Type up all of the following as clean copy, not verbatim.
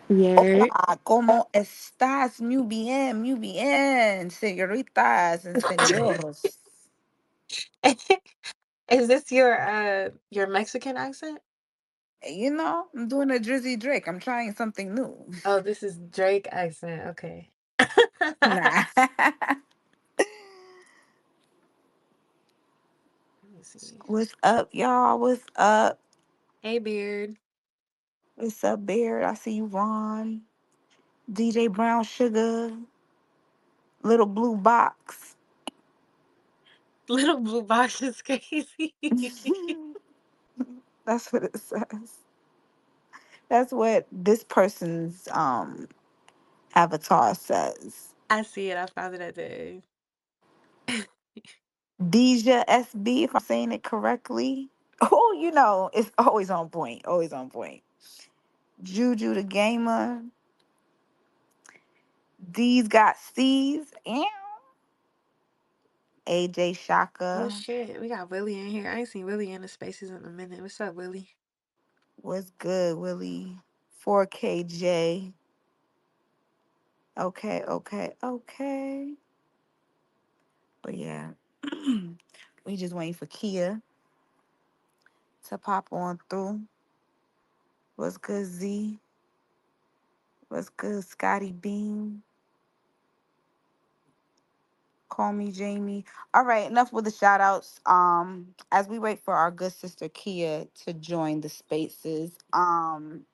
Yeah. Hola, ¿cómo estás? Muy bien, señoritas and señores. Is this your Mexican accent? You know, I'm doing a Drizzy Drake. I'm trying something new. Oh, this is Drake accent. Okay. Nah. Let me see. What's up, y'all? What's up? Hey, Beard. What's up, Beard? I see you, Ron. DJ Brown Sugar. Little Blue Box. Little blue box is crazy. That's what it says. That's what this person's avatar says. I see it. I found it at the. Deja SB, if I'm saying it correctly. Oh, you know, it's always on point. Always on point. Juju the Gamer. D's got C's. And AJ Oh Shaka. shit, we got Willie in here. I ain't seen Willie in the spaces in a minute. What's up, Willie? What's good, Willie? 4KJ. Okay, okay, okay. But yeah. We just waiting for Kia to pop on through. What's good, Z? What's good, Scotty Beam? Call me Jamie. All right, enough with the shout outs. As we wait for our good sister Kia to join the spaces,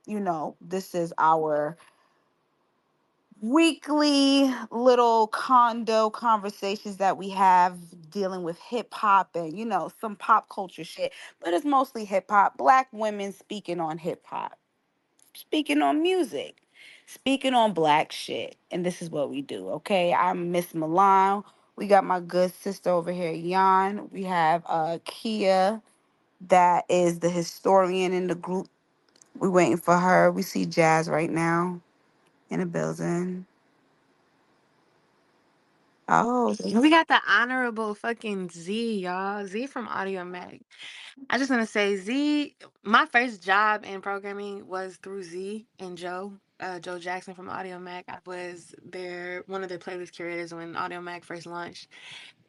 you know, this is our weekly little condo conversations that we have dealing with hip hop and, you know, some pop culture shit, but it's mostly hip hop. Black women speaking on hip hop, speaking on music, speaking on black shit. And this is what we do, okay? I'm Miss Milan. We got my good sister over here, Yan. We have Kia, that is the historian in the group. We're waiting for her. We see Jazz right now in the building. Oh, We got the honorable fucking Z, y'all. Z from Audiomack. I just want to say, Z, my first job in programming was through Z and Joe Jackson from Audiomack. I was one of their playlist curators when Audiomack first launched.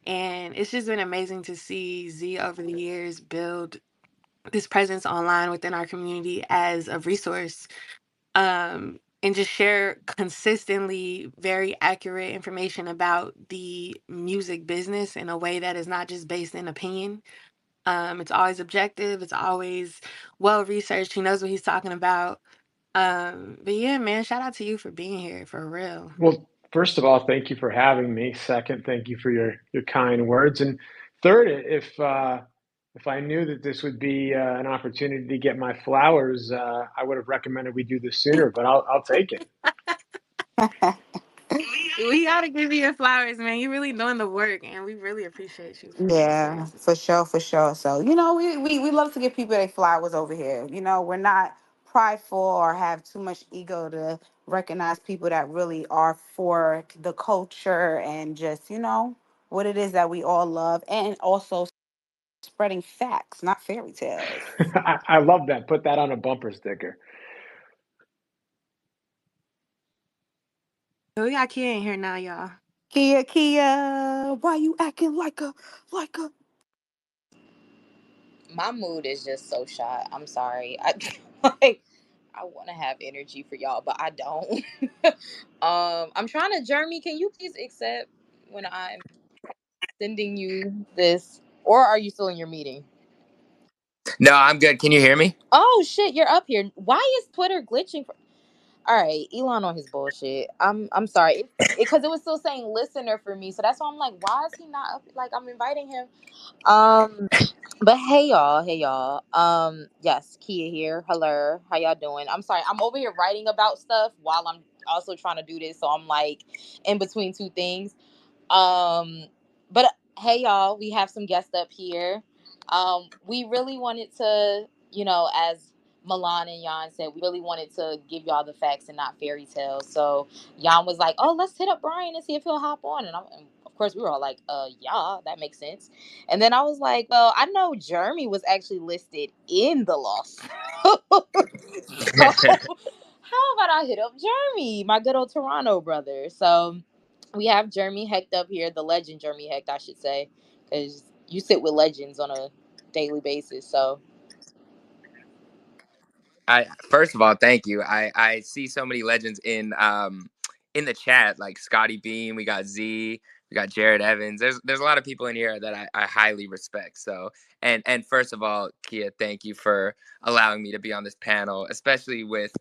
And it's just been amazing to see Z over the years build this presence online within our community as a resource, and just share consistently very accurate information about the music business in a way that is not just based in opinion. It's always objective. It's always well researched. He knows what he's talking about. But yeah, man, shout out to you for being here for real. Well, first of all, thank you for having me. Second, thank you for your kind words. And third, if I knew that this would be an opportunity to get my flowers, I would have recommended we do this sooner. But I'll take it. We gotta give you your flowers, man. You're really doing the work, and we really appreciate you for real, for yeah, real. for sure, for sure. So, you know, we love to give people their flowers over here. You know, we're not prideful or have too much ego to recognize people that really are for the culture and just, you know, what it is that we all love and also spreading facts, not fairy tales. I love that. Put that on a bumper sticker. So we got Kia in here now, y'all. Kia, Kia, why you acting like a My mood is just so shot. I'm sorry. I like I want to have energy for y'all, but I don't. I'm trying to Jeremy, can you please accept when I'm sending you this, or are you still in your meeting? No, I'm good. Can you hear me? Oh shit, you're up here. Why is Twitter glitching? All right, Elon on his bullshit. I'm sorry. Because it was still saying listener for me, so that's why I'm like, why is he not up? Like I'm inviting him. Um, but hey y'all. Yes, Kia here. Hello, how y'all doing? I'm sorry, I'm over here writing about stuff while I'm also trying to do this, so I'm like in between two things. But hey y'all, we have some guests up here. We really wanted to, as Milan and Jan said, we really wanted to give y'all the facts and not fairy tales. So Jan was like, "Oh, let's hit up Brian and see if he'll hop on." And of course we were all like, yeah, that makes sense." And then I was like, "Well, I know Jeremy was actually listed in the lawsuit." So how about I hit up Jeremy, my good old Toronto brother? So we have Jeremy Hecht up here, the legend Jeremy Hecht, I should say, because you sit with legends on a daily basis. So I first of all, thank you. I see so many legends in the chat, like Scotty Beam. We got Z. We got Jared Evans. There's a lot of people in here that I highly respect. So and first of all, Kia, thank you for allowing me to be on this panel, especially with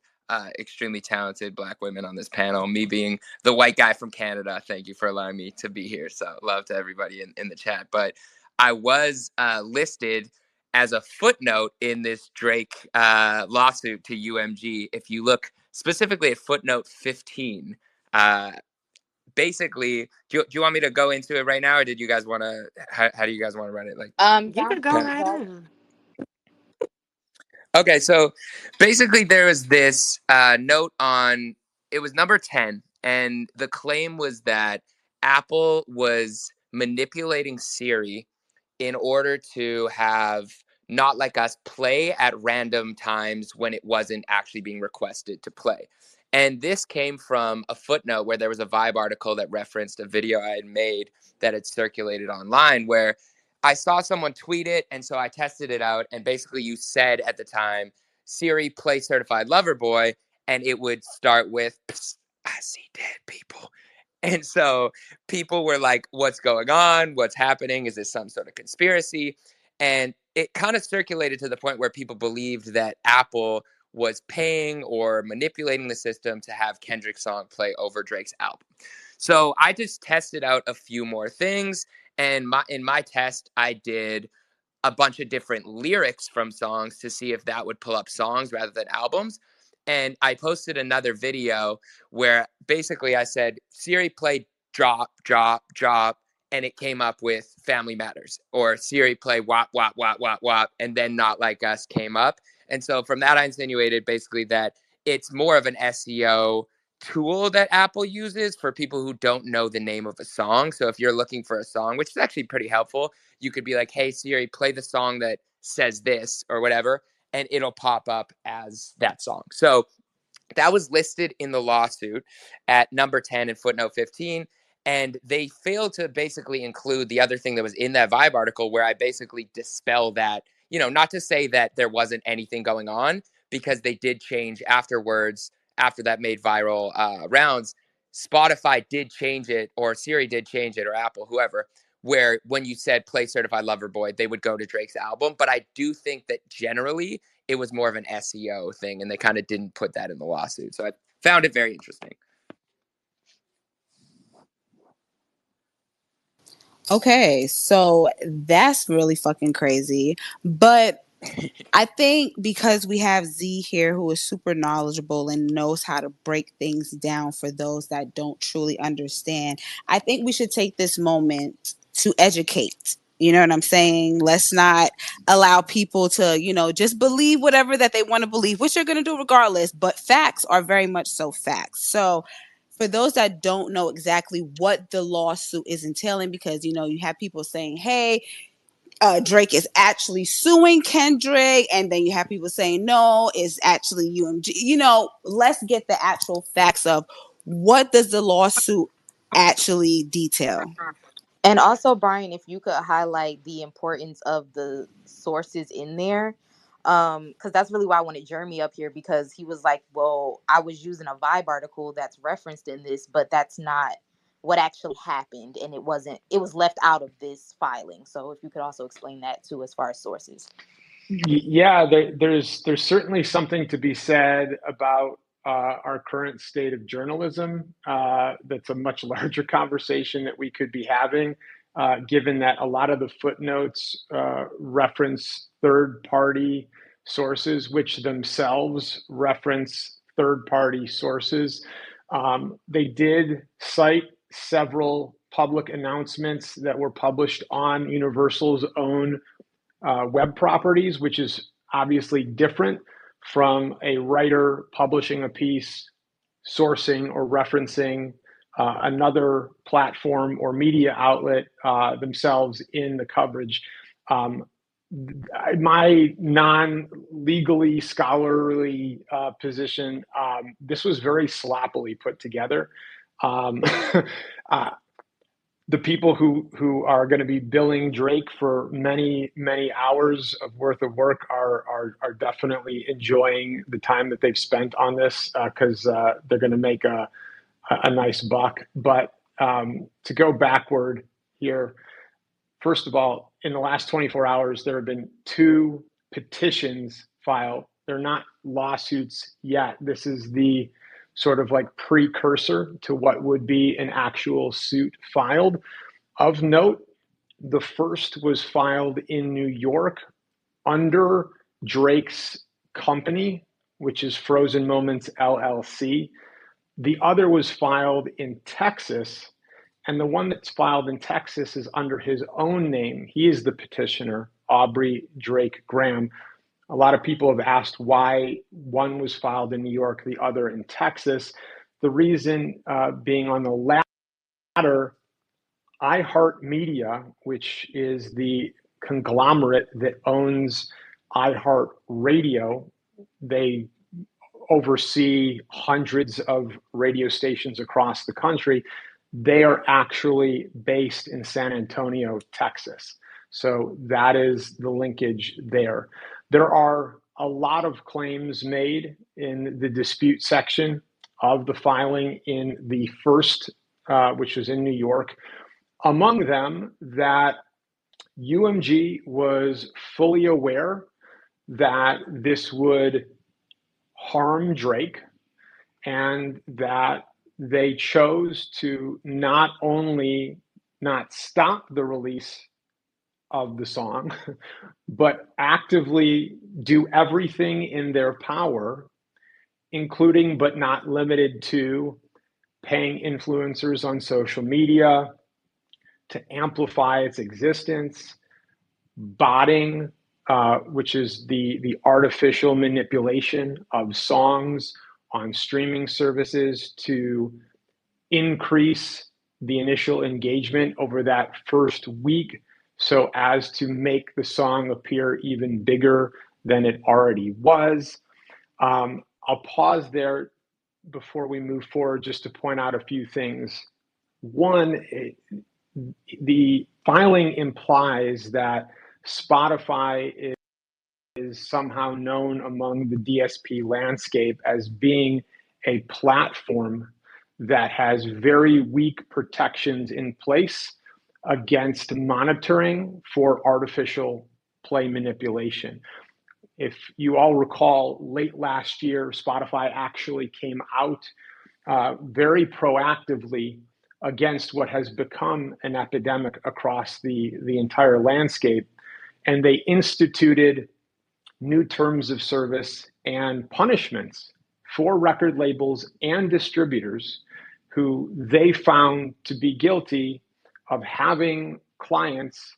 extremely talented Black women on this panel. Me being the white guy from Canada, thank you for allowing me to be here. So love to everybody in the chat. But I was listed as a footnote in this Drake lawsuit to UMG. If you look specifically at footnote 15, basically, do you want me to go into it right now, or did you guys want to? How do you guys want to run it? Like, You could go right in. okay, so basically, there was this note on it was number 10, and the claim was that Apple was manipulating Siri in order to have Not Like Us play at random times when it wasn't actually being requested to play. And this came from a footnote where there was a Vibe article that referenced a video I had made that had circulated online where I saw someone tweet it. And so I tested it out. And basically, you said at the time, Siri, play Certified Lover Boy. And it would start with, I see dead people. And so people were like, what's going on? What's happening? Is this some sort of conspiracy? And it kind of circulated to the point where people believed that Apple was paying or manipulating the system to have Kendrick's song play over Drake's album. So I just tested out a few more things. And in my test, I did a bunch of different lyrics from songs to see if that would pull up songs rather than albums. And I posted another video where basically I said, Siri, play drop, drop, drop. And it came up with Family Matters, or Siri, play wop, wop, wop, wop, wop. And then Not Like Us came up. And so from that, I insinuated basically that it's more of an SEO tool that Apple uses for people who don't know the name of a song. So if you're looking for a song, which is actually pretty helpful, you could be like, hey, Siri, play the song that says this or whatever, and it'll pop up as that song. So that was listed in the lawsuit at number 10 in footnote 15. And they failed to basically include the other thing that was in that Vibe article where I basically dispel that, not to say that there wasn't anything going on, because they did change afterwards, after that made viral rounds. Spotify did change it, or Siri did change it, or Apple, whoever, where when you said play Certified Lover Boy, they would go to Drake's album. But I do think that generally it was more of an SEO thing, and they kind of didn't put that in the lawsuit. So I found it very interesting. Okay, so that's really fucking crazy. But I think because we have Z here who is super knowledgeable and knows how to break things down for those that don't truly understand, I think we should take this moment to educate. You know what I'm saying? Let's not allow people to, just believe whatever that they want to believe, which they're going to do regardless. But facts are very much so facts. So for those that don't know exactly what the lawsuit is entailing, because, you have people saying, hey, Drake is actually suing Kendrick, and then you have people saying no, it's actually UMG. Let's get the actual facts of what does the lawsuit actually detail. and also, Brian, if you could highlight the importance of the sources in there, because that's really why I wanted Jeremy up here, because he was like, well, I was using a Vibe article that's referenced in this, but that's not what actually happened, and it was left out of this filing. So if you could also explain that too, as far as sources. Yeah, there's certainly something to be said about our current state of journalism. That's a much larger conversation that we could be having, given that a lot of the footnotes reference third-party sources, which themselves reference third-party sources. They did cite several public announcements that were published on Universal's own web properties, which is obviously different from a writer publishing a piece, sourcing or referencing another platform or media outlet themselves in the coverage. my non-legally scholarly position, this was very sloppily put together. The people who are going to be billing Drake for many hours of worth of work are definitely enjoying the time that they've spent on this, because they're going to make a nice buck. But to go backward here, first of all, in the last 24 hours, there have been 2 petitions filed. They're not lawsuits yet. This is the sort of like precursor to what would be an actual suit filed. Of note, the first was filed in New York under Drake's company, which is Frozen Moments LLC. The other was filed in Texas, and the one that's filed in Texas is under his own name. He is the petitioner, Aubrey Drake Graham. A lot of people have asked why one was filed in New York, the other in Texas. The reason being on the latter, iHeartMedia, which is the conglomerate that owns iHeartRadio, they oversee hundreds of radio stations across the country. They are actually based in San Antonio, Texas. So that is the linkage there. There are a lot of claims made in the dispute section of the filing in the first, which was in New York. Among them, that UMG was fully aware that this would harm Drake, and that they chose to not only not stop the release of the song, but actively do everything in their power, including but not limited to paying influencers on social media to amplify its existence, botting, which is the artificial manipulation of songs on streaming services to increase the initial engagement over that first week so as to make the song appear even bigger than it already was. I'll pause there before we move forward just to point out a few things. One, the filing implies that Spotify is somehow known among the DSP landscape as being a platform that has very weak protections in place against monitoring for artificial play manipulation. If you all recall, late last year, Spotify actually came out very proactively against what has become an epidemic across the entire landscape. And they instituted new terms of service and punishments for record labels and distributors who they found to be guilty of having clients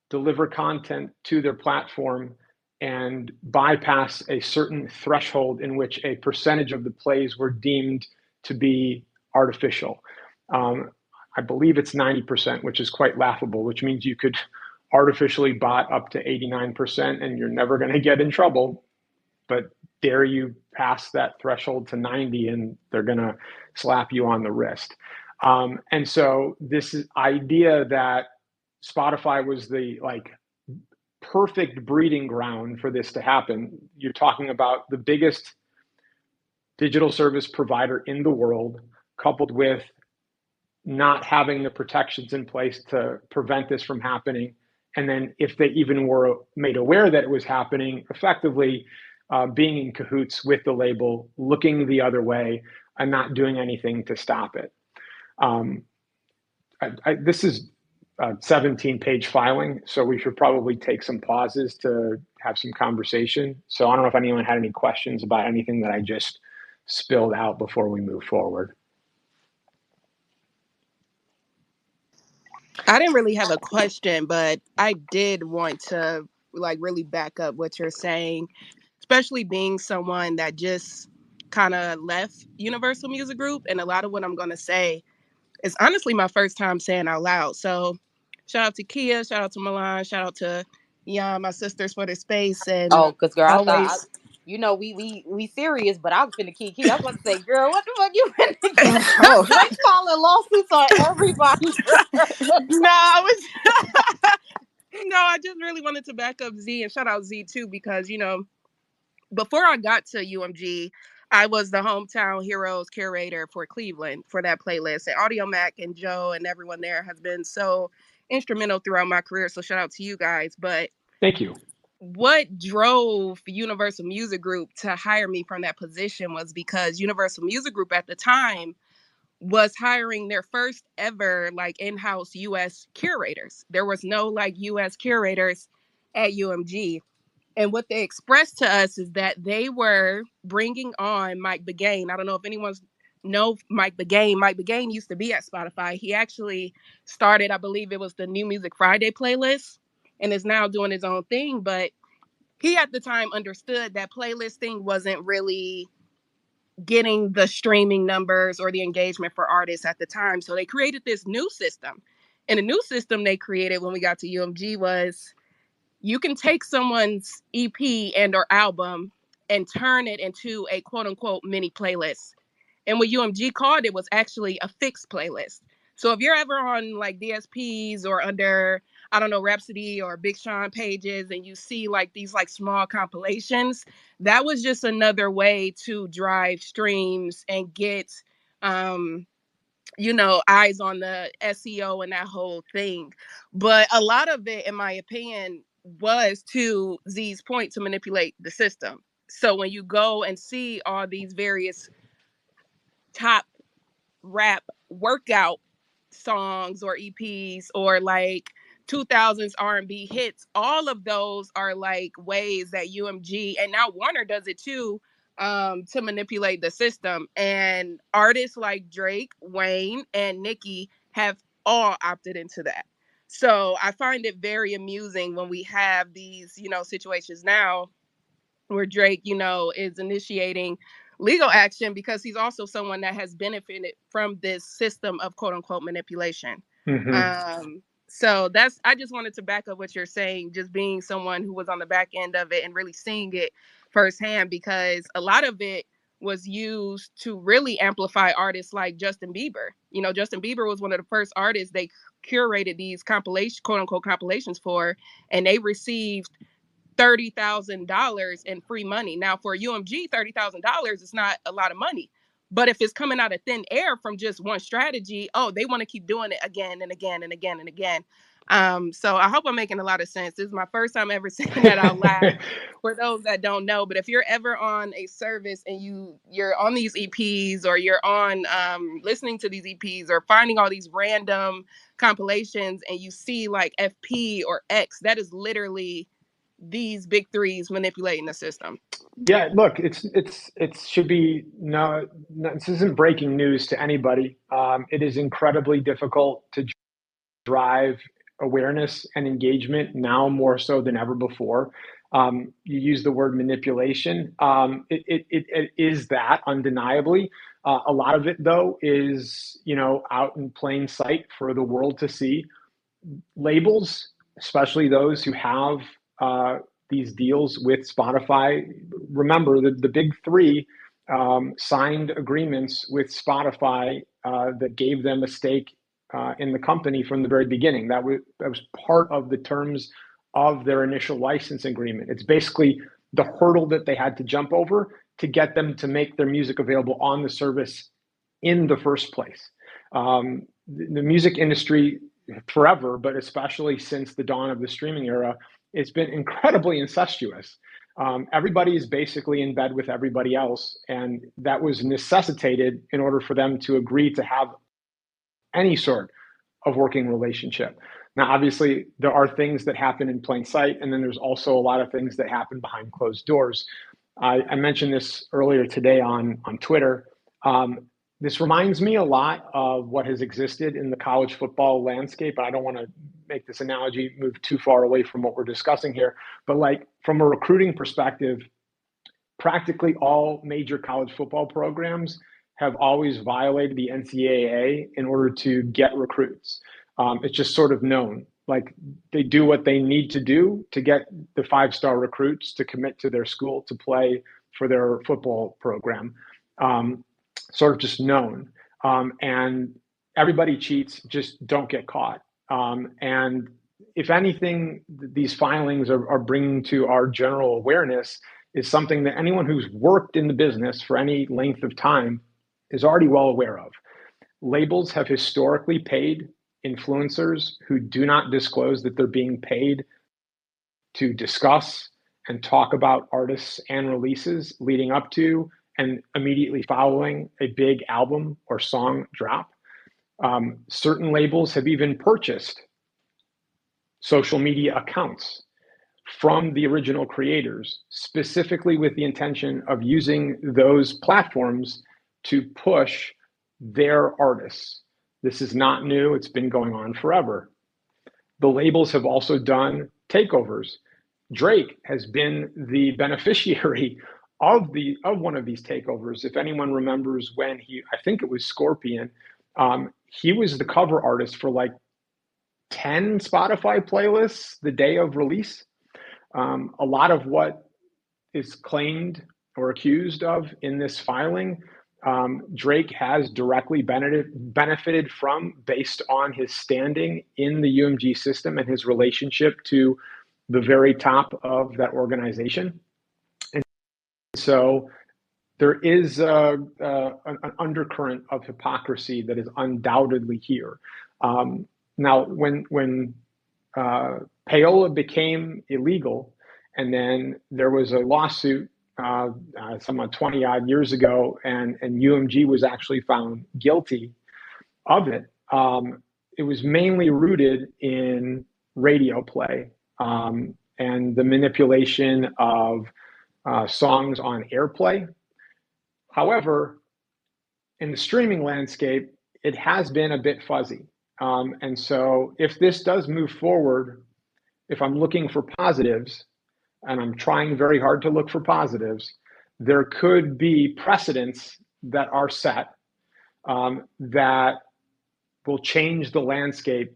deliver content to their platform and bypass a certain threshold in which a percentage of the plays were deemed to be artificial. I believe it's 90%, which is quite laughable, which means you could artificially bot up to 89% and you're never going to get in trouble. But dare you pass that threshold to 90 and they're going to slap you on the wrist. And so this idea that Spotify was the perfect breeding ground for this to happen. You're talking about the biggest digital service provider in the world, coupled with not having the protections in place to prevent this from happening. And then if they even were made aware that it was happening, effectively being in cahoots with the label, looking the other way and not doing anything to stop it. This is a 17-page filing, so we should probably take some pauses to have some conversation. So I don't know if anyone had any questions about anything that I just spilled out before we move forward. I didn't really have a question, but I did want to really back up what you're saying, especially being someone that just kind of left Universal Music Group. And a lot of what I'm going to say is honestly my first time saying out loud. So shout out to Kia, shout out to Milan, shout out to yeah, my sisters for the space and Oh, cause girl, I thought always. we serious, but I was finna key. I was about to say, girl, what the fuck you finna get? Oh. Drake filing lawsuits on everybody, bro. No, I was no, I just really wanted to back up Z and shout out Z too because before I got to UMG, I was the hometown heroes curator for Cleveland for that playlist. And Audiomack and Joe and everyone there has been so instrumental throughout my career. So shout out to you guys. But Thank you. what drove Universal Music Group to hire me from that position was because Universal Music Group at the time was hiring their first ever like in-house US curators. There was no like US curators at UMG. And what they expressed to us is that they were bringing on Mike Begane. I don't know if anyone's know Mike Begane. Mike Begane used to be at Spotify. He actually started, I believe it was the New Music Friday playlist and is now doing his own thing. But he at the time understood that playlist thing wasn't really getting the streaming numbers or the engagement for artists at the time. So they created this new system. And the new system they created when we got to UMG was you can take someone's EP and or album and turn it into a quote unquote mini playlist. And what UMG called it was actually a fixed playlist. So if you're ever on like DSPs or under, I don't know, Rhapsody or Big Sean pages and you see like these like small compilations, that was just another way to drive streams and get eyes on the SEO and that whole thing. But a lot of it, in my opinion, was to Z's point to manipulate the system. So when you go and see all these various top rap workout songs or EPs or like 2000s R&B hits, all of those are like ways that UMG and now Warner does it too, to manipulate the system. And artists like Drake, Wayne, and Nicki have all opted into that. So I find it very amusing when we have these, situations now where Drake, is initiating legal action because he's also someone that has benefited from this system of quote unquote manipulation. Hmm. So I just wanted to back up what you're saying, just being someone who was on the back end of it and really seeing it firsthand, because a lot of it was used to really amplify artists like Justin Bieber. Justin Bieber was one of the first artists they curated these compilation, quote unquote compilations for, and they received $30,000 in free money. Now for UMG, $30,000 is not a lot of money. But if it's coming out of thin air from just one strategy, oh, they want to keep doing it again and again and again and again. So I hope I'm making a lot of sense. This is my first time ever saying that out loud for those that don't know. But if you're ever on a service and you're on these EPs or you're on listening to these EPs or finding all these random compilations and you see like FP or X, that is literally these big threes manipulating the system. Yeah, look, it should be no, this isn't breaking news to anybody. It is incredibly difficult to drive awareness and engagement now more so than ever before. You use the word manipulation. It is that undeniably. A lot of it, though, is out in plain sight for the world to see. Labels, especially those who have these deals with Spotify. Remember, the big three signed agreements with Spotify that gave them a stake in the company from the very beginning. That was part of the terms of their initial license agreement. It's basically the hurdle that they had to jump over to get them to make their music available on the service in the first place. The music industry forever, but especially since the dawn of the streaming era, it's been incredibly incestuous. Everybody is basically in bed with everybody else, and that was necessitated in order for them to agree to have any sort of working relationship. Now, obviously, there are things that happen in plain sight, and then there's also a lot of things that happen behind closed doors. I mentioned this earlier today on Twitter. This reminds me a lot of what has existed in the college football landscape. I don't want to make this analogy move too far away from what we're discussing here, but like from a recruiting perspective, practically all major college football programs have always violated the NCAA in order to get recruits. It's just sort of known. like they do what they need to do to get the 5-star recruits to commit to their school to play for their football program. Sort of just known. And everybody cheats, just don't get caught. And if anything, these filings are bringing to our general awareness is something that anyone who's worked in the business for any length of time is already well aware of. Labels have historically paid influencers who do not disclose that they're being paid to discuss and talk about artists and releases leading up to and immediately following a big album or song drop. Certain labels have even purchased social media accounts from the original creators, specifically with the intention of using those platforms to push their artists. This is not new, it's been going on forever. The labels have also done takeovers. Drake has been the beneficiary of one of these takeovers. If anyone remembers when I think it was Scorpion, he was the cover artist for like 10 Spotify playlists the day of release. A lot of what is claimed or accused of in this filing, Drake has directly benefited from based on his standing in the UMG system and his relationship to the very top of that organization. And so there is an undercurrent of hypocrisy that is undoubtedly here. Now, when payola became illegal, and then there was a lawsuit some 20 odd years ago, and UMG was actually found guilty of it. It was mainly rooted in radio play and the manipulation of songs on airplay. However, in the streaming landscape, it has been a bit fuzzy. And so if this does move forward, if I'm looking for positives, and I'm trying very hard to look for positives, there could be precedents that are set that will change the landscape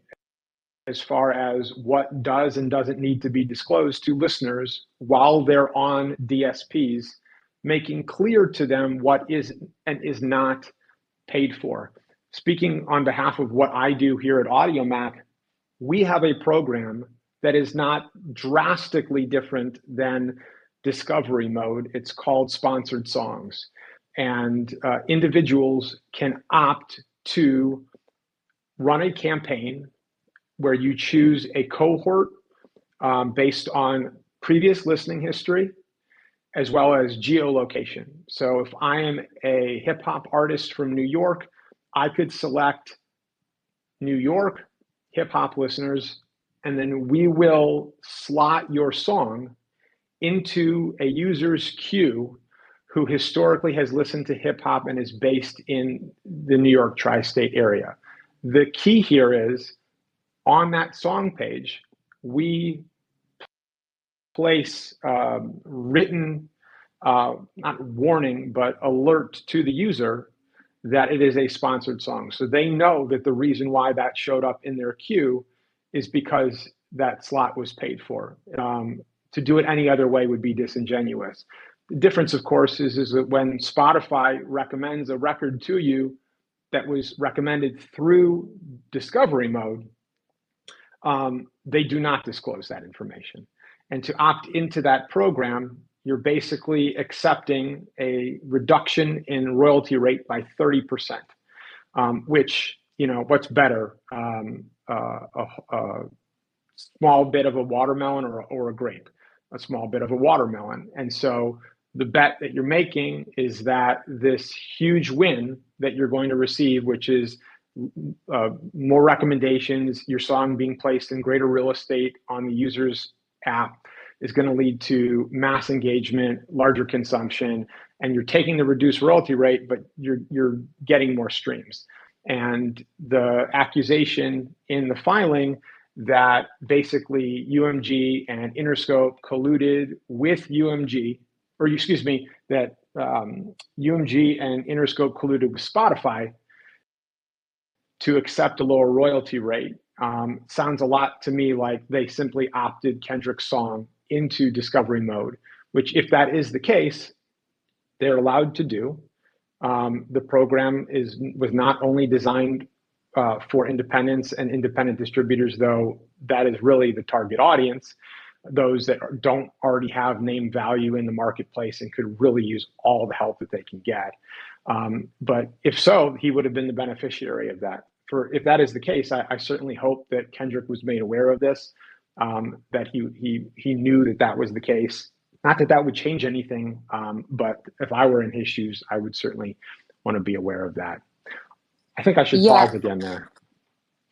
as far as what does and doesn't need to be disclosed to listeners while they're on DSPs, making clear to them what is and is not paid for. Speaking on behalf of what I do here at Audiomack, we have a program that is not drastically different than discovery mode. It's called sponsored songs. And individuals can opt to run a campaign where you choose a cohort based on previous listening history, as well as geolocation. So if I am a hip hop artist from New York, I could select New York hip hop listeners, and then we will slot your song into a user's queue who historically has listened to hip hop and is based in the New York tri-state area. The key here is on that song page, we place written, not warning, but alert to the user that it is a sponsored song. So they know that the reason why that showed up in their queue is because that slot was paid for. To do it any other way would be disingenuous. The difference, of course, is that when Spotify recommends a record to you that was recommended through discovery mode, they do not disclose that information. And to opt into that program, you're basically accepting a reduction in royalty rate by 30%, which, what's better, a small bit of a watermelon or a grape, a small bit of a watermelon. And so the bet that you're making is that this huge win that you're going to receive, which is more recommendations, your song being placed in greater real estate on the user's app, is going to lead to mass engagement, larger consumption, and you're taking the reduced royalty rate, but you're getting more streams. And the accusation in the filing that basically UMG and Interscope colluded with UMG, or excuse me, that UMG and Interscope colluded with Spotify to accept a lower royalty rate sounds a lot to me like they simply opted Kendrick's song into discovery mode, which, if that is the case, they're allowed to do. The program was not only designed for independents and independent distributors, though that is really the target audience, those that don't already have name value in the marketplace and could really use all the help that they can get. But if so, he would have been the beneficiary of that. If that is the case, I certainly hope that Kendrick was made aware of this, that he knew that that was the case. Not that that would change anything, but if I were in his shoes, I would certainly want to be aware of that. I think I should Yeah. pause again there.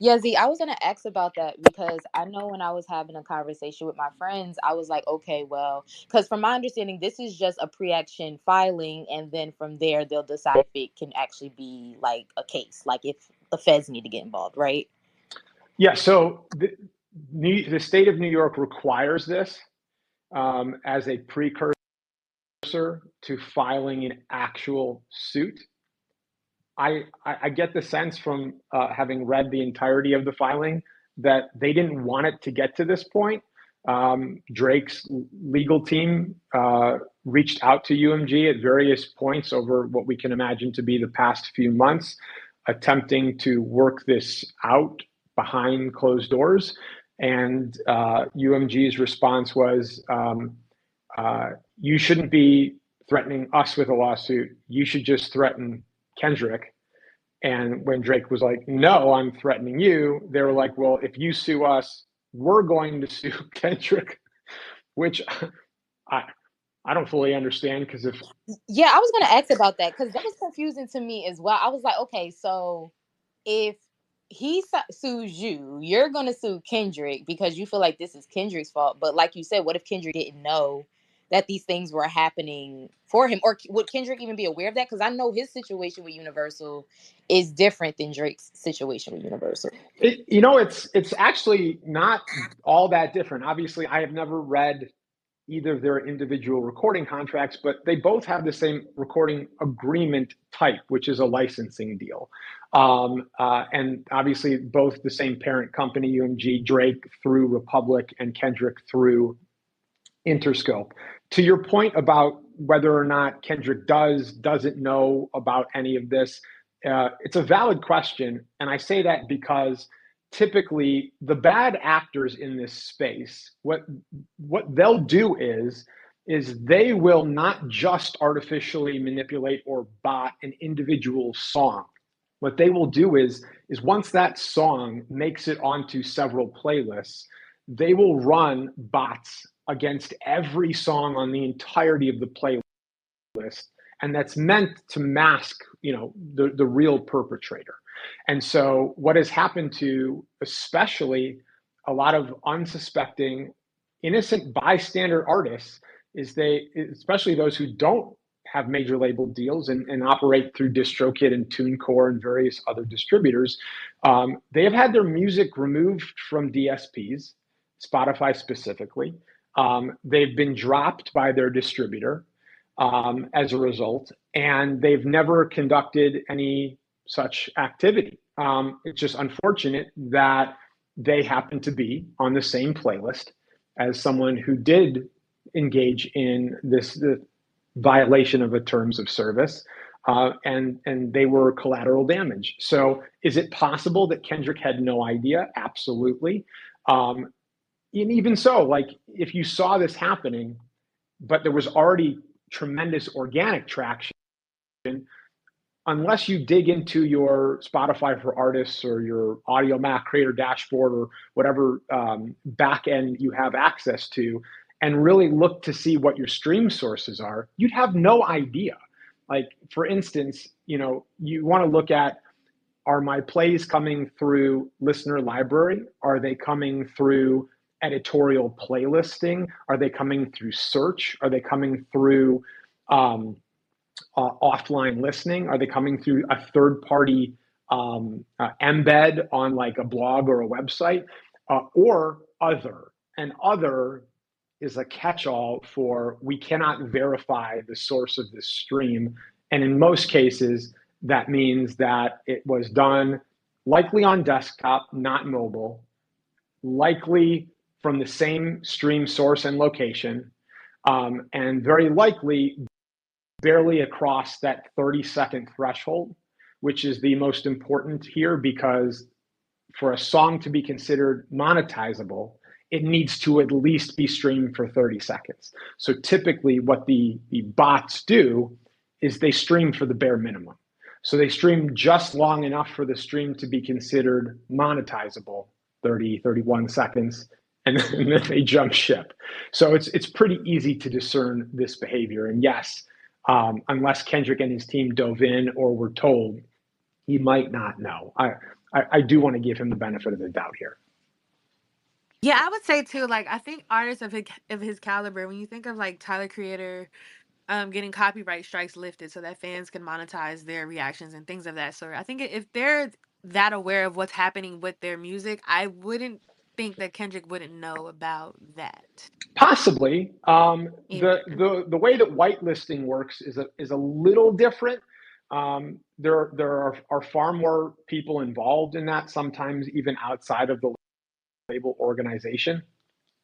Yeah, Z, I was gonna ask about that because I know when I was having a conversation with my friends, I was like, okay, well, because from my understanding, this is just a pre-action filing, and then from there they'll decide if it can actually be like a case, like if the feds need to get involved, right? Yeah. So the state of New York requires this as a precursor to filing an actual suit. I get the sense from having read the entirety of the filing that they didn't want it to get to this point. Drake's legal team reached out to UMG at various points over what we can imagine to be the past few months, attempting to work this out behind closed doors. And UMG's response was, you shouldn't be threatening us with a lawsuit. You should just threaten Kendrick. And when Drake was like, no, I'm threatening you, they were like, well, if you sue us, we're going to sue Kendrick, which I don't fully understand, because if Yeah, I was gonna ask about that because that was confusing to me as well. I was like, okay, so if he sues you, you're gonna sue Kendrick because you feel like this is Kendrick's fault. But like you said, what if Kendrick didn't know that these things were happening for him, or would Kendrick even be aware of that? Because I know his situation with Universal is different than Drake's situation with Universal. it's actually not all that different. Obviously, I have never read either of their individual recording contracts, but they both have the same recording agreement type, which is a licensing deal. And obviously, both the same parent company, UMG, Drake through Republic, and Kendrick through Interscope. To your point about whether or not Kendrick doesn't know about any of this, it's a valid question. And I say that because typically the bad actors in this space, what they'll do is they will not just artificially manipulate or bot an individual song. What they will do is once that song makes it onto several playlists, they will run bots against every song on the entirety of the playlist, and that's meant to mask, the real perpetrator. And so what has happened to especially a lot of unsuspecting innocent bystander artists is especially those who don't have major label deals and operate through DistroKid and TuneCore and various other distributors, they have had their music removed from DSPs, Spotify specifically. They've been dropped by their distributor as a result, and they've never conducted any such activity. It's just unfortunate that they happen to be on the same playlist as someone who did engage in the violation of a terms of service, and they were collateral damage. So is it possible that Kendrick had no idea? Absolutely. And even so, like, if you saw this happening, but there was already tremendous organic traction, unless you dig into your Spotify for Artists or your Audiomack Creator Dashboard or whatever back end you have access to, and really look to see what your stream sources are, you'd have no idea. Like, for instance, you want to look at, are my plays coming through listener library? Are they coming through editorial playlisting? Are they coming through search? Are they coming through offline listening? Are they coming through a third-party embed on like a blog or a website, or other? And other is a catch-all for we cannot verify the source of this stream. And in most cases, that means that it was done likely on desktop, not mobile, likely from the same stream source and location, and very likely barely across that 30-second threshold, which is the most important here, because for a song to be considered monetizable, it needs to at least be streamed for 30 seconds. So typically what the bots do is they stream for the bare minimum. So they stream just long enough for the stream to be considered monetizable, 30, 31 seconds, and then they jump ship. So it's pretty easy to discern this behavior. And yes, unless Kendrick and his team dove in or were told, he might not know. I do want to give him the benefit of the doubt here. Yeah, I would say too, like, I think artists of his caliber, when you think of like Tyler Creator getting copyright strikes lifted so that fans can monetize their reactions and things of that sort. I think if they're that aware of what's happening with their music, I wouldn't think that Kendrick wouldn't know about that Possibly. either. The way that whitelisting works is a little different. There are far more people involved in that, sometimes even outside of the label organization,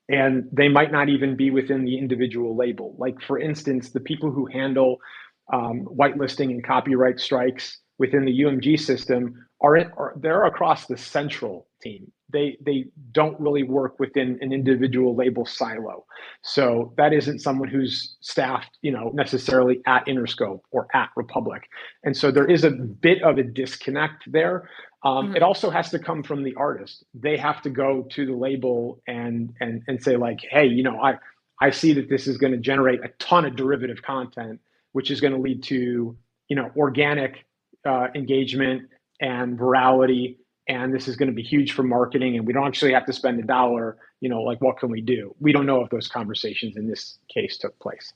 and they might not even be within the individual label. Like, for instance, the people who handle whitelisting and copyright strikes within the UMG system they're across the central team. They don't really work within an individual label silo. So that isn't someone who's staffed, necessarily at Interscope or at Republic. And so there is a bit of a disconnect there. It also has to come from the artist. They have to go to the label and say, like, hey, I see that this is going to generate a ton of derivative content, which is going to lead to, organic engagement and virality, and this is going to be huge for marketing, and we don't actually have to spend $1. Like, what can we do? We don't know if those conversations in this case took place.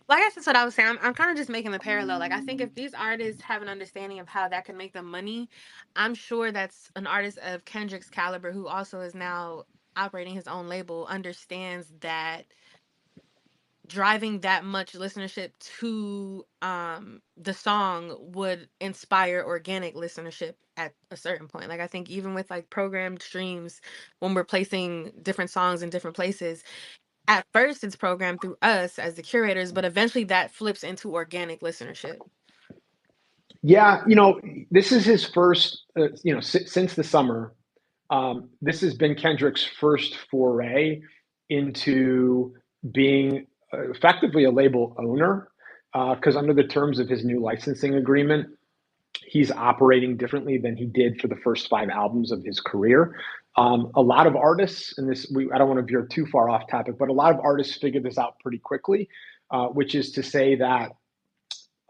Like, that's what I was saying. I'm kind of just making the parallel. Like, I think if these artists have an understanding of how that can make them money, I'm sure that's an artist of Kendrick's caliber, who also is now operating his own label, understands that driving that much listenership to the song would inspire organic listenership at a certain point. Like, I think even with like programmed streams, when we're placing different songs in different places, at first it's programmed through us as the curators, but eventually that flips into organic listenership. Yeah, this is his first, since the summer, this has been Kendrick's first foray into being effectively a label owner, because under the terms of his new licensing agreement, he's operating differently than he did for the first 5 albums of his career. A lot of artists, and I don't want to veer too far off topic, but a lot of artists figured this out pretty quickly, which is to say that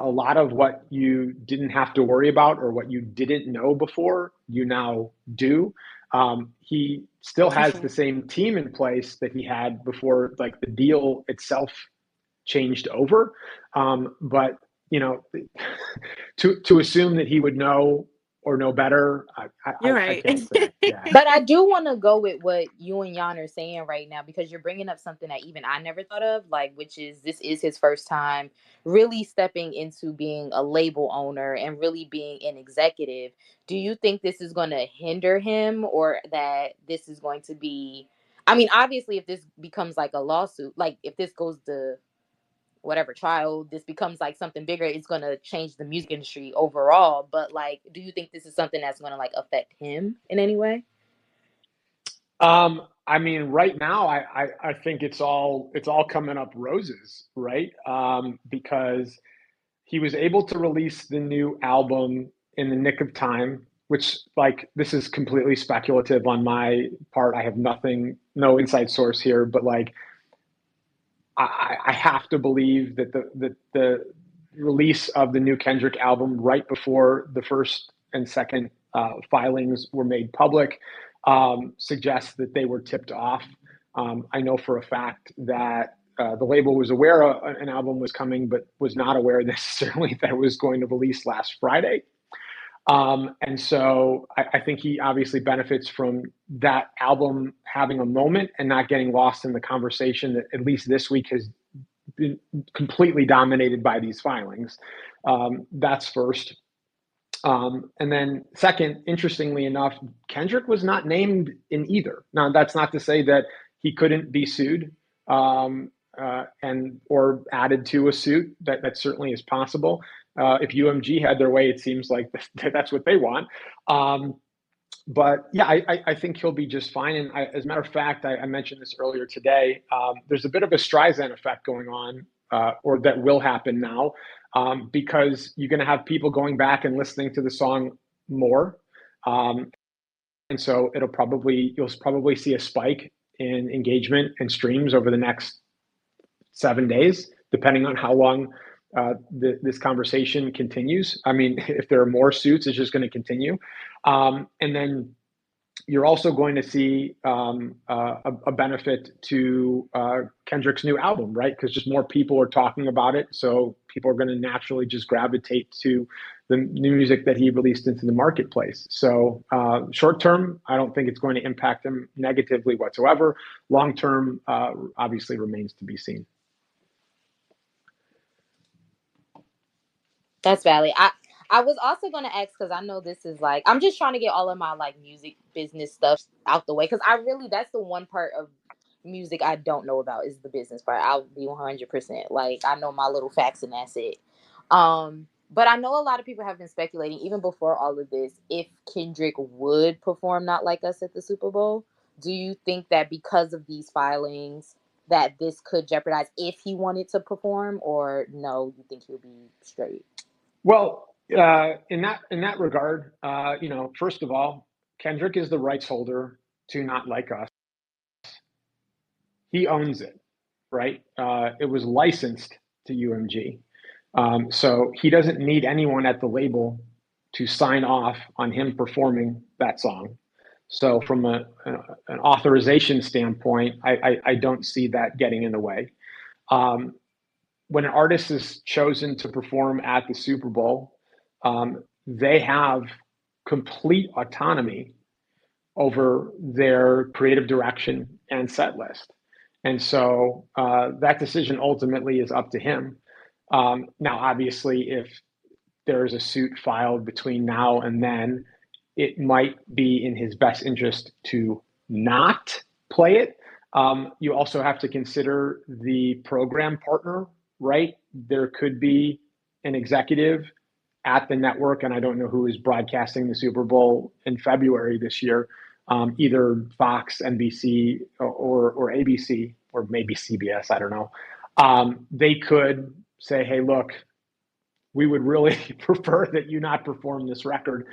a lot of what you didn't have to worry about or what you didn't know before, you now do. He still For has sure. the same team in place that he had before, like, the deal itself changed over. But to assume that he would know or know better, You're I right. can't say. Yeah. But I do want to go with what you and Jan are saying right now, because you're bringing up something that even I never thought of, like, which is this is his first time really stepping into being a label owner and really being an executive. Do you think this is going to hinder him, or that this is going to be, I mean, obviously, if this becomes like a lawsuit, like if this goes to whatever trial, this becomes like something bigger, it's going to change the music industry overall. But like, do you think this is something that's going to like affect him in any way? I mean, right now, I think it's all coming up roses, right? Because he was able to release the new album in the nick of time, which, like, this is completely speculative on my part. I have no inside source here, but like, I have to believe that the release of the new Kendrick album right before the first and second filings were made public suggests that they were tipped off. I know for a fact that the label was aware an album was coming, but was not aware necessarily that it was going to release last Friday. And so I think he obviously benefits from that album having a moment and not getting lost in the conversation that at least this week has been completely dominated by these filings. That's first. And then second, interestingly enough, Kendrick was not named in either. Now, that's not to say that he couldn't be sued and or added to a suit. That certainly is possible. If UMG had their way, it seems like that's what they want. But yeah, I think he'll be just fine. And as a matter of fact, I mentioned this earlier today. There's a bit of a Streisand effect going on, or that will happen now, because you're going to have people going back and listening to the song more, and so you'll probably see a spike in engagement and streams over the next 7 days, depending on how long this conversation continues. I mean, if there are more suits, it's just going to continue. And then you're also going to see a benefit to Kendrick's new album, right? Because just more people are talking about it. So people are going to naturally just gravitate to the new music that he released into the marketplace. So short term, I don't think it's going to impact him negatively whatsoever. Long term, obviously remains to be seen. That's valid. I was also gonna ask because I know this is like I'm just trying to get all of my like music business stuff out the way because I really that's the one part of music I don't know about is the business part. I'll be 100%. Like I know my little facts and that's it. But I know a lot of people have been speculating even before all of this if Kendrick would perform Not Like Us at the Super Bowl. Do you think that because of these filings that this could jeopardize if he wanted to perform, or no? You think he'll be straight? Well, in that regard, first of all, Kendrick is the rights holder to Not Like Us. He owns it, right? It was licensed to UMG. So he doesn't need anyone at the label to sign off on him performing that song. So from an authorization standpoint, I don't see that getting in the way. When an artist is chosen to perform at the Super Bowl, they have complete autonomy over their creative direction and set list. And so that decision ultimately is up to him. Now, obviously, if there's a suit filed between now and then, it might be in his best interest to not play it. You also have to consider the program partner, right? There could be an executive at the network, and I don't know who is broadcasting the Super Bowl in February this year, either Fox, NBC, or ABC, or maybe CBS, I don't know. They could say, hey, look, we would really prefer that you not perform this record.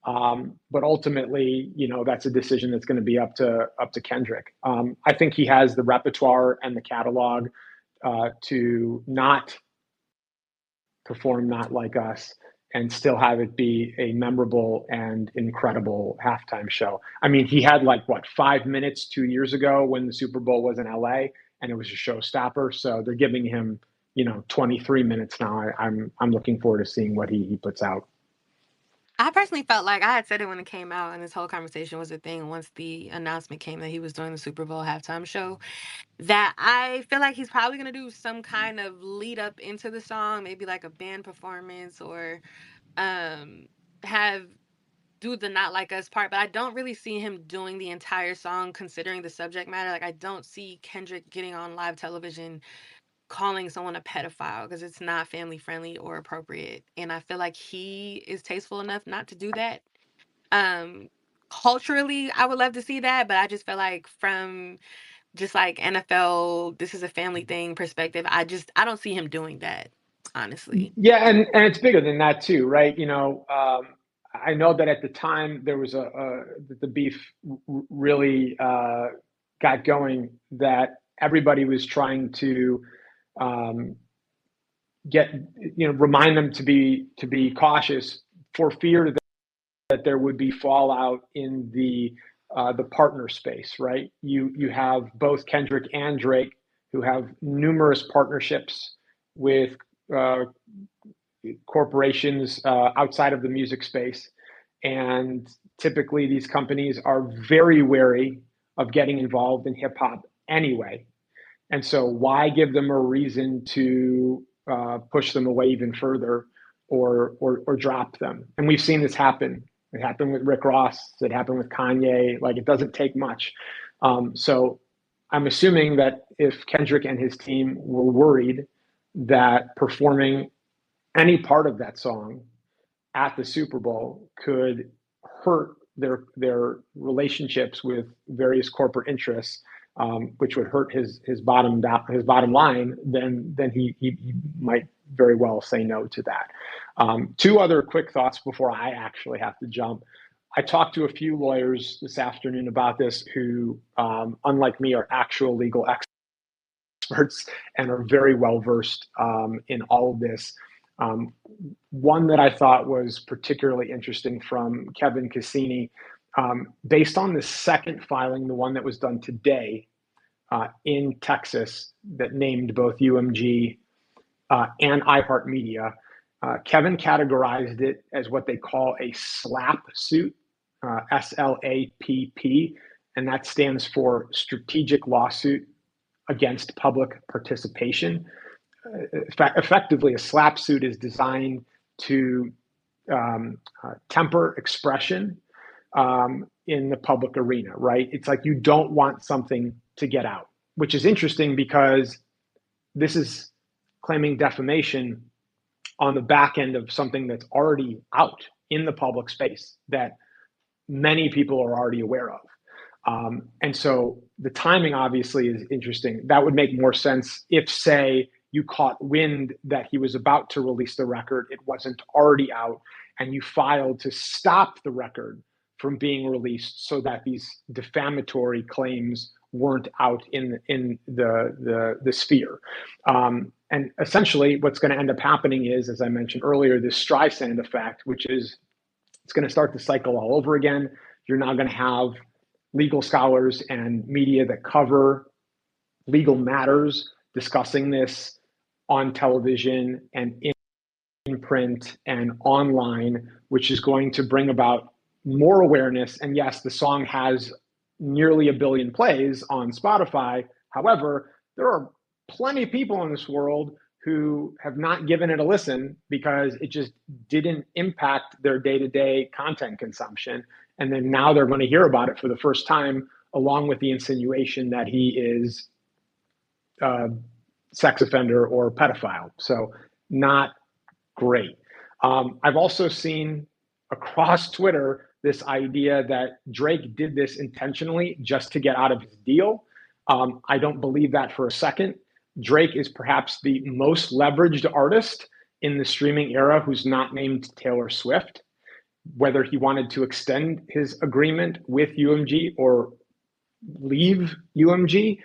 But ultimately, that's a decision that's going to be up to Kendrick. I think he has the repertoire and the catalog to not perform Not Like Us and still have it be a memorable and incredible halftime show. I mean, he had 5 minutes 2 years ago when the Super Bowl was in LA, and it was a showstopper. So they're giving him, 23 minutes now. I'm looking forward to seeing what he puts out. I personally felt like I had said it when it came out, and this whole conversation was a thing once the announcement came that he was doing the Super Bowl halftime show. That I feel like he's probably gonna do some kind of lead up into the song, maybe like a band performance or um have do the Not Like Us part, but I don't really see him doing the entire song considering the subject matter. Like I don't see Kendrick getting on live television calling someone a pedophile because it's not family friendly or appropriate. And I feel like he is tasteful enough not to do that. Um Culturally, I would love to see that, but I just feel like from just like NFL, this is a family thing perspective, I don't see him doing that, honestly. Yeah, and it's bigger than that too, right? I know that at the time there was the beef really got going, that everybody was trying to um, get remind them to be cautious for fear that there would be fallout in the partner space, right? You have both Kendrick and Drake who have numerous partnerships with uh, corporations outside of the music space. And typically, these companies are very wary of getting involved in hip hop anyway. And so, why give them a reason to push them away even further or drop them. And we've seen this happen. It happened with Rick Ross. It happened with Kanye. Like, it doesn't take much. So I'm assuming that if Kendrick and his team were worried that performing any part of that song at the Super Bowl could hurt their relationships with various corporate interests, which would hurt his bottom line, then he might very well say no to that. Two other quick thoughts before I actually have to jump. I talked to a few lawyers this afternoon about this who, unlike me, are actual legal experts and are very well versed in all of this. One that I thought was particularly interesting from Kevin Cassini, based on the second filing, the one that was done today in Texas that named both UMG and iHeartMedia. Kevin categorized it as what they call a SLAPP suit, SLAPP, and that stands for Strategic Lawsuit Against Public Participation. Effectively, a SLAPP suit is designed to temper expression in the public arena, right? It's like you don't want something to get out, which is interesting because this is claiming defamation on the back end of something that's already out in the public space that many people are already aware of. And so the timing obviously is interesting. That would make more sense if, say, you caught wind that he was about to release the record, it wasn't already out, and you filed to stop the record from being released so that these defamatory claims weren't out in the sphere. And essentially what's going to end up happening is, as I mentioned earlier, this Streisand effect, which is it's going to start the cycle all over again. You're now going to have legal scholars and media that cover legal matters discussing this on television and in print and online, which is going to bring about more awareness. And yes, the song has nearly 1 billion plays on Spotify. However, there are plenty of people in this world who have not given it a listen because it just didn't impact their day-to-day content consumption. And then now they're going to hear about it for the first time, along with the insinuation that he is a sex offender or pedophile. So not great. I've also seen across Twitter this idea that Drake did this intentionally just to get out of his deal. I don't believe that for a second. Drake is perhaps the most leveraged artist in the streaming era who's not named Taylor Swift. Whether he wanted to extend his agreement with UMG or leave UMG,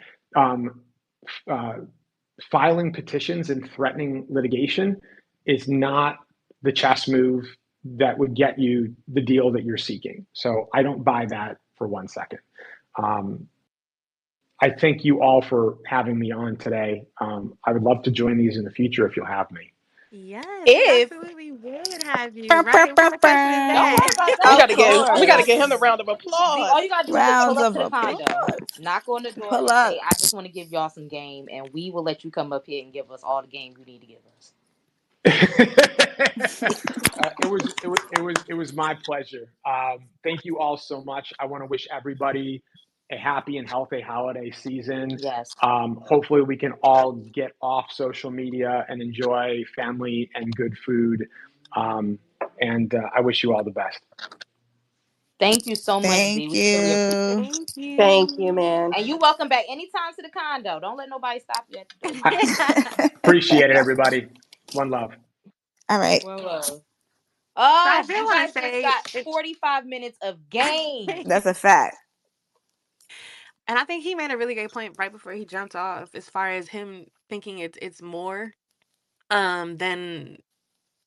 filing petitions and threatening litigation is not the chess move that would get you the deal that you're seeking. So I don't buy that for 1 second. I thank you all for having me on today. I would love to join these in the future if you'll have me. Yes, we If absolutely would have you. Burr, burr, Right? What burr, kind of question is burr. don't worry that? about We that. gotta Of give we gotta course. give him the round of Z, all applause. you gotta do is just pull Rounds up of to the condo, applause. knock on the door, Pull and say, up. "I just want to give y'all some game," and we will let you come up here and give us all the game you need to give us. It was my pleasure. Thank you all so much. I want to wish everybody a happy and healthy holiday season. Yes. Hopefully, we can all get off social media and enjoy family and good food. And I wish you all the best. Thank you so much, Z. Thank We really appreciate you. it. Thank Thank you, you. man. And you welcome back anytime to the condo. Don't let nobody stop you at the door. I appreciate it, everybody. One love. All right. Well, love. So I Oh, did you want to guys just say, got 45 minutes of game. That's a fact. and I think he made a really great point right before he jumped off, as far as him thinking it's more than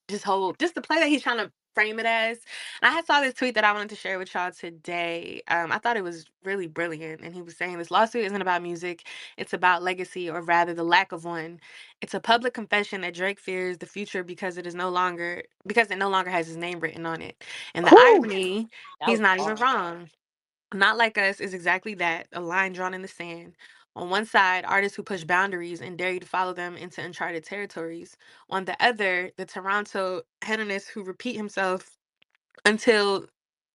just the play that he's trying to frame it as. And I had saw this tweet that I wanted to share with y'all today. I thought it was really brilliant, and he was saying this lawsuit isn't about music; it's about legacy, or rather, the lack of one. It's a public confession that Drake fears the future because it no longer has his name written on it. And the Whew. irony, That he's was not even hard. wrong. Not Like Us is exactly that, a line drawn in the sand. On one side, artists who push boundaries and dare you to follow them into uncharted territories. On the other, the Toronto hedonist who repeat himself until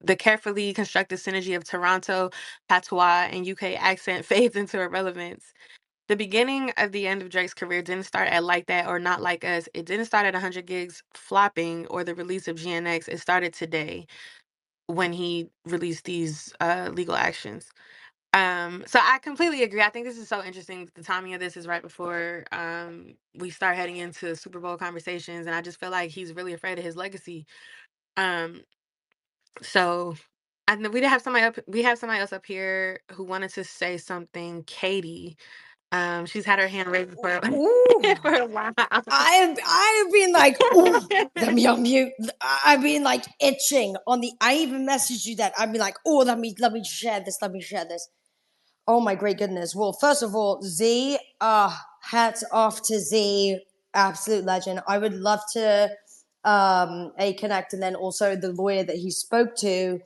the carefully constructed synergy of Toronto, patois, and UK accent fades into irrelevance. The beginning of the end of Drake's career didn't start at Like That or Not Like Us. It didn't start at 100 gigs flopping or the release of GNX. It started today when he released these legal actions. So I completely agree. I think this is so interesting. The timing of this is right before we start heading into Super Bowl conversations, and I just feel like he's really afraid of his legacy. Um, so I know we did have somebody up. We have somebody else up here who wanted to say something. Katie. She's had her hand raised for Ooh. for a while. I've been like, oh, let me unmute. I've been like itching on the. I even messaged you that. I'd be like, oh, let me share this. Let me share this. Oh my great goodness. Well, first of all, Z, hats off to Z, absolute legend. I would love to connect, and then also the lawyer that he spoke to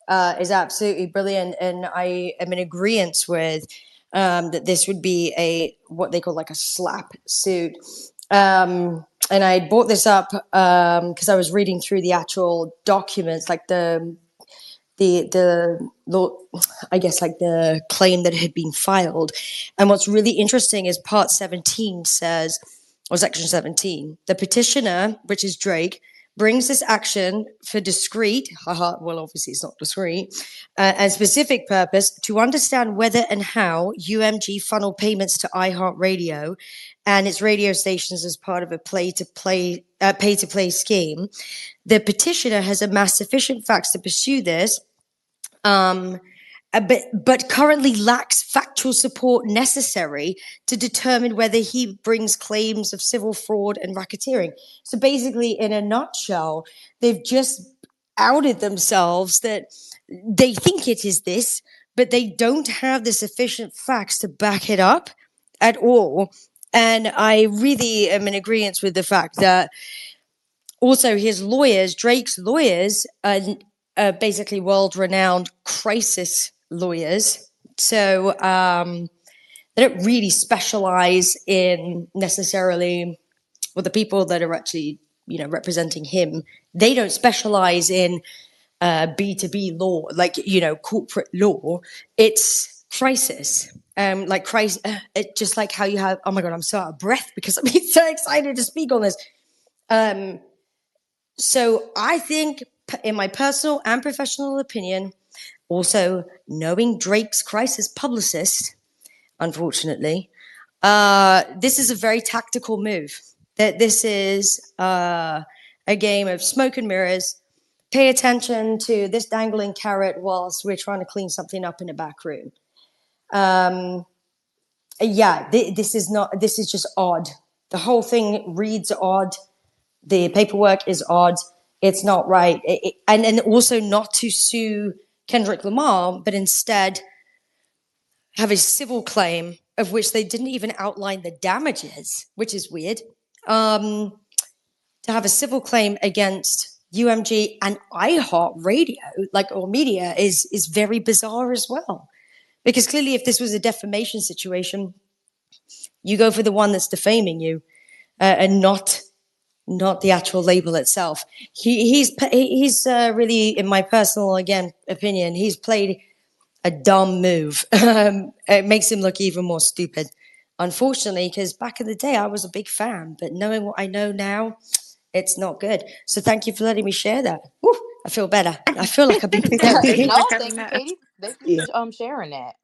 is absolutely brilliant, and I am in agreement with that this would be a what they call like a slap suit. And I brought this up because I was reading through the actual documents, like the I guess like the claim that had been filed. And what's really interesting is Part 17 says, or Section 17, the petitioner, which is Drake, brings this action for discrete, well, obviously it's not discrete, and specific purpose to understand whether and how UMG funneled payments to iHeartRadio and its radio stations as part of a pay-to-play scheme. The petitioner has amassed sufficient facts to pursue this, but currently lacks factual support necessary to determine whether he brings claims of civil fraud and racketeering. So basically, in a nutshell, they've just outed themselves that they think it is this, but they don't have the sufficient facts to back it up at all. And I really am in agreement with the fact that also his lawyers, Drake's lawyers, are basically world-renowned crisis lawyers. So they don't really specialize in necessarily, well, the people that are actually, representing him, they don't specialize in B2B law, like, corporate law. It's crisis. Like crisis, just like how you have, oh my God, I'm so out of breath because I'm so excited to speak on this. So I think, in my personal and professional opinion, also knowing Drake's crisis publicist, unfortunately, this is a very tactical move. That this is a game of smoke and mirrors. Pay attention to this dangling carrot whilst we're trying to clean something up in a back room. This is just odd. The whole thing reads odd. The paperwork is odd. It's not right. And also not to sue Kendrick Lamar, but instead have a civil claim of which they didn't even outline the damages, which is weird. To have a civil claim against UMG and iHeartRadio, or media, is very bizarre as well. Because clearly, if this was a defamation situation, you go for the one that's defaming you, and not the actual label itself. He's really, in my personal opinion, he's played a dumb move. It makes him look even more stupid, unfortunately, because back in the day I was a big fan, but knowing what I know now, it's not good. So thank you for letting me share that. Woo, I feel better. I feel like I've been through therapy. No, Coming thank you, up. Katie. Thank you Yeah. for sharing that.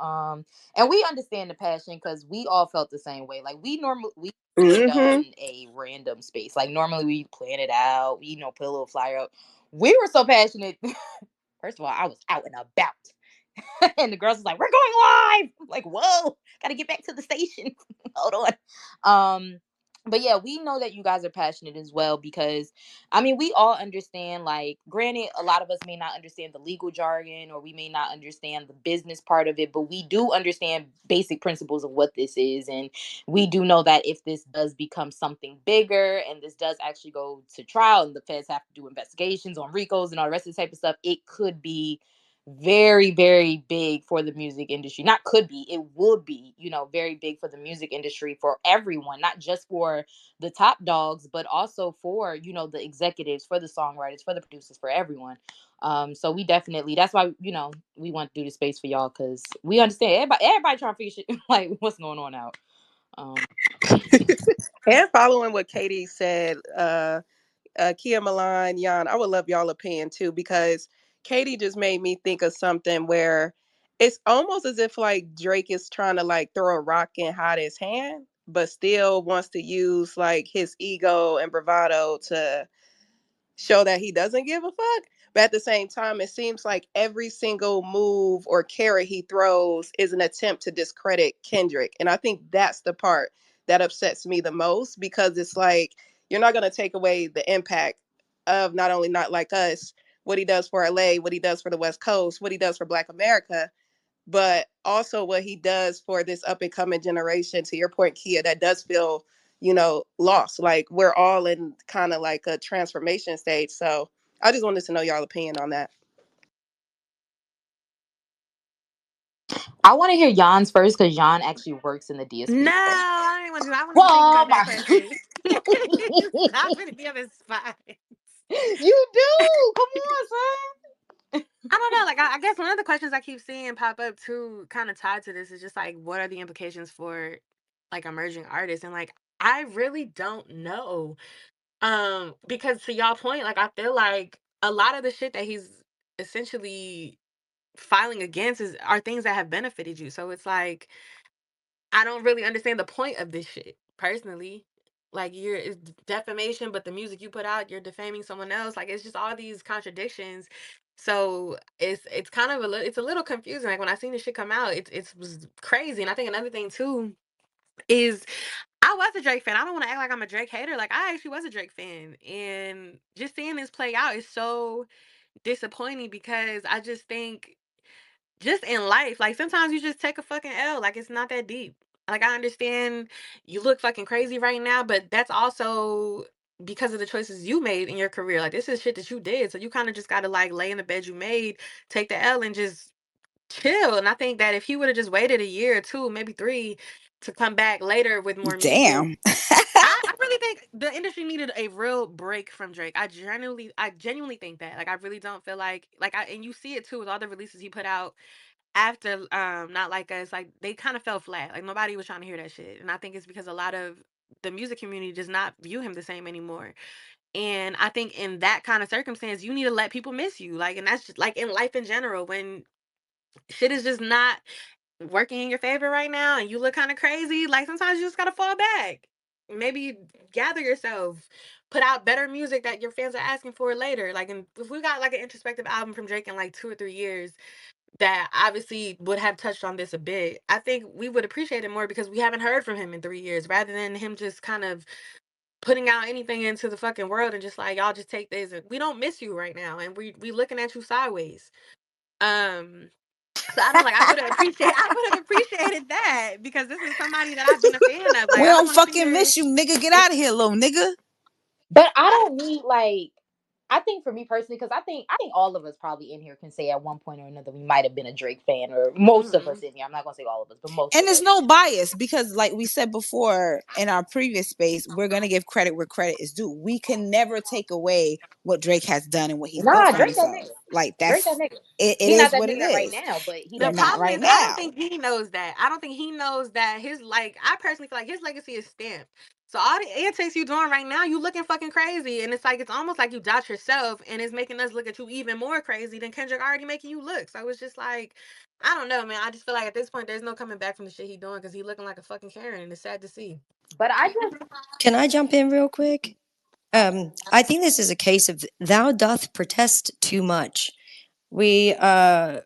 And we understand the passion because we all felt the same way. Like we Mm-hmm. done a random space. Like normally we plan it out, put a little flyer up. We were so passionate. First of all, I was out and about. And the girls was like, "We're going live." I'm like, whoa, gotta get back to the station. Hold on. But yeah, we know that you guys are passionate as well because we all understand, like, granted, a lot of us may not understand the legal jargon or we may not understand the business part of it, but we do understand basic principles of what this is. And we do know that if this does become something bigger and this does actually go to trial and the feds have to do investigations on RICOs and all the rest of this type of stuff, it could be very, very big for the music industry. Not could be, it would be, very big for the music industry for everyone, not just for the top dogs, but also for, the executives, for the songwriters, for the producers, for everyone. So we definitely, that's why, we want to do the space for y'all, because we understand everybody trying to figure shit like what's going on out. And following what Katie said, Kia Milan, Jan, I would love y'all opinion too, because Katie just made me think of something where it's almost as if like Drake is trying to like throw a rock and hide his hand, but still wants to use like his ego and bravado to show that he doesn't give a fuck. But at the same time, it seems like every single move or carrot he throws is an attempt to discredit Kendrick. And I think that's the part that upsets me the most, because it's like you're not going to take away the impact of not only Not Like Us, what he does for LA, what he does for the West Coast, what he does for Black America, but also what he does for this up and coming generation. To your point, Kia, that does feel, lost. Like we're all in kind of like a transformation stage. So I just wanted to know y'all opinion on that. I want to hear Jan's first, because Jan actually works in the No, DSP. I didn't want to. I wanted to think Oh about that my! question. Stop it, be on the spot. You do. Come on, son. I don't know. Like, I guess one of the questions I keep seeing pop up too, kind of tied to this, is just like, what are the implications for like emerging artists? And like, I really don't know. Because to y'all point, like, I feel like a lot of the shit that he's essentially filing against are things that have benefited you. So it's like, I don't really understand the point of this shit personally. Like, it's defamation, but the music you put out, you're defaming someone else. Like, it's just all these contradictions. So it's kind of it's a little confusing. Like when I seen this shit come out, it was crazy. And I think another thing too is I was a Drake fan. I don't want to act like I'm a Drake hater. Like, I actually was a Drake fan, and just seeing this play out is so disappointing, because I just think, just in life, like sometimes you just take a fucking L. Like, it's not that deep. Like, I understand you look fucking crazy right now, but that's also because of the choices you made in your career. Like, this is shit that you did. So you kind of just gotta like lay in the bed you made, take the L, and just chill. And I think that if he would have just waited a year or two, maybe three, to come back later with more music, Damn. I really think the industry needed a real break from Drake. I genuinely think that. Like, I really don't feel like and you see it too with all the releases he put out after Not Like Us. Like, they kind of fell flat. Like, nobody was trying to hear that shit. And I think it's because a lot of the music community does not view him the same anymore. And I think in that kind of circumstance, you need to let people miss you. Like, and that's just like in life in general, when shit is just not working in your favor right now and you look kind of crazy, like sometimes you just gotta fall back. Maybe gather yourself, put out better music that your fans are asking for later. Like, if we got like an introspective album from Drake in like 2 or 3 years that obviously would have touched on this a bit, I think we would appreciate it more, because we haven't heard from him in 3 years, rather than him just kind of putting out anything into the fucking world and just like, y'all just take this, and we don't miss you right now, and we looking at you sideways. um so I don't like. I would have appreciated that, because this is somebody that I've been a fan of. Like, We I don't don't want to fucking hear. miss you, nigga. Get out of here, little nigga. But I don't need like. I think for me personally, because I think all of us probably in here can say at one point or another we might have been a Drake fan, or most of us Mm-mm. in here. I'm not gonna say all of us, but most And of there's us. no bias because, like we said before in our previous space, we're going to give credit where credit is due. We can never take away what Drake has done and what he's put Nah, for Drake that himself. nigga. Like, Drake that that's nigga. it He not is that what it nigga right is. now, but he The But that nigga. not problem right is, I don't now. think he knows that. I don't think he knows that his, like, I personally feel like his legacy is stamped. So all the antics you doing right now, you looking fucking crazy, and it's like it's almost like you doubt yourself, and it's making us look at you even more crazy than Kendrick already making you look. So it's just like, I don't know, man. I just feel like at this point, there's no coming back from the shit he doing, because he looking like a fucking Karen, and it's sad to see. But I just Can I jump in real quick? I think this is a case of thou doth protest too much. We're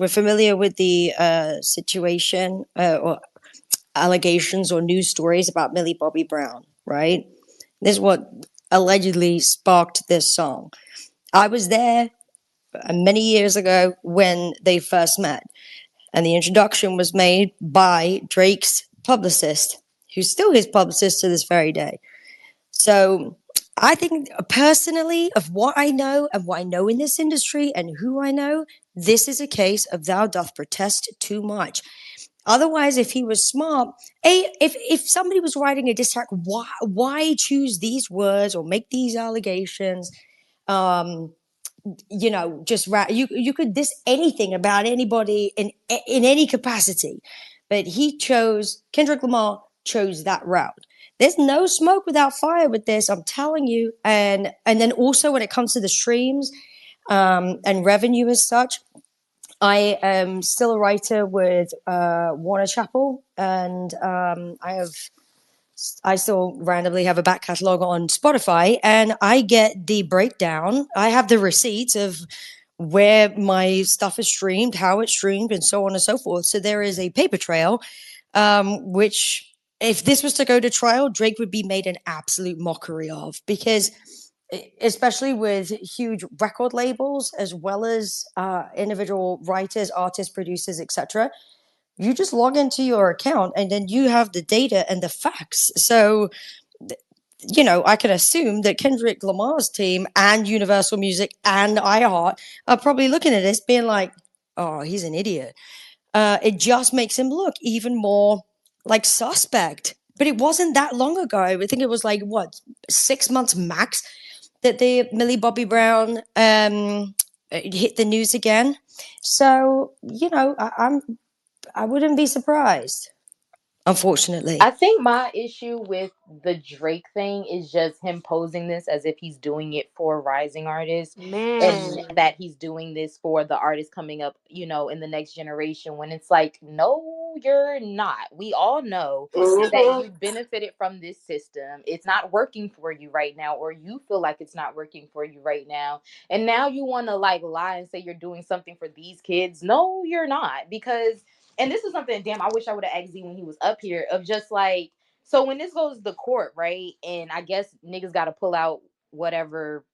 familiar with the situation or allegations or news stories about Millie Bobby Brown, right? This is what allegedly sparked this song. I was there many years ago when they first met, and the introduction was made by Drake's publicist, who's still his publicist to this very day. So I think personally, of what I know and what I know in this industry and who I know, this is a case of thou doth protest too much. Otherwise, if he was smart, if somebody was writing a diss track, why choose these words or make these allegations? Um, just you could diss anything about anybody in any capacity, but Kendrick Lamar chose that route. There's no smoke without fire with this, I'm telling you. And then also when it comes to the streams and revenue as such, I am still a writer with Warner Chappell, and I still randomly have a back catalog on Spotify, and I get the breakdown. I have the receipts of where my stuff is streamed, how it's streamed, and so on and so forth. So there is a paper trail, which, if this was to go to trial, Drake would be made an absolute mockery of, because especially with huge record labels as well as individual writers, artists, producers, etc., you just log into your account and then you have the data and the facts. So, I can assume that Kendrick Lamar's team and Universal Music and iHeart are probably looking at this being like, oh, he's an idiot. It just makes him look even more like suspect. But it wasn't that long ago. I think it was like, what, 6 months max that the Millie Bobby Brown hit the news again. So, I wouldn't be surprised, unfortunately. I think my issue with the Drake thing is just him posing this as if he's doing it for rising artists, and Man. that he's doing this for the artists coming up, in the next generation, when it's like, no, you're not. We all know that Mhm. you benefited from this system. It's not working for you right now, or you feel like it's not working for you right now. And now you want to like lie and say you're doing something for these kids. No, you're not. Because, and this is something, damn, I wish I would have asked Z when he was up here, of just like, so when this goes to court, right? And I guess niggas got to pull out whatever,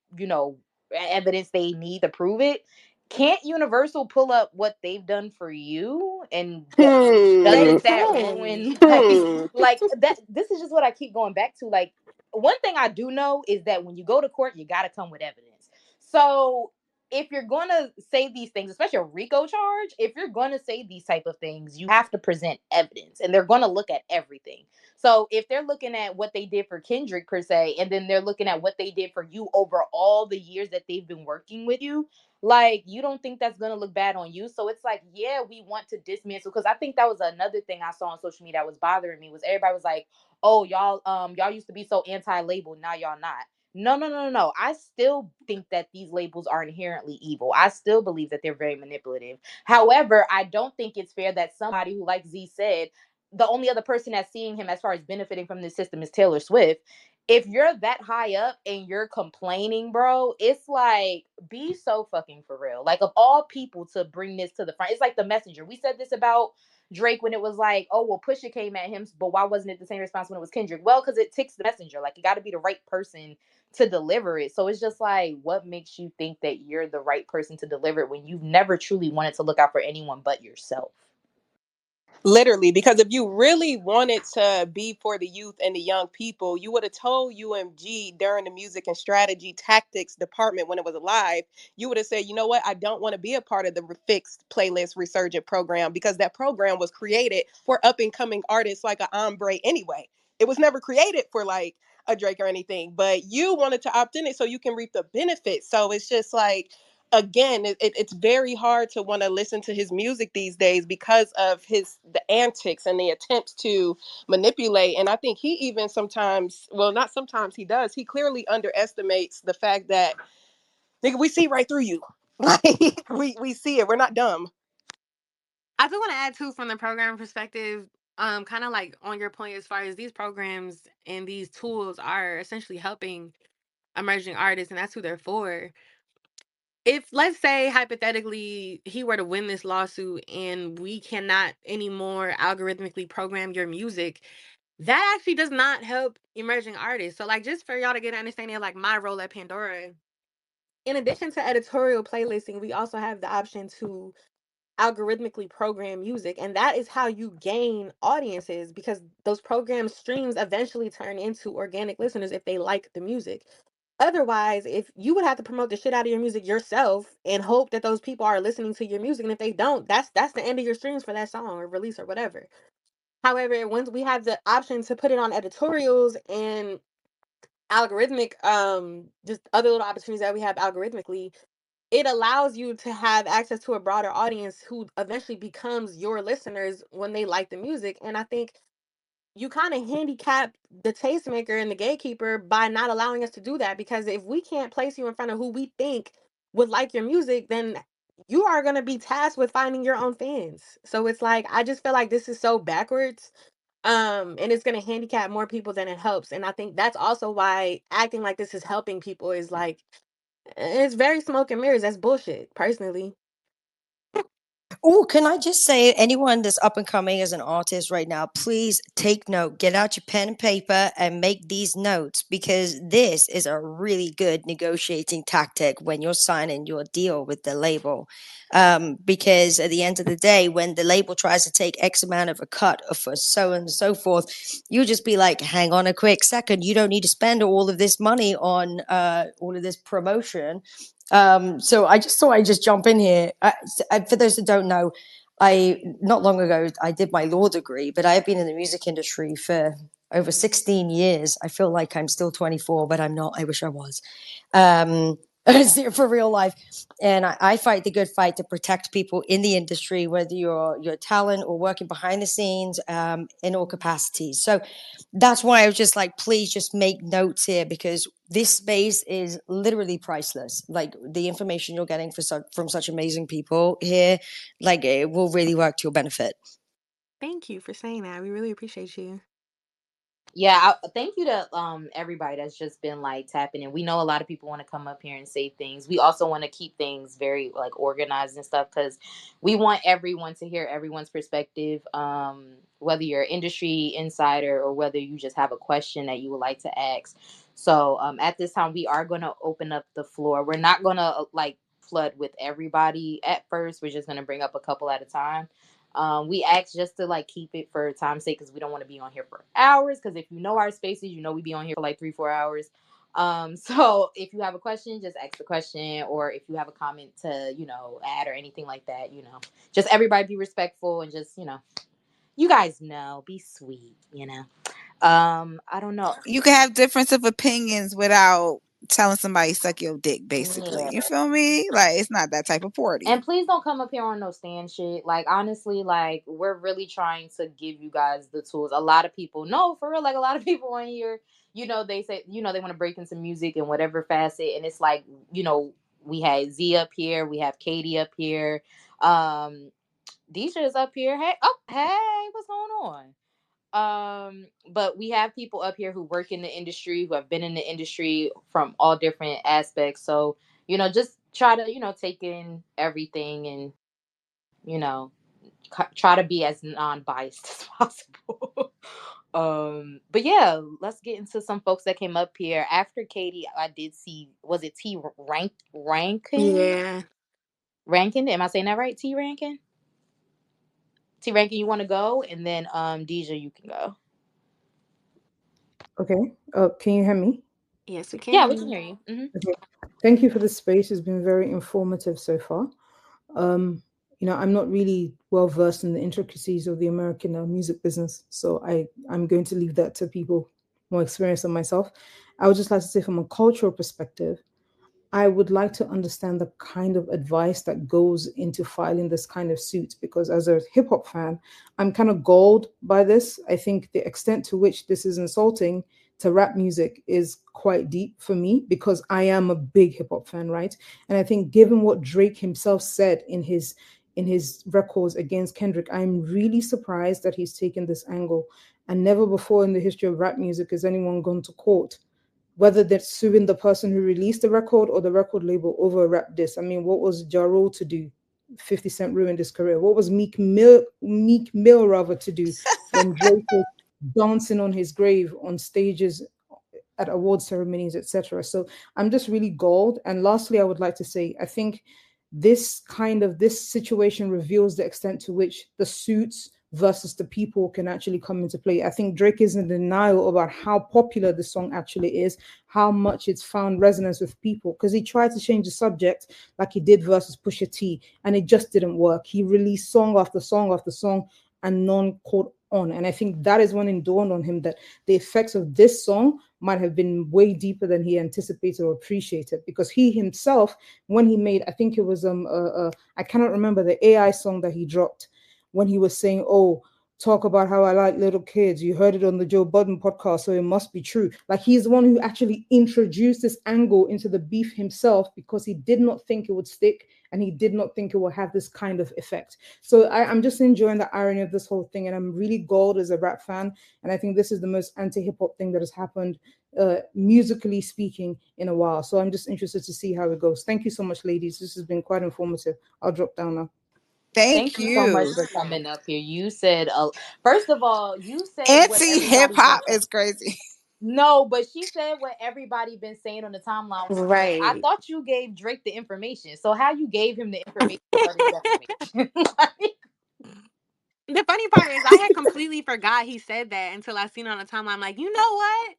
evidence they need to prove it. Can't Universal pull up what they've done for you? And They Hmm. doesn't that can. ruin like Hmm. like that? This is just what I keep going back to. Like, one thing I do know is that when you go to court, you got to come with evidence. So if you're going to say these things, especially a RICO charge, if you're going to say these type of things, you have to present evidence, and they're going to look at everything. So if they're looking at what they did for Kendrick per se, and then they're looking at what they did for you over all the years that they've been working with you, like, you don't think that's going to look bad on you? So it's like, yeah, we want to dismantle, because I think that was another thing I saw on social media that was bothering me, was everybody was like, oh, y'all used to be so anti-label, now y'all not. No, no, no, no, no. I still think that these labels are inherently evil. I still believe that they're very manipulative. However, I don't think it's fair that somebody who, like Z said, the only other person that's seeing him as far as benefiting from this system is Taylor Swift. If you're that high up and you're complaining, bro, it's like, be so fucking for real. Like, of all people to bring this to the front, it's like The Messenger. We said this about Drake when it was like, oh, well, Pusha came at him, but why wasn't it the same response when it was Kendrick? Well, because it ticks the messenger. Like, you got to be the right person to deliver it. So it's just like, what makes you think that you're the right person to deliver it when you've never truly wanted to look out for anyone but yourself? Literally, because if you really wanted to be for the youth and the young people, you would have told UMG during the music and strategy tactics department when it was alive. You would have said, you know what, I don't want to be a part of the fixed playlist resurgent program, because that program was created for up and coming artists like a Ombre anyway. It was never created for like a Drake or anything, but you wanted to opt in it so you can reap the benefits. So it's just like, again, it's very hard to want to listen to his music these days because of the antics and the attempts to manipulate. And I think he even sometimes, well, not sometimes, he does, he clearly underestimates the fact that, nigga, we see right through you. Like, we see it, we're not dumb. I do want to add too, from the program perspective, kind of like on your point, as far as these programs and these tools are essentially helping emerging artists, and that's who they're for. If, let's say, hypothetically, he were to win this lawsuit and we cannot anymore algorithmically program your music, that actually does not help emerging artists. So, like, just for y'all to get an understanding of like my role at Pandora, in addition to editorial playlisting, we also have the option to algorithmically program music, and that is how you gain audiences, because those program streams eventually turn into organic listeners if they like the music. Otherwise, if you would have to promote the shit out of your music yourself and hope that those people are listening to your music, and if they don't, that's the end of your streams for that song or release or whatever. However, once we have the option to put it on editorials and algorithmic, just other little opportunities that we have algorithmically, it allows you to have access to a broader audience who eventually becomes your listeners when they like the music. And I think you kind of handicap the tastemaker and the gatekeeper by not allowing us to do that, because if we can't place you in front of who we think would like your music, then you are going to be tasked with finding your own fans. So it's like, I just feel like this is so backwards, and it's going to handicap more people than it helps. And I think that's also why acting like this is helping people is like, it's very smoke and mirrors. That's bullshit, personally. Oh, can I just say, anyone that's up and coming as an artist right now, please take note. Get out your pen and paper and make these notes, because this is a really good negotiating tactic when you're signing your deal with the label. Because at the end of the day, when the label tries to take X amount of a cut for so on and so forth, you just be like, hang on a quick second. You don't need to spend all of this money on all of this promotion. So I just thought I'd just jump in here. For those that don't know, I not long ago I did my law degree, but I have been in the music industry for over 16 years. I feel like I'm still 24, but I'm not. I wish I was. Um, for real life. And I fight the good fight to protect people in the industry, whether you're talent or working behind the scenes, in all capacities. So that's why I was just like, please just make notes here, because this space is literally priceless. Like, the information you're getting from such amazing people here, like, it will really work to your benefit. Thank you for saying that. We really appreciate you. Yeah, thank you to everybody that's just been like tapping in. We know a lot of people want to come up here and say things. We also want to keep things very like organized and stuff, because we want everyone to hear everyone's perspective. Whether you're an industry insider or whether you just have a question that you would like to ask. So at this time, we are going to open up the floor. We're not going to like flood with everybody at first. We're just going to bring up a couple at a time. We asked just to like keep it for time's sake, because we don't want to be on here for hours. Because if you know our spaces, you know we be on here for like 3-4 hours. So if you have a question, just ask the question, or if you have a comment to add or anything like that, just everybody be respectful and just you guys know, be sweet. I don't know. You can have difference of opinions without telling somebody suck your dick, basically. Yeah. You feel me? Like, it's not that type of party. And please don't come up here on no stand shit. Like, honestly, like, we're really trying to give you guys the tools. A lot of people, no, for real, like, a lot of people on here, they say, they want to break into music in whatever facet. And it's like, we had Z up here, we have Katie up here, Deisha is up here. Hey, oh, hey, what's going on? But we have people up here who work in the industry, who have been in the industry from all different aspects. So just try to take in everything, and you know try to be as non-biased as possible. But yeah, let's get into some folks that came up here after Katie. I did see, was it T Rankin? Yeah. Rankin, am I saying that right? T Rankin, you want to go, and then Deja, you can go. Okay. Can you hear me? Yes, we Yeah, we can can. hear you. Okay. Thank you for the space. It's been very informative so far. Um, I'm not really well versed in the intricacies of the American music business, so I'm going to leave that to people more experienced than myself. I would just like to say, from a cultural perspective, I would like to understand the kind of advice that goes into filing this kind of suit, because as a hip hop fan, I'm kind of galled by this. I think the extent to which this is insulting to rap music is quite deep for me, because I am a big hip hop fan, right? And I think, given what Drake himself said in his records against Kendrick, I'm really surprised that he's taken this angle. And never before in the history of rap music has anyone gone to court, whether they're suing the person who released the record or the record label, over a rap diss. I mean, what was Ja Rule to do? 50 Cent ruined his career. What was Meek Mill rather to do when Drake was dancing on his grave on stages at award ceremonies, etc. So I'm just really galled. And lastly, I would like to say, I think this situation reveals the extent to which the suits versus the people can actually come into play. I think Drake is in denial about how popular the song actually is, how much it's found resonance with people, because he tried to change the subject like he did versus Pusha T, and it just didn't work. He released song after song after song, and none caught on. And I think that is when it dawned on him that the effects of this song might have been way deeper than he anticipated or appreciated, because he himself, when he made, I think it was I cannot remember the AI song that he dropped, when he was saying, oh, talk about how I like little kids. You heard it on the Joe Budden podcast, so it must be true. Like, he's the one who actually introduced this angle into the beef himself, because he did not think it would stick, and he did not think it would have this kind of effect. So I'm just enjoying the irony of this whole thing, and I'm really galled as a rap fan. And I think this is the most anti-hip hop thing that has happened, musically speaking, in a while. So I'm just interested to see how it goes. Thank you so much, ladies. This has been quite informative. I'll drop down now. Thank Thank you so much you. for coming up here. You said, first of all, you said what Anti hip everybody's been hop saying. is crazy. No, but she said what everybody been saying on the timeline. I Right. thought you gave Drake the information. So how you gave him the information but his defamation? Like, The funny part is I had completely forgot he said that until I seen it on the timeline. I'm like, you know what?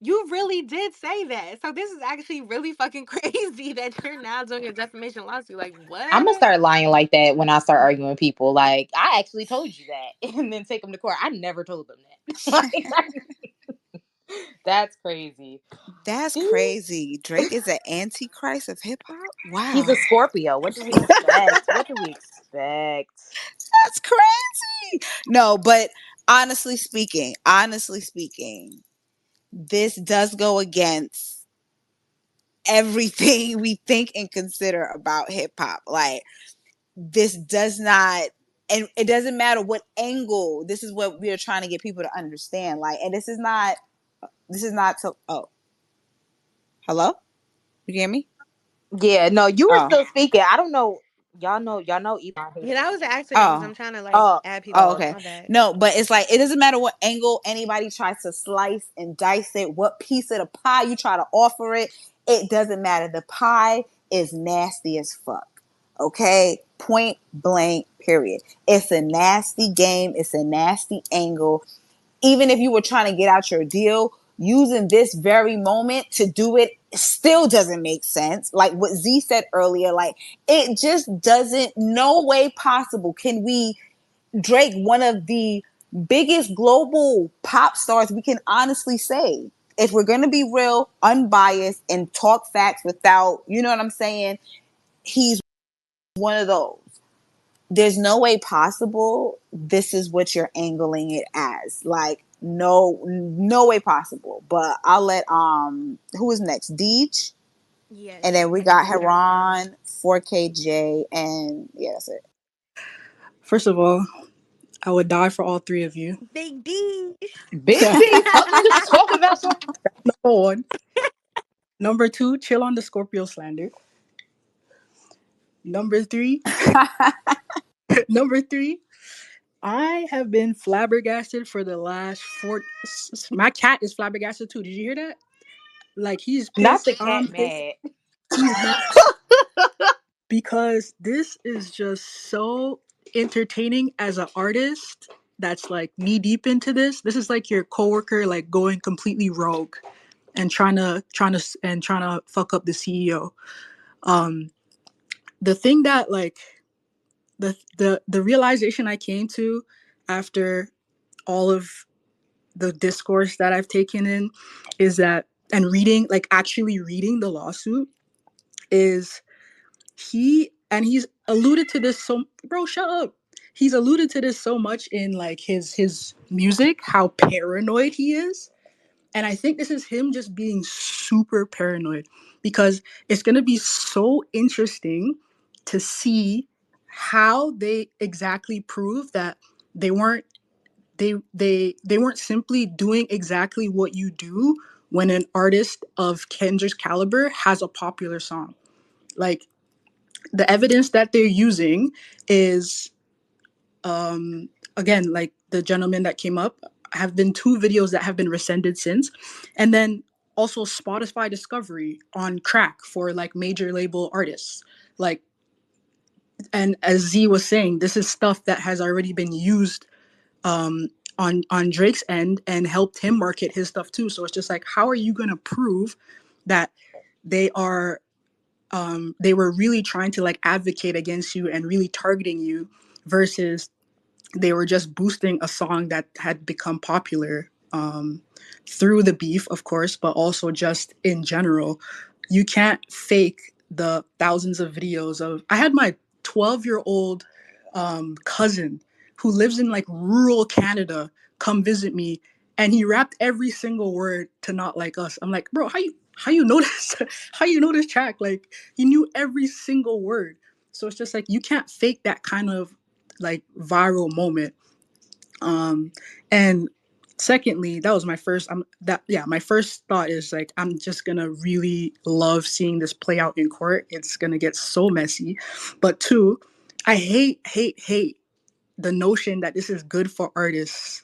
You really did say that. So this is actually really fucking crazy that you're now doing a defamation lawsuit. Like, I'm gonna what? start lying like that when I start arguing with people. Like, I actually told you that, and then take them to court. I never told them that. That's crazy. That's See? crazy. Drake is an antichrist of hip hop. He's Wow, a Scorpio. What do we expect? What do we expect? that's crazy. No, but honestly speaking, this does go against everything we think and consider about hip hop. Like, this does not, and it doesn't matter what angle. This is what we are trying to get people to understand. Like, and this is not so. Oh, hello, you hear me? Yeah, no, you were Oh, still speaking. I don't know. Y'all know Elon hates Yeah, that me. was an accident because oh, I'm trying to like Oh, add oh, people. okay. My bad. No, but it's like, it doesn't matter what angle anybody tries to slice and dice it, what piece of the pie you try to offer it. It doesn't matter. The pie is nasty as fuck. Okay, point blank. Period. It's a nasty game. It's a nasty angle. Even if you were trying to get out your deal, using this very moment to do it still doesn't make sense. Like what Z said earlier, like, it just doesn't, no way possible can we, Drake, one of the biggest global pop stars, we can honestly say, if we're going to be real, unbiased, and talk facts without, you know what I'm saying, he's one of those. There's no way possible this is what you're angling it as. Like, no way possible. But I'll let who is next? Deej. Yes, And then we and then got Heron. Heron, 4KJ, and yeah, that's it. First of all, I would die for all three of you. Big D. Big D. Let's talk about something. Number one. Number two, chill on the Scorpio slander. Number three, number three, I have been flabbergasted for the last My cat is flabbergasted too. Did you hear that? Like, he's Not pissed. the cat mad. He's mad because this is just so entertaining as an artist that's like knee deep into this. This is like your coworker like going completely rogue and trying to fuck up the CEO. Um, the thing that like the realization I came to after all of the discourse that I've taken in is that, and reading, like actually reading the lawsuit, is he's alluded to this so, bro, shut up. He's alluded to this so much in like his music, how paranoid he is. And I think this is him just being super paranoid, because it's going to be so interesting to see how they exactly prove that they weren't they weren't simply doing exactly what you do when an artist of Kendrick's caliber has a popular song. Like, the evidence that they're using is, again, like the gentleman that came up, have been two videos that have been rescinded since, and then also Spotify discovery on crack for like major label artists. Like, and as Z was saying, this is stuff that has already been used on Drake's end and helped him market his stuff too. So it's just like, how are you gonna prove that they were really trying to like advocate against you and really targeting you versus they were just boosting a song that had become popular through the beef, of course, but also just in general. You can't fake the thousands of videos of. I had my 12-year-old cousin who lives in like rural Canada come visit me, and he rapped every single word to Not Like Us. I'm like, bro, how you know this? How you know this track? Like, he knew every single word. So it's just like you can't fake that kind of like viral moment. And secondly, that was my first my first thought is like, I'm just gonna really love seeing this play out in court. It's gonna get so messy. But two, I hate the notion that this is good for artists.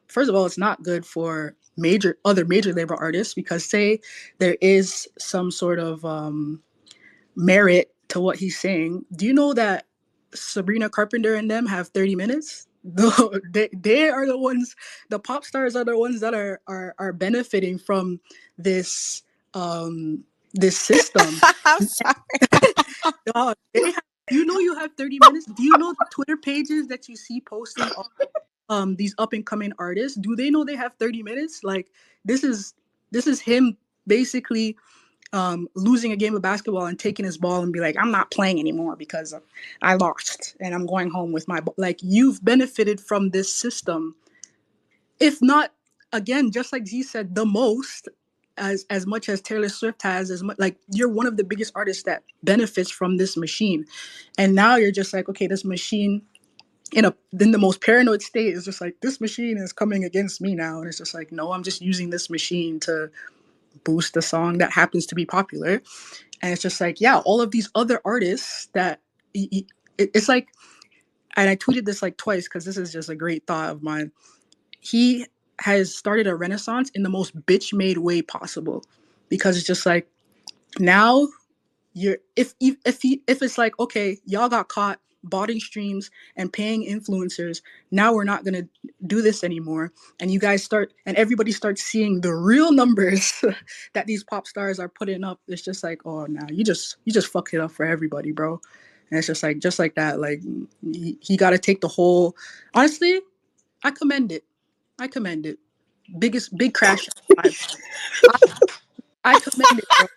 First of all, it's not good for other major label artists, because say there is some sort of merit to what he's saying. Do you know that Sabrina Carpenter and them have 30 minutes? They are the ones, the pop stars are the ones that are benefiting from this this system. I'm sorry. Dog, you have 30 minutes. Do you know the Twitter pages that you see posting these up and coming artists? Do they know they have 30 minutes? Like, this is him basically losing a game of basketball and taking his ball and be like, I'm not playing anymore because I lost and I'm going home with my ball. Like, you've benefited from this system, if not, again, just like Z said, the most, as much as Taylor Swift has, as much, like, you're one of the biggest artists that benefits from this machine. And now you're just like, okay, this machine then the most paranoid state is just like, this machine is coming against me now. And it's just like, no, I'm just using this machine to boost a song that happens to be popular. And it's just like, yeah, all of these other artists that it's like, and I tweeted this like twice because this is just a great thought of mine. He has started a renaissance in the most bitch made way possible, because it's just like, now you're if it's like, okay, y'all got caught botting streams and paying influencers, now we're not gonna do this anymore, and you guys and everybody starts seeing the real numbers that these pop stars are putting up. It's just like, oh, now you just fucked it up for everybody, bro. And it's just like that, like, he got to take the whole. Honestly, I commend it. Big crash. I commend it, bro.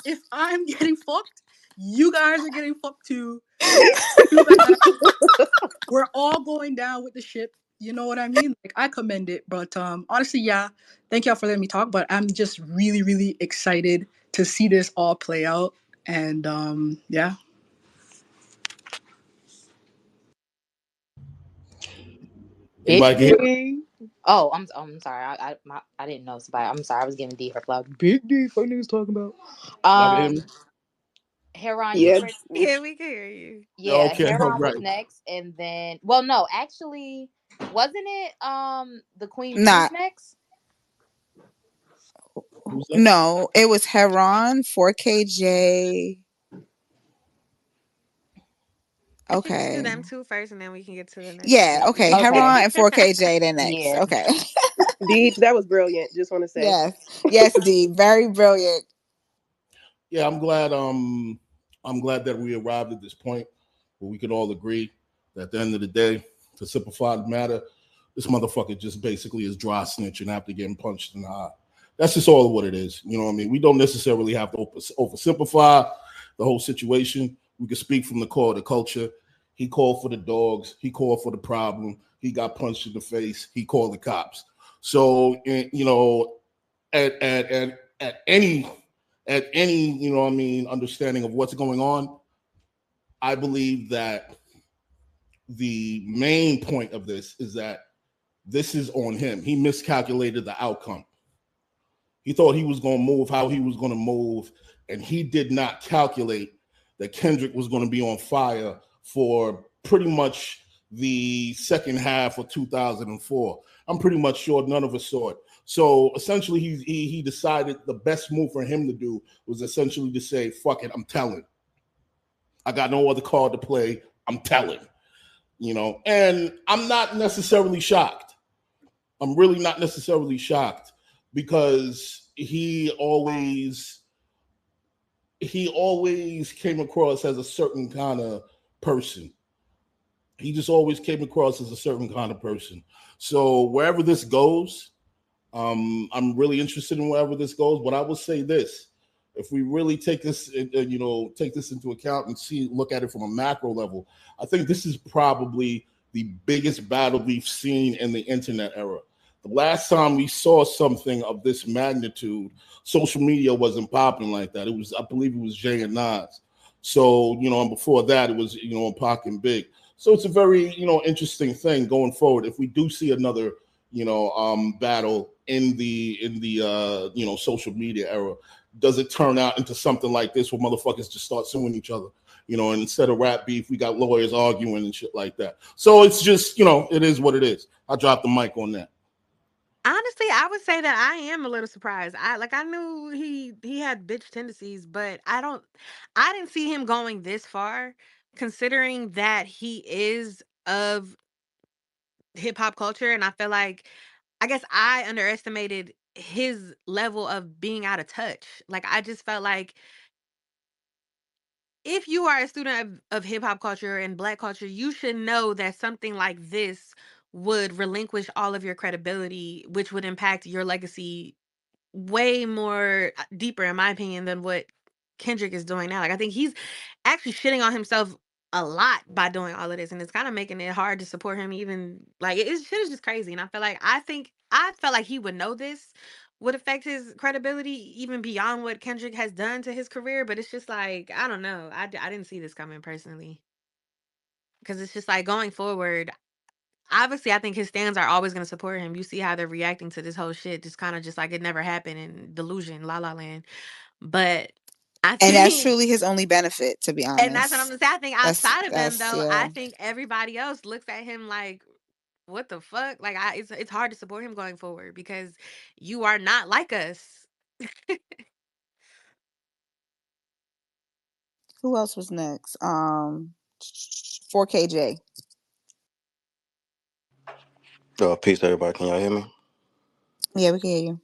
If I'm getting fucked, you guys are getting fucked too. Too bad. We're all going down with the ship. You know what I mean? Like, I commend it, but honestly, yeah. Thank y'all for letting me talk. But I'm just really, really excited to see this all play out. And yeah. Bitch, Big get D. Oh, I'm sorry. I didn't know somebody. I'm sorry. I was giving D her flower. Big D. Fuck niggas talking about. Y'all can hear me? Heron, you yeah. were ready? Yeah, we can hear you. Yeah, Yeah, okay, all Heron was right. next, and then, well, no, actually, wasn't it the Queen Bee was Not next? Who's next? no, it was Heron, 4KJ. I think let's do Okay. them two first, and then we can get to the next Yeah, person. okay. Okay. Heron and 4KJ then next. Yeah. Okay. Deej, that was brilliant. Just want to say. Yes. Yes, D. Very brilliant. Yeah, I'm glad that we arrived at this point where we could all agree that at the end of the day, to simplify the matter, this motherfucker just basically is dry snitching after getting punched in the eye. That's just all of what it is. You know what I mean? We don't necessarily have to oversimplify the whole situation. We can speak from the core of the culture. He called for the dogs. He called for the problem. He got punched in the face. He called the cops. So, you know, at any you know what I mean, understanding of what's going on, I believe that the main point of this is that this is on him. He miscalculated the outcome. He thought he was going to move how he was going to move, and he did not calculate that Kendrick was going to be on fire for pretty much the second half of 2004. I'm pretty much sure none of us saw it. So essentially, he decided the best move for him to do was essentially to say, fuck it, I'm telling. I got no other card to play. I'm telling. And I'm not necessarily shocked. I'm really not necessarily shocked because he always came across as a certain kind of person. He just always came across as a certain kind of person. So wherever this goes, I'm really interested in wherever this goes. But I will say this: if we really take this into account and look at it from a macro level, I think this is probably the biggest battle we've seen in the internet era. The last time we saw something of this magnitude, social media wasn't popping like that. I believe it was Jay and Nas. So, and before that, it was, Pac and Big. So it's a very, interesting thing going forward. If we do see another, battle in the social media era, does it turn out into something like this where motherfuckers just start suing each other? And instead of rap beef, we got lawyers arguing and shit like that. So it's just, it is what it is. I dropped the mic on that. Honestly, I would say that I am a little surprised. I knew he had bitch tendencies, but I didn't see him going this far, considering that he is of hip hop culture, and I feel like I guess I underestimated his level of being out of touch. Like I just felt like if you are a student of hip hop culture and black culture, you should know that something like this would relinquish all of your credibility, which would impact your legacy way more deeper, in my opinion, than what Kendrick is doing now. Like I think he's actually shitting on himself a lot by doing all of this, and it's kind of making it hard to support him. Even like shit is just crazy, and I felt like he would know this would affect his credibility even beyond what Kendrick has done to his career. But it's just like I don't know. I didn't see this coming personally because it's just like going forward. Obviously, I think his stands are always going to support him. You see how they're reacting to this whole shit, just kind of just like it never happened in Delusion, La La Land. But I And that's think, truly his only benefit, to be and that's what I'm honest. gonna say. I think outside of them, That's though, yeah. I think everybody else looks at him like, "What the fuck?" Like, it's hard to support him going forward because you are not like us. Who else was next? 4KJ. Peace, everybody. Can y'all hear me? Yeah, we can hear you.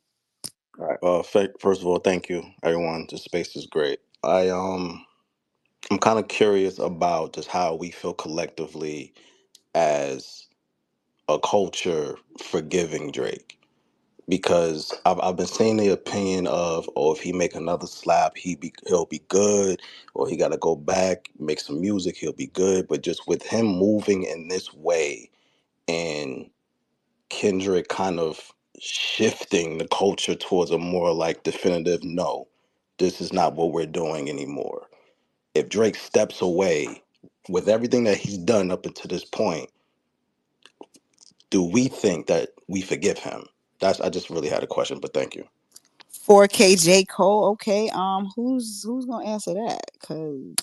All right. First of all, thank you, everyone. The space is great. I'm kind of curious about just how we feel collectively as a culture forgiving Drake, because I've been seeing the opinion of, oh, if he make another slap, he'll be good, or he got to go back, make some music, he'll be good. But just with him moving in this way, and Kendrick kind of shifting the culture towards a more like definitive no, this is not what we're doing anymore. If Drake steps away with everything that he's done up until this point, do we think that we forgive him? I just really had a question, but thank you. 4KJ Cole. Okay. Who's gonna answer that? Cause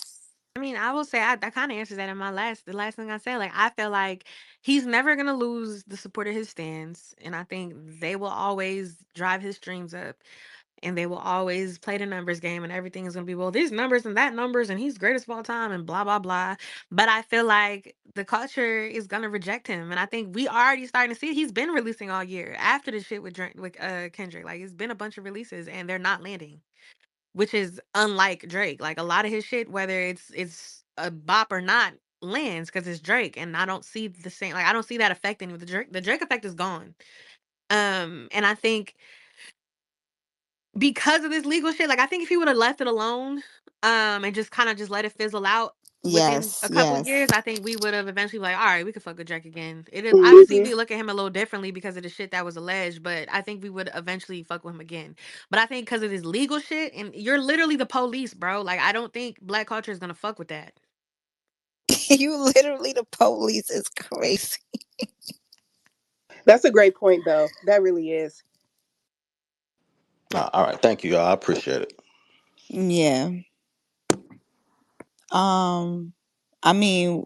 I mean, I will say I kind of answered that in the last thing I said. Like, I feel like he's never gonna lose the support of his fans, and I think they will always drive his streams up. And they will always play the numbers game, and everything is going to be, well, these numbers and that numbers and he's greatest of all time and blah blah blah. But I feel like the culture is going to reject him, and I think we already starting to see it. He's been releasing all year after the shit with Kendrick. Like it's been a bunch of releases and they're not landing, which is unlike Drake. Like a lot of his shit, whether it's a bop or not, lands because it's Drake, and I don't see the same. Like I don't see that affecting the Drake effect is gone. And I think because of this legal shit, like I think if he would have left it alone, and just kind of just let it fizzle out within yes, a couple yes. years, I think we would have eventually like, all right, we could fuck with Drake again. It is obviously Hmm. we look at him a little differently because of the shit that was alleged, but I think we would eventually fuck with him again. But I think because of this legal shit, and you're literally the police, bro. Like I don't think black culture is gonna fuck with that. You literally the police is crazy. That's a great point, though. That really is. All right, thank you, y'all. I appreciate it. Yeah. Um, I mean,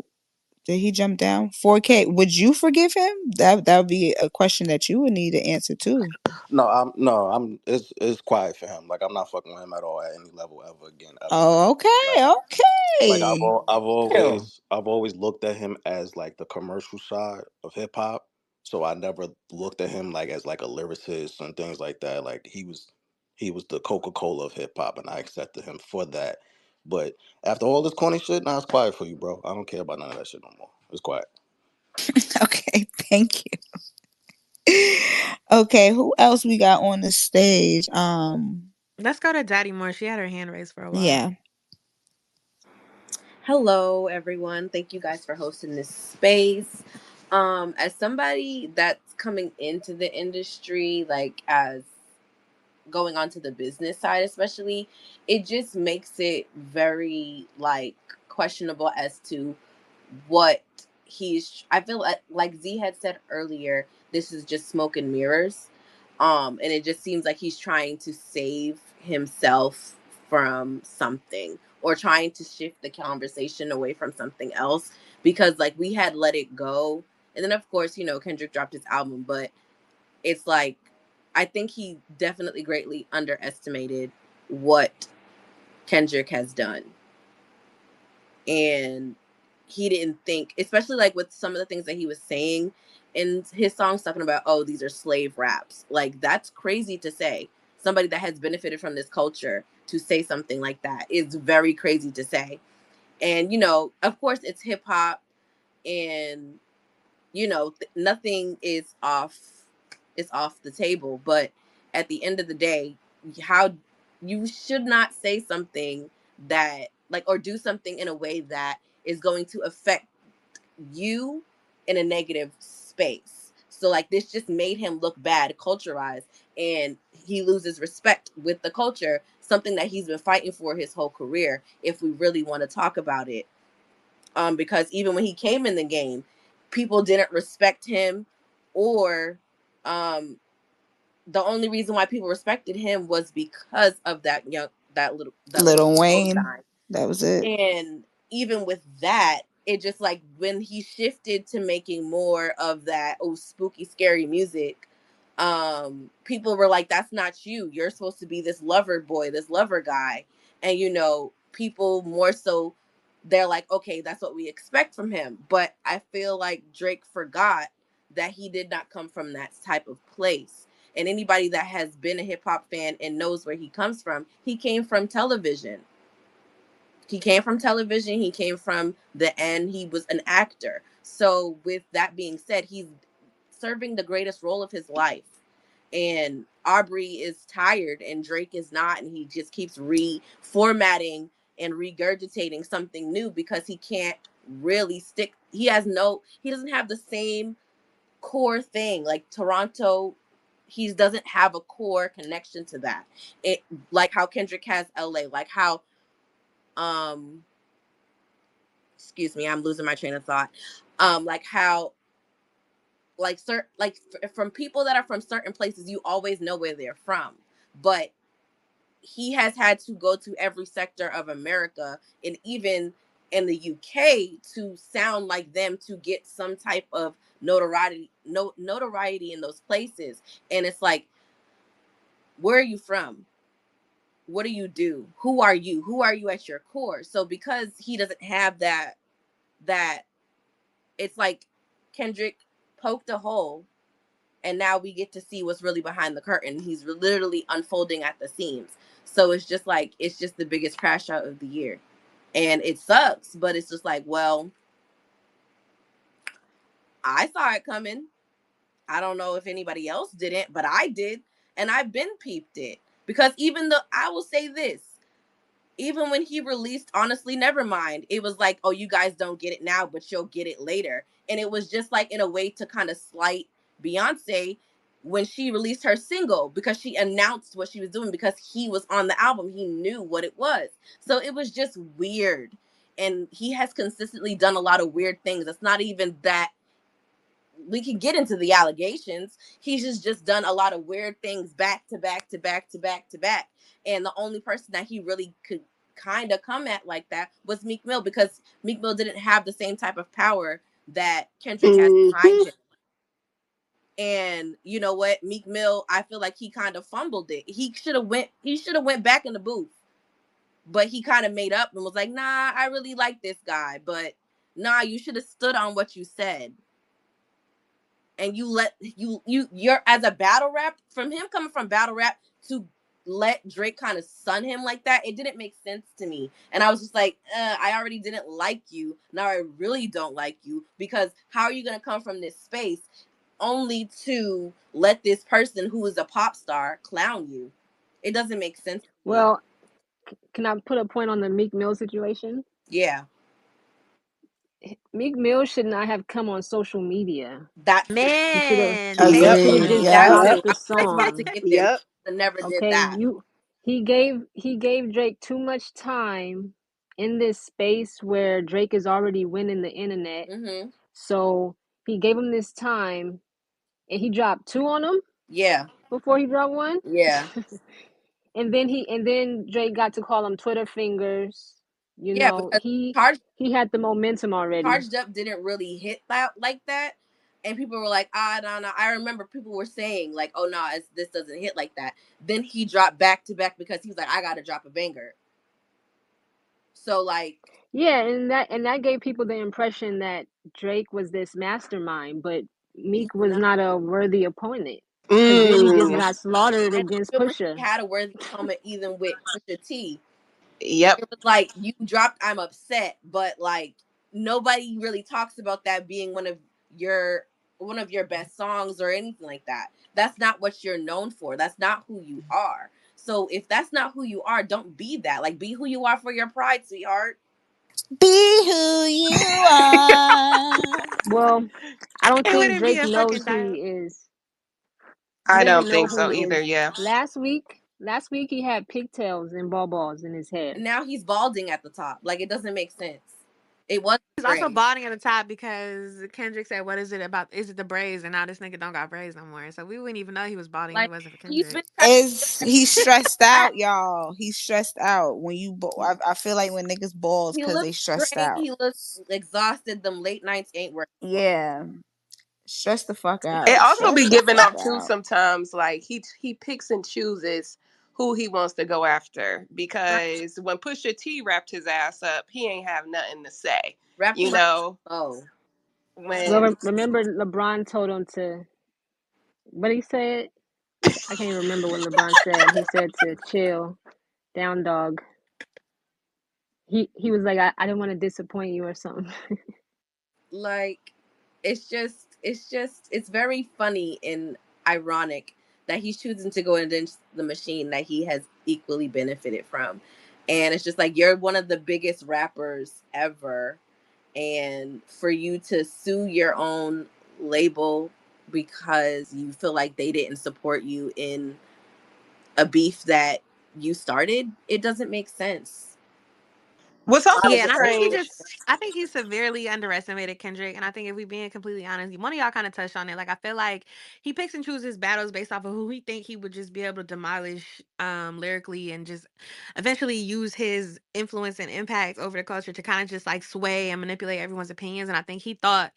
Did he jump down? 4K. Would you forgive him? That would be a question that you would need to answer too. No, I'm it's quiet for him. Like I'm not fucking with him at all at any level ever again ever. Oh, Like okay, like I've okay. al- I've Damn. always I've always looked at him as like the commercial side of hip hop. So I never looked at him like as like a lyricist and things like that. Like he was the Coca Cola of hip hop, and I accepted him for that. But after all this corny shit, now it's quiet for you, bro. I don't care about none of that shit no more. It's quiet. Okay, thank you. Okay, who else we got on the stage? Let's go to Daddy Moore. She had her hand raised for a while. Yeah. Hello, everyone. Thank you guys for hosting this space. As somebody that's coming into the industry, like as going on to the business side, especially, it just makes it very like questionable as to what I feel like Z had said earlier, this is just smoke and mirrors. And it just seems like he's trying to save himself from something or trying to shift the conversation away from something else, because like we had Let It Go, and then of course, Kendrick dropped his album, but it's like I think he definitely greatly underestimated what Kendrick has done. And he didn't think, especially like with some of the things that he was saying in his songs, talking about, oh, these are slave raps. Like, that's crazy to say. Somebody that has benefited from this culture to say something like that is very crazy to say. And, of course, it's hip hop, and, nothing is off the table. But at the end of the day, how you should not say something that like, or do something in a way that is going to affect you in a negative space. So like this just made him look bad culture-wise, and he loses respect with the culture, something that he's been fighting for his whole career, if we really want to talk about it. Because even when he came in the game, people didn't respect him, or um the only reason why people respected him was because of that little Little smoke Wayne. sign. That was it. And even with that, it just like when he shifted to making more of that spooky scary music, people were like, that's not you, you're supposed to be this lover boy, this lover guy. And people more so, they're like, okay, that's what we expect from him. But I feel like Drake forgot that he did not come from that type of place. And anybody that has been a hip hop fan and knows where he comes from, he came from television. He came from the end. He was an actor. So with that being said, he's serving the greatest role of his life. And Aubrey is tired and Drake is not, and he just keeps reformatting and regurgitating something new because he can't really stick. He doesn't have the same core thing. Like Toronto, he doesn't have a core connection to that. It like how Kendrick has LA, like how um excuse me, I'm losing my train of thought. Like how, from people that are from certain places, you always know where they're from. But he has had to go to every sector of America and even in the UK to sound like them to get some type of notoriety in those places. And it's like, where are you from? What do you do? Who are you? Who are you at your core? So because he doesn't have that it's like Kendrick poked a hole, and now we get to see what's really behind the curtain. He's literally unfolding at the seams. So it's just the biggest crash out of the year. And it sucks, but it's just like, well, I saw it coming. I don't know if anybody else didn't, but I did. And I've been peeped it. Because even though I will say this, even when he released Honestly Nevermind, it was like, oh, you guys don't get it now, but you'll get it later. And it was just like in a way to kind of slight Beyonce when she released her single, because she announced what she was doing, because he was on the album. He knew what it was. So it was just weird. And he has consistently done a lot of weird things. It's not even that we can get into the allegations. He's just done a lot of weird things back to back to back to back to back. And the only person that he really could kind of come at like that was Meek Mill, because Meek Mill didn't have the same type of power that Kendrick has behind him. And you know what, Meek Mill, I feel like he kind of fumbled it. He should have went back in the booth, but he kind of made up and was like, nah, I really like this guy, but nah, you should have stood on what you said. And you're as a battle rap, from him coming from battle rap to let Drake kind of sun him like that, it didn't make sense to me. And I was just like, I already didn't like you, now I really don't like you, because how are you going to come from this space only to let this person who is a pop star clown you? It doesn't make sense to me. Well, can I put a point on the Meek Mill situation? Yeah, Meek Mill should not have come on social media. that too. He should have Man, he thank should have Agreed. you. just That Yep. too. dropped the I was just about to song. get there. He Yep. never did Okay, that. he gave Drake too much time in this space where Drake is already winning the internet. Mm-hmm. So he gave him this time, and he dropped two on him Yeah. before he dropped one. Yeah. And then Drake got to call him Twitter fingers. You Yeah, know, because charged he had the momentum already. charged up didn't really hit that like that. And people were like, no, no. I remember people were saying, like, oh, no, this doesn't hit like that. Then he dropped back to back because he was like, I got to drop a banger. So, like, Yeah, and that gave people the impression that Drake was this mastermind, but he's Meek was not. not a worthy opponent because then he just Mm. got slaughtered And against I feel like he Pusha. had a worthy opponent even with Pusha T. Yep. It was like, you dropped I'm Upset, but like nobody really talks about that being one of your best songs or anything like that. That's not what you're known for. That's not who you are. So if that's not who you are, don't be that. Like, be who you are for your pride, sweetheart. Be who you are. Well, I don't It think wouldn't be Drake a knows fucking who he dial. is. He I doesn't don't know think who so he either. is. Yeah. Last week he had pigtails and balls in his hair. And now he's balding at the top. Like, it doesn't make sense. It was He's also gray. balding at the top because Kendrick said, "What is it about? Is it the braids?" And now this nigga don't got braids no more. So we wouldn't even know he was balding if it Like, wasn't for he's Kendrick. been trying to He's stressed back. out, y'all. He's stressed out. When you, I feel like when niggas balls He because they looks stressed drained. out. He looks exhausted. Them late nights ain't working. Yeah, stress the fuck It out. also Stress be the giving fuck off too out. sometimes. Like he picks and chooses who he wants to go after, Right. because when Pusha T wrapped his ass up, he ain't have nothing to say. Wrapped You him up. know Oh, when Well, remember LeBron told him to. What he said? I can't even remember what LeBron said. He said to chill, down dog. He was like, I didn't want to disappoint you or something. like it's very funny and ironic that he's choosing to go against the machine that he has equally benefited from. And it's just like, you're one of the biggest rappers ever, and for you to sue your own label because you feel like they didn't support you in a beef that you started, it doesn't make sense. what's Why also Yeah, would and I think it? strange. I think he severely underestimated Kendrick. And I think if we being completely honest, one of y'all kind of touched on it. Like I feel like he picks and chooses his battles based off of who he think he would just be able to demolish lyrically and just eventually use his influence and impact over the culture to kind of just like sway and manipulate everyone's opinions. And I think he thought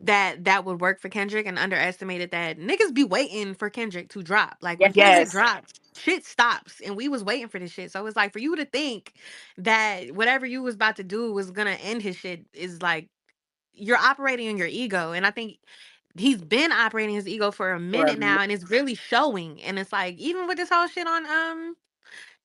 that that would work for Kendrick and underestimated that niggas be waiting for Kendrick to drop. Like when Yes. Kendrick Yes. drops, shit stops and we was waiting for this shit. So it's like for you to think that whatever you was about to do was gonna end his shit is like you're operating on your ego. And I think he's been operating his ego for a For a minute minute. now and it's really showing. And it's like even with this whole shit on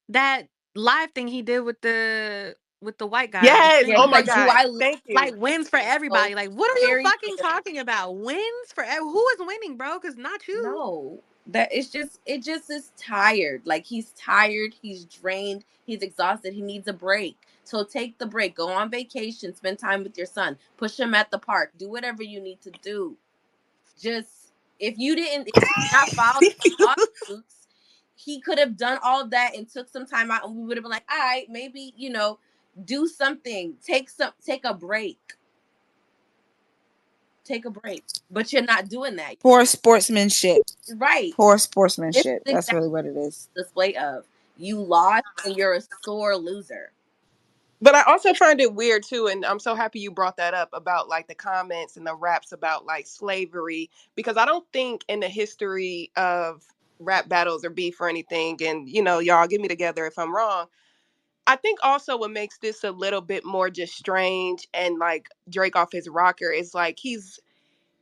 that live thing he did with the white guy on Yes. Yeah, Oh he's my stream like, do God. I Thank you. like wins for look everybody. Like, what are you scary? fucking talking about? Wins for who is winning, bro? Because not you. No, that it just is tired. Like, he's tired, he's drained, he's exhausted, he needs a break. So take the break, go on vacation, spend time with your son, push him at the park, do whatever you need to do. Just, if he did not file lawsuits, he could have done all of that and took some time out, and we would have been like, all right, maybe, do something, take a break, take a break. But you're not doing that. Poor sportsmanship. Right. Poor This sportsmanship. is That's exactly really what it is. display of, you lost and you're a sore loser. But I also find it weird too, and I'm so happy you brought that up about like the comments and the raps about like slavery, because I don't think in the history of rap battles or beef or anything, and y'all get me together if I'm wrong. I think also what makes this a little bit more just strange and like Drake off his rocker is like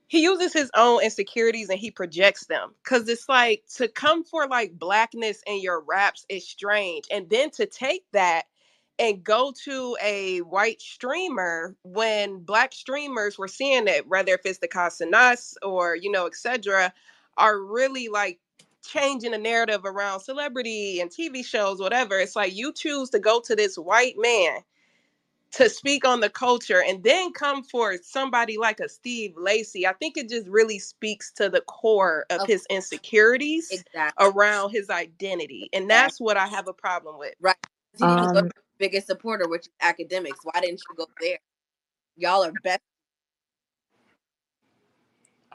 he uses his own insecurities and he projects them, because it's like to come for like blackness in your raps is strange, and then to take that and go to a white streamer when black streamers were seeing it, whether if it's the Casanas or etc., are really like changing the narrative around celebrity and TV shows, whatever. It's like you choose to go to this white man to speak on the culture and then come for somebody like a Steve Lacy. I think it just really speaks to the core of Of his insecurities exactly, around his identity. And exactly that's what I have a problem with. right. 'Cause he didn't go to Um, his biggest supporter, which is academics. Why didn't you go there? Y'all are best.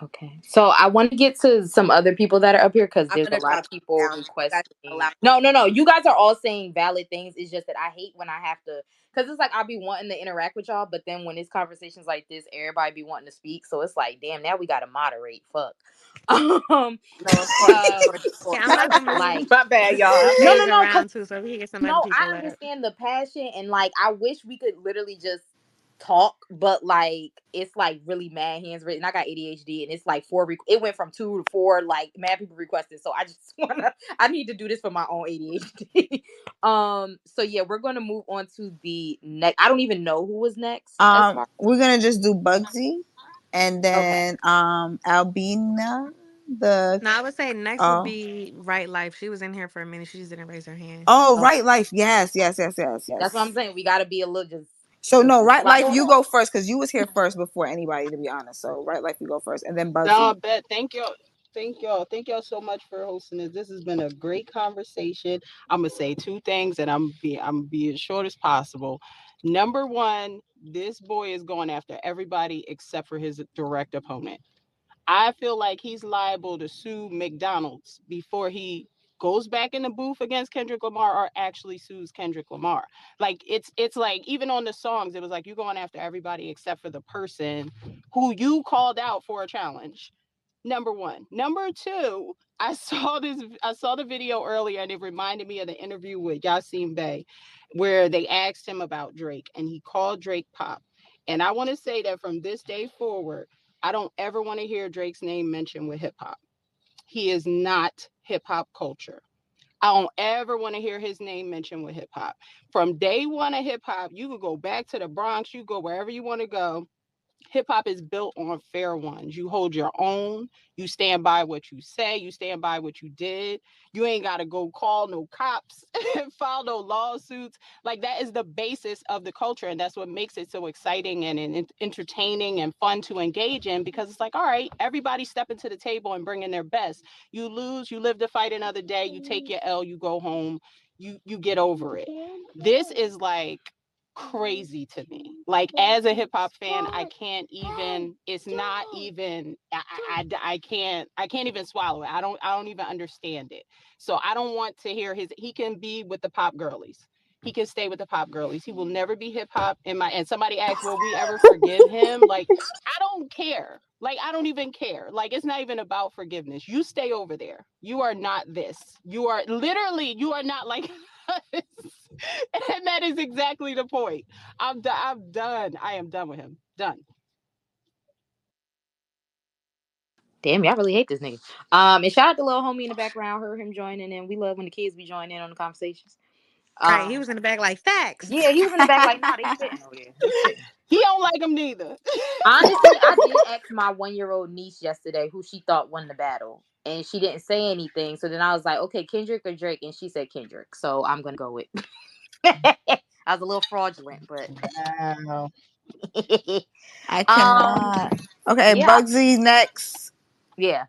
okay. So I want to get to some other people that are up here because I'm there's a gonna lot drop of people down. You guys requesting. allow. No, no, no. You guys are all saying valid things. It's just that I hate when I have to, because it's like I'll be wanting to interact with y'all, but then when it's conversations like this, everybody be wanting to speak. So it's like, damn, now we gotta moderate. Fuck. Um. No, of course, of Uh. course, of course. Yeah, I'm about to Like, move My bad, the y'all. no, no, stage no. Because around too, so we can get some other no, people I up. understand the passion, and like I wish we could literally just talk, but like it's like really mad hands written. I got ADHD, and it's like it went from 2 to 4, like mad people requested. So I just I need to do this for my own ADHD. So yeah, we're gonna move on to the next. I don't even know who was next as far. We're gonna just do Bugsy, and Okay. then Albina. The No, I would say next would oh be Right Life. She was in here for a minute. She just didn't raise her hand. oh Okay. Right Life. Yes, yes, yes, yes, That's what I'm yes. saying. We gotta be a little just So just no, Right slow Life, you down. go first because you was here first before anybody, to be honest. So Right Life, you go first, and then No, Bugsy. bet. Thank y'all. Thank y'all. Thank y'all so much for hosting this. This has been a great conversation. I'm gonna say two things, and I'm be as short as possible. Number one, this boy is going after everybody except for his direct opponent. I feel like he's liable to sue McDonald's before he goes back in the booth against Kendrick Lamar or actually sues Kendrick Lamar. Like it's like even on the songs, it was like you're going after everybody except for the person who you called out for a challenge. Number one. Number two, I saw the video earlier and it reminded me of the interview with Yasin Bey where they asked him about Drake and he called Drake Pop. And I want to say that from this day forward, I don't ever want to hear Drake's name mentioned with hip hop. He is not hip hop culture. I don't ever want to hear his name mentioned with hip hop. From day one of hip hop, you could go back to the Bronx, you go wherever you want to go. Hip hop is built on fair ones. You hold your own. You stand by what you say. You stand by what you did. You ain't got to go call no cops and file no lawsuits. Like that is the basis of the culture. And that's what makes it so exciting and entertaining and fun to engage in because it's like, all right, everybody step into the table and bring in their best. You lose, you live to fight another day. You take your L, you go home, you get over it. This is like crazy to me. Like as a hip hop fan, I can't even. It's not even. I can't even swallow it. I don't even understand it. So I don't want to hear his. He can be with the pop girlies. He can stay with the pop girlies. He will never be hip hop in my. And somebody asked, will we ever forgive him? Like I don't care. Like I don't even care. Like it's not even about forgiveness. You stay over there. You are not this. You are literally. You are not like. And that is exactly the point. I'm done. I am done with him. Done. Damn, y'all really hate this nigga. And shout out to little homie in the background. Heard him joining in. We love when the kids be joining in on the conversations. Right, he Um, was in the back like facts. yeah, he was in the back like, nah, they spitting over there. They spitting. He don't like him neither. Honestly, I did ask my 1-year-old niece yesterday who she thought won the battle, and she didn't say anything. So then I was like, okay, Kendrick or Drake, and she said Kendrick. So I'm gonna go with. I was a little fraudulent, but Wow. I um, cannot. Okay, yeah, Bugsy next. yeah.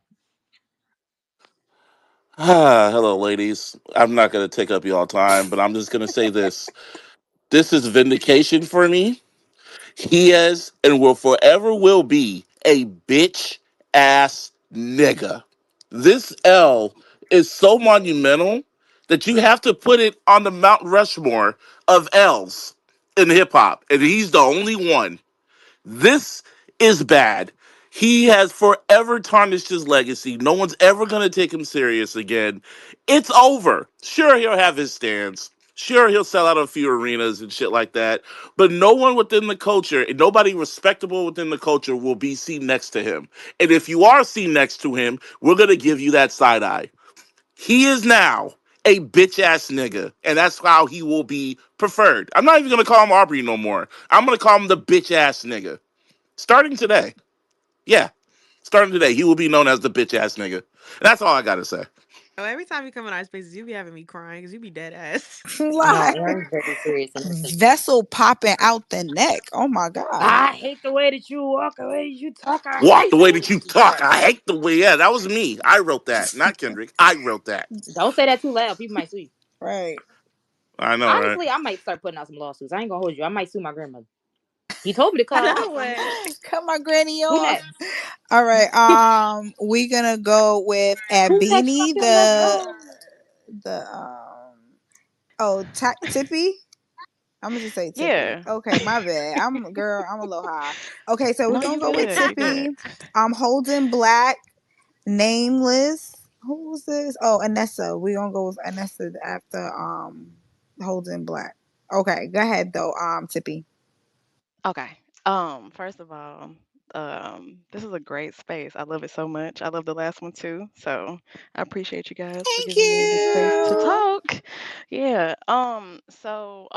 Hello, ladies. I'm not going to take up y'all time, but I'm just going to say this. This is vindication for me. He is and will forever will be a bitch ass nigga. This L is so monumental that you have to put it on the Mount Rushmore of L's. in hip hop, and he's the only one. This is bad. He has forever tarnished his legacy. No one's ever going to take him serious again. It's over. Sure, he'll have his stands. Sure, he'll sell out a few arenas and shit like that. But no one within the culture, and nobody respectable within the culture, will be seen next to him. And if you are seen next to him, we're going to give you that side eye. He is now a bitch ass nigga, and that's how he will be preferred. I'm not even going to call him Aubrey no more. I'm going to call him the bitch ass nigga. Starting today. Yeah. Starting today, he will be known as the bitch ass nigga. That's all I gotta say. Oh, every time you come in our spaces, you be having me crying because you be dead ass. No, Like Aaron's very serious in this. vessel popping out the neck. Oh my god. I hate the way that you walk, the way you talk. I Walk hate the the way way that that you you talk. talk. I hate the way. Yeah, that was me. I wrote that, not Kendrick. I wrote that. Don't say that too loud. People might sue you. Right. I know, right? Honestly, I might start putting out some lawsuits. I ain't gonna hold you. I might sue my grandmother. He told me to cut her No off. way. Cut my granny Who off. next? All right. We gonna go with Who's next? Abini, Fucking let's go. the Tippy. I'm gonna just say Tippy. Yeah. Okay, my bad. I'm a little high. Okay, so we're No, gonna you go with good. You Tippy. good. Holding Black, Nameless. Who was this? Oh, Anessa. We gonna go with Anessa after Holding Black. Okay, go ahead though. Tippy. Okay. First of all, this is a great space. I love it so much. I love the last one too. So I appreciate you guys for Thank giving me the space to you. talk. Yeah. Also,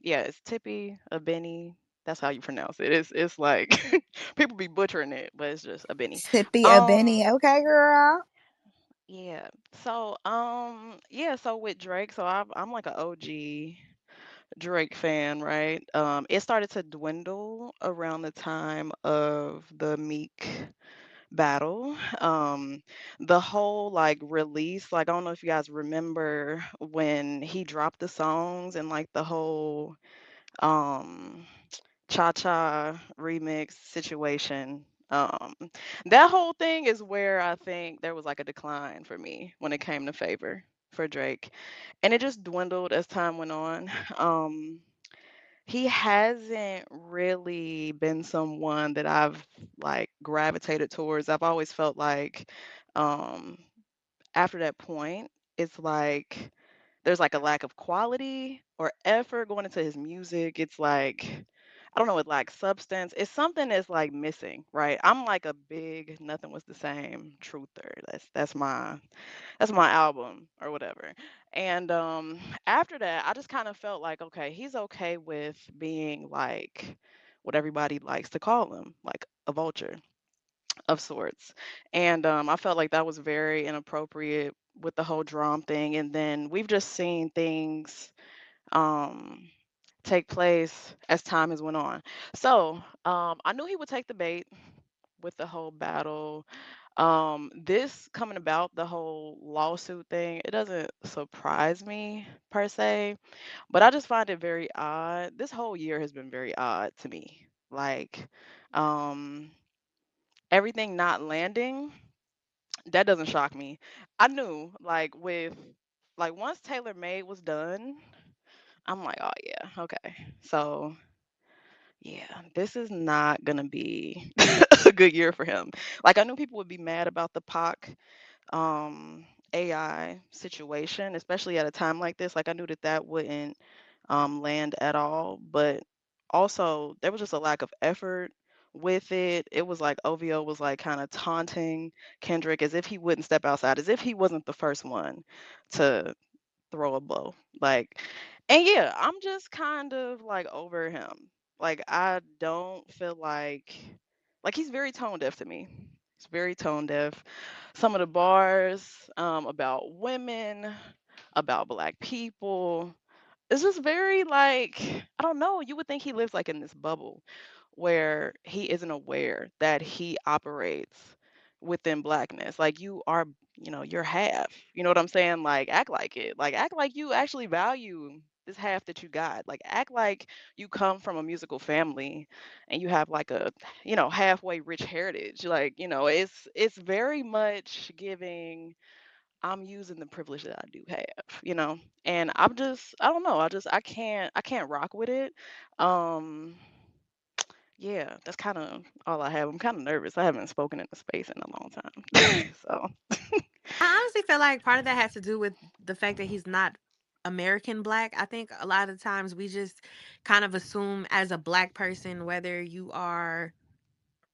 yeah, it's Tippy, a Benny. That's how you pronounce it. It's like people be butchering it, but it's just a Benny. Tippy a Um, Benny. Okay, girl. yeah. Yeah, so with Drake, I'm like an OG Drake fan, right? It started to dwindle around the time of the Meek battle. The whole like release, like I don't know if you guys remember when he dropped the songs and like the whole um Cha Cha remix situation. That whole thing is where I think there was like a decline for me when it came to favor for Drake. And it just dwindled as time went on. Um, he hasn't really been someone that I've like gravitated towards. I've always felt like um after that point, it's like there's like a lack of quality or effort going into his music. It's like I don't know, it lacks substance. It's something that's like missing, right? I'm like a big nothing was the same truther. That's my album or whatever. And after that, I just kind of felt like, okay, he's okay with being like what everybody likes to call him, like a vulture of sorts. And I felt like that was very inappropriate with the whole drum thing. And then we've just seen things um, take place as time has went on. So I knew he would take the bait with the whole battle. This coming about, the whole lawsuit thing, it doesn't surprise me per se, but I just find it very odd. This whole year has been very odd to me. Like, um, everything not landing, that doesn't shock me. I knew, like, like, once Taylor Made was done, I'm like, oh, yeah, okay. So, yeah, this is not gonna be a good year for him. Like, I knew people would be mad about the Pac um AI situation, especially at a time like this. Like I knew that that wouldn't land at all, but also there was just a lack of effort with it. It was like OVO was like kind of taunting Kendrick as if he wouldn't step outside, as if he wasn't the first one to throw a blow. Like, and yeah, I'm just kind of like over him. Like, I don't feel like he's very tone deaf to me. He's very tone deaf. Some of the bars about women, about black people, it's just very like I don't know. You would think he lives like in this bubble where he isn't aware that he operates within blackness. Like you are, you're half. You know what I'm saying? Like act like it. Like act like you actually value this half that you got. Like act like you come from a musical family and you have like a, halfway rich heritage. Like, it's very much giving I'm using the privilege that I do have, you know. And I don't know, I can't rock with it. Um yeah, that's kind of all I have. I'm kind of nervous. I haven't spoken in the space in a long time. So, I honestly feel like part of that has to do with the fact that he's not American black. I think a lot of times we just kind of assume as a black person, whether you are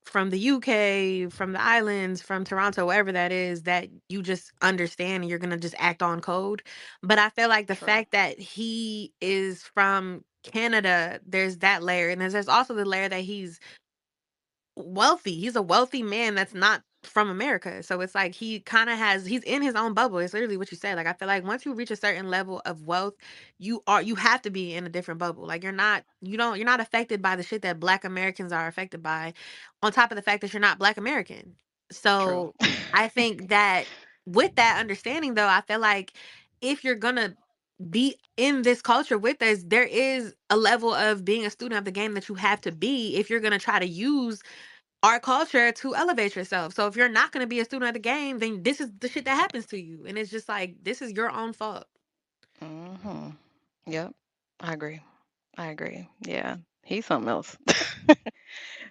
from the UK, from the islands, from Toronto, wherever that is, that you just understand and you're going to just act on code. But I feel like the true. fact that he is from Canada, there's that layer. And there's also the layer that he's wealthy. He's a wealthy man that's not from America. So it's like he kind of he's in his own bubble. It's literally what you said. Like I feel like once you reach a certain level of wealth, you have to be in a different bubble. Like you're not affected by the shit that black Americans are affected by, on top of the fact that you're not black American. True. So I think that with that understanding though, I feel like if you're gonna be in this culture with us, there is a level of being a student of the game that you have to be if you're going to try to use our culture to elevate yourself. So if you're not going to be a student of the game, then this is the shit that happens to you. And it's just like, this is your own fault. Hmm. Yep. I agree. I agree. Yeah. He's something else.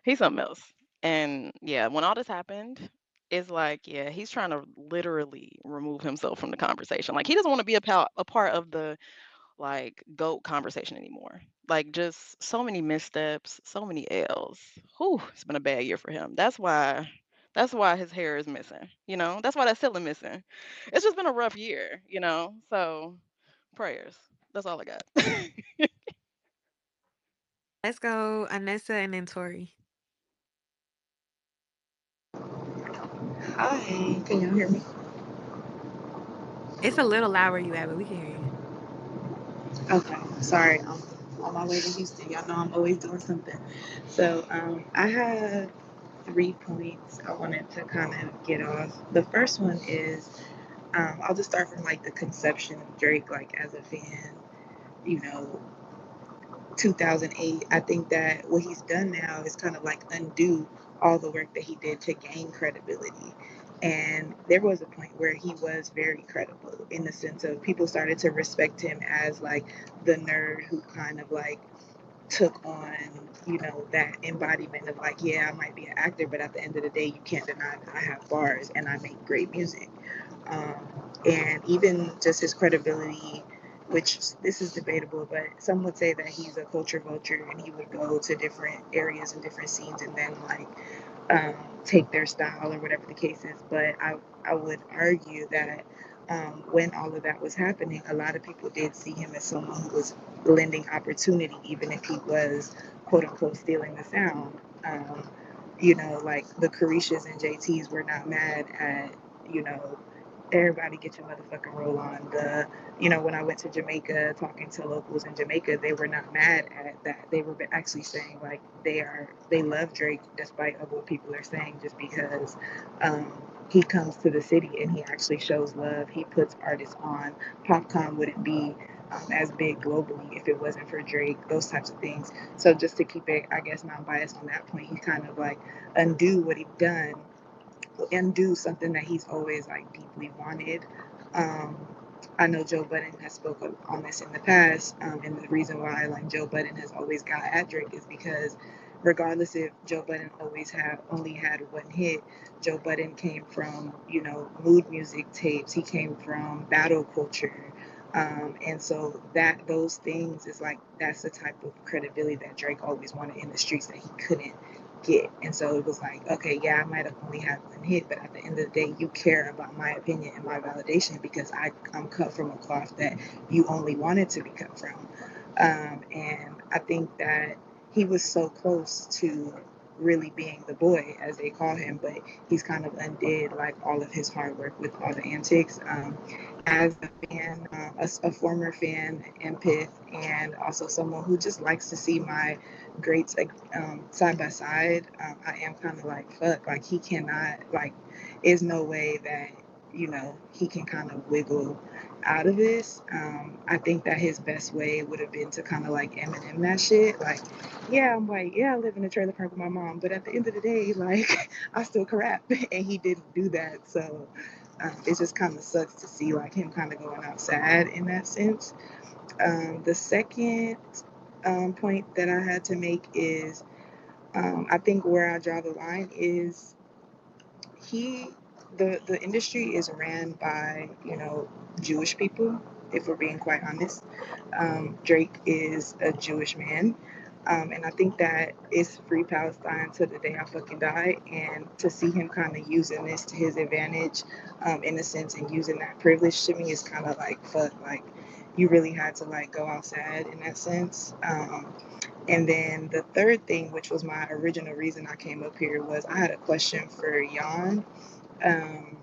He's something else. And yeah, when all this happened, it's like, yeah, he's trying to literally remove himself from the conversation. Like he doesn't want to be a part of the like GOAT conversation anymore. Like just so many missteps, so many L's. Whew, it's been a bad year for him. That's why his hair is missing. You know, that's why that ceiling missing. It's just been a rough year, you know. So prayers. That's all I got. Let's go, Anessa and then Tori. Hi, can y'all hear me? It's a little loud where you at, but we can hear you. Okay, sorry, I'm on my way to Houston. Y'all know I'm always doing something. So, I had 3 points I wanted to kind of get off. The first one is, I'll just start from like the conception of Drake, like as a fan. You know, 2008. I think that what he's done now is kind of like undo all the work that he did to gain credibility. And there was a point where he was very credible in the sense of people started to respect him as like the nerd who kind of like took on, that embodiment of like, yeah, I might be an actor, but at the end of the day, you can't deny that I have bars and I make great music. Um, and even just his credibility, which this is debatable, but some would say that he's a culture vulture and he would go to different areas and different scenes and then like um, take their style or whatever the case is. But I would argue that when all of that was happening, a lot of people did see him as someone who was lending opportunity, even if he was quote unquote stealing the sound. Like the Carishas and JTs were not mad at, you know, everybody get your motherfucking roll on. When I went to Jamaica talking to locals in Jamaica, they were not mad at that. They were actually saying like they love Drake despite of what people are saying, just because um, he comes to the city and he actually shows love. He puts artists on. Popcom wouldn't be as big globally if it wasn't for Drake. Those types of things. So just to keep it, I guess, non-biased on that point, he kind of like undo what he'd done and do something that he's always like deeply wanted. Um, I know Joe Budden has spoken on this in the past, and the reason why like Joe Budden has always got at Drake is because regardless if Joe Budden always had only had one hit, Joe Budden came from mood music tapes. He came from battle culture. And so that those things is like that's the type of credibility that Drake always wanted in the streets that he couldn't get. And so it was like, okay, yeah, I might have only had one hit, but at the end of the day, you care about my opinion and my validation because I'm cut from a cloth that you only wanted to be cut from. And I think that he was so close to really being the boy, as they call him, but he's kind of undid like all of his hard work with all the antics. As a fan, a former fan, empath, and also someone who just likes to see my greats like side by side. I am kind of like fuck, like he cannot like, is no way that he can kind of wiggle out of this. I think that his best way would have been to kind of like Eminem that shit. Like, yeah, I'm white. Yeah, I live in a trailer park with my mom, but at the end of the day, like, I still crap, and he didn't do that. So It just kind of sucks to see like him kind of going out sad in that sense. The second point that I had to make is I think where I draw the line is he the industry is ran by Jewish people, if we're being quite honest. Drake is a Jewish man. And I think that it's free Palestine to the day I fucking die. And to see him kind of using this to his advantage, in a sense, and using that privilege to me is kind of like, fuck, like, you really had to like go outside in that sense. And then the third thing, which was my original reason I came up here, was I had a question for Jan. Um,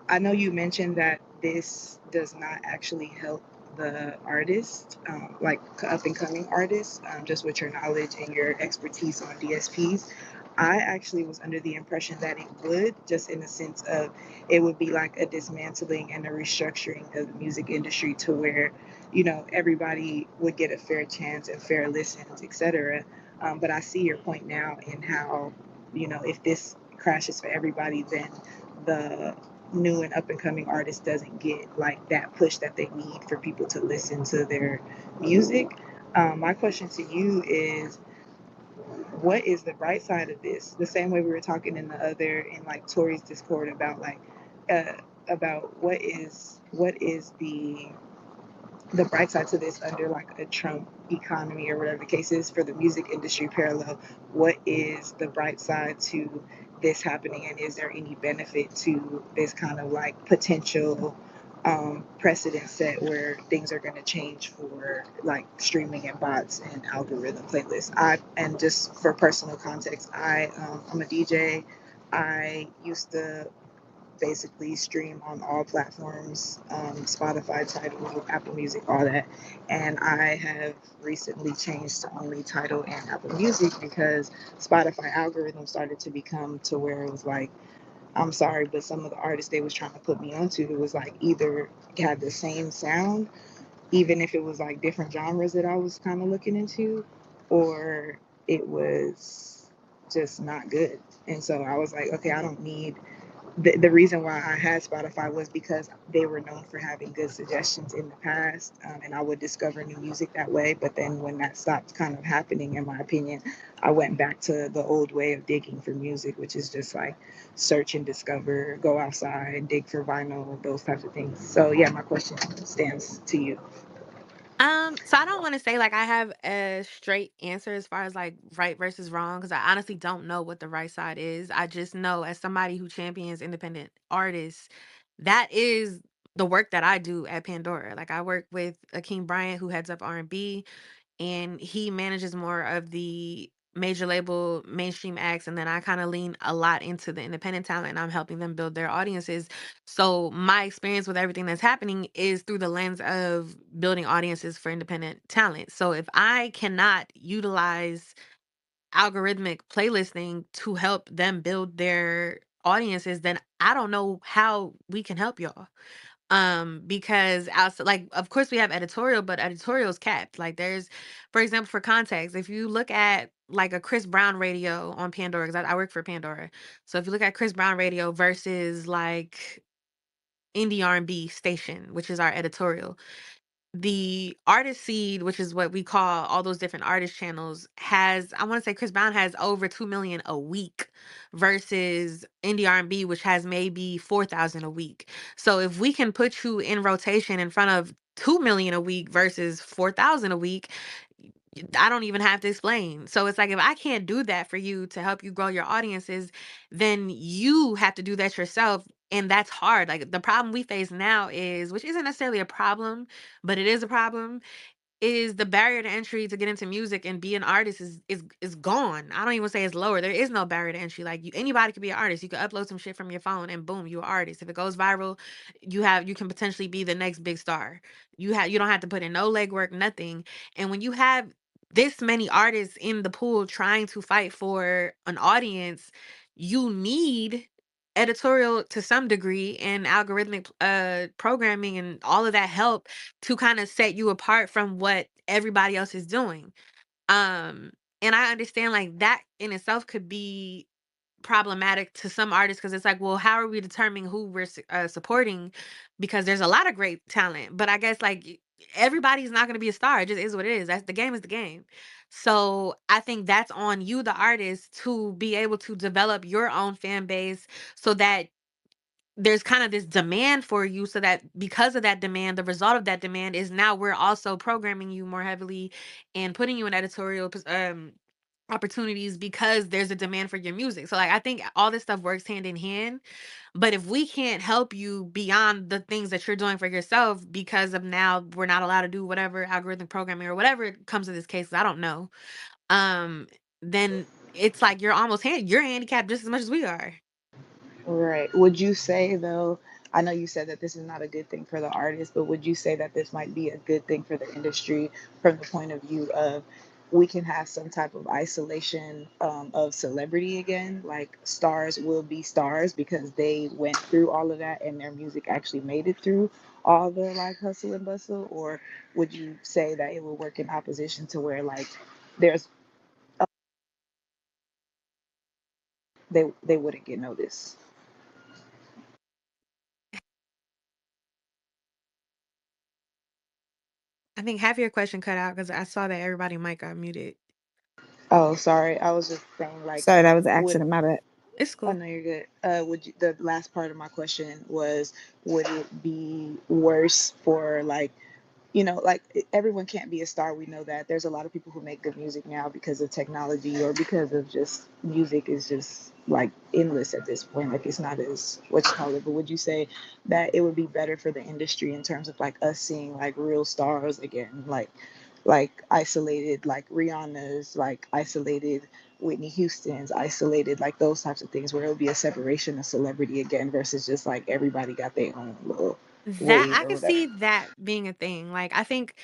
I know you mentioned that this does not actually help the artist, like up and coming artists, just with your knowledge and your expertise on DSPs. I actually was under the impression that it would, just in the sense of it would be like a dismantling and a restructuring of the music industry to where, everybody would get a fair chance and fair listens, etc. But I see your point now in how, if this crashes for everybody, then the new and up and coming artist doesn't get like that push that they need for people to listen to their music. My question to you is, what is the bright side of this? The same way we were talking in like Tori's Discord about like uh, about what is the bright side to this under like a Trump economy or whatever the case is for the music industry parallel. What is the bright side to this happening, and is there any benefit to this kind of like potential precedent set where things are going to change for like streaming and bots and algorithm playlists? And just for personal context, I'm a DJ. I used to basically stream on all platforms, Spotify, Tidal, Apple Music, all that. And I have recently changed to only Tidal and Apple Music because Spotify algorithm started to become to where it was like, I'm sorry, but some of the artists they was trying to put me onto, it was like either had the same sound, even if it was like different genres that I was kind of looking into, or it was just not good. And so I was like, okay, I don't need the reason why I had Spotify was because they were known for having good suggestions in the past, and I would discover new music that way. But then when that stopped kind of happening, in my opinion, I went back to the old way of digging for music, which is just like search and discover, go outside, dig for vinyl, those types of things. So yeah, my question stands to you. So I don't want to say like I have a straight answer as far as like right versus wrong, because I honestly don't know what the right side is. I just know, as somebody who champions independent artists, that is the work that I do at Pandora. Like, I work with Akeem Bryant, who heads up R&B, and he manages more of the major label mainstream acts, and then I kind of lean a lot into the independent talent, and I'm helping them build their audiences. So my experience with everything that's happening is through the lens of building audiences for independent talent. So if I cannot utilize algorithmic playlisting to help them build their audiences, then I don't know how we can help y'all. Because outside, like, of course we have editorial, but editorial is capped. Like, there's, for example, for context, if you look at like a Chris Brown radio on Pandora, because I work for Pandora. So if you look at Chris Brown radio versus like indie R&B station, which is our editorial, the artist seed, which is what we call all those different artist channels, has, I want to say Chris Brown has over 2 million a week versus indie R&B, which has maybe 4,000 a week. So if we can put you in rotation in front of 2 million a week versus 4,000 a week, I don't even have to explain. So it's like, if I can't do that for you to help you grow your audiences, then you have to do that yourself. And that's hard. Like, the problem we face now is, which isn't necessarily a problem, but it is a problem, is the barrier to entry to get into music and be an artist is gone. I don't even say it's lower. There is no barrier to entry. Like, anybody could be an artist. You could upload some shit from your phone and boom, you're an artist. If it goes viral, you can potentially be the next big star. You don't have to put in no legwork, nothing. And when you have this many artists in the pool trying to fight for an audience, you need editorial to some degree, and algorithmic programming and all of that help to kind of set you apart from what everybody else is doing. Um, and I understand like that in itself could be problematic to some artists because it's like, well, how are we determining who we're supporting? Because there's a lot of great talent, but I guess like everybody's not going to be a star. It just is what it is. That's the game is the game. So I think that's on you, the artist, to be able to develop your own fan base so that there's kind of this demand for you, so that because of that demand, the result of that demand is now we're also programming you more heavily and putting you in editorial opportunities because there's a demand for your music. So like I think all this stuff works hand in hand. But if we can't help you beyond the things that you're doing for yourself because of now we're not allowed to do whatever algorithm programming or whatever comes to this case, I don't know. Um, then it's like you're handicapped just as much as we are. Right. Would you say though, I know you said that this is not a good thing for the artist, but would you say that this might be a good thing for the industry from the point of view of we can have some type of isolation of celebrity again? Like stars will be stars because they went through all of that and their music actually made it through all the like hustle and bustle? Or would you say that it will work in opposition to where like there's they wouldn't get noticed? I think half your question cut out because I saw that everybody mic got muted. Oh, sorry. I was just saying, like, sorry, that was an Would accident. My bad. it's Oh cool. no, you're good. Would you, the last part of my question was, would it be worse for like like everyone can't be a star. We know that there's a lot of people who make good music now because of technology or because of just music is just like endless at this point. Like it's not as what you call it. But would you say that it would be better for the industry in terms of like us seeing like real stars again, like isolated, like Rihanna's, like isolated Whitney Houston's, isolated, like those types of things where it'll be a separation of celebrity again versus just like everybody got their own little That wave I or could whatever. see that being a thing. Like I think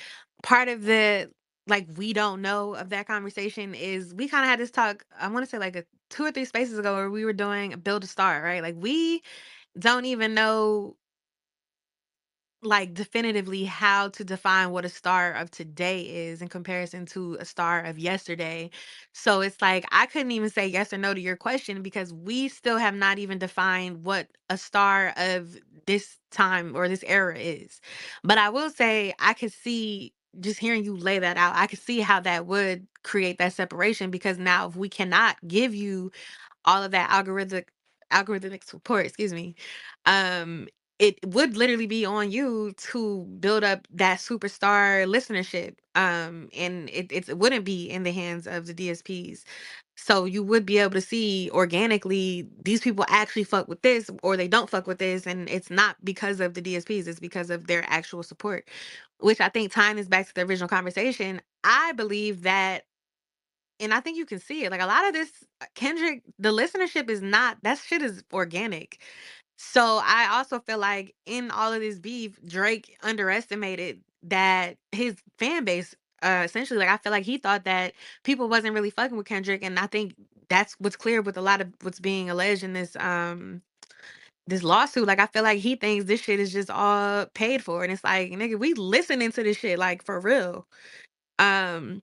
part of the like we don't know of that conversation is we kind of had this talk. I want to say like 2 or 3 spaces ago where we were doing build a star, right? Like we don't even know like definitively how to define what a star of today is in comparison to a star of yesterday. So it's like I couldn't even say yes or no to your question because we still have not even defined what a star of this time or this era is. But I will say I could see just hearing you lay that out, I could see how that would create that separation because now if we cannot give you all of that algorithmic support, excuse me, um, it would literally be on you to build up that superstar listenership. And it wouldn't be in the hands of the DSPs. So you would be able to see organically these people actually fuck with this or they don't fuck with this. And it's not because of the DSPs, it's because of their actual support. Which I think tying this back to the original conversation, I believe that and I think you can see it. Like a lot of this Kendrick, the listenership is not that shit is organic. So I also feel like in all of this beef, Drake underestimated that his fan base essentially like I feel like he thought that people wasn't really fucking with Kendrick and I think that's what's clear with a lot of what's being alleged in this lawsuit. Like I feel like he thinks this shit is just all paid for and it's like nigga, we listening to this shit like for real. Um,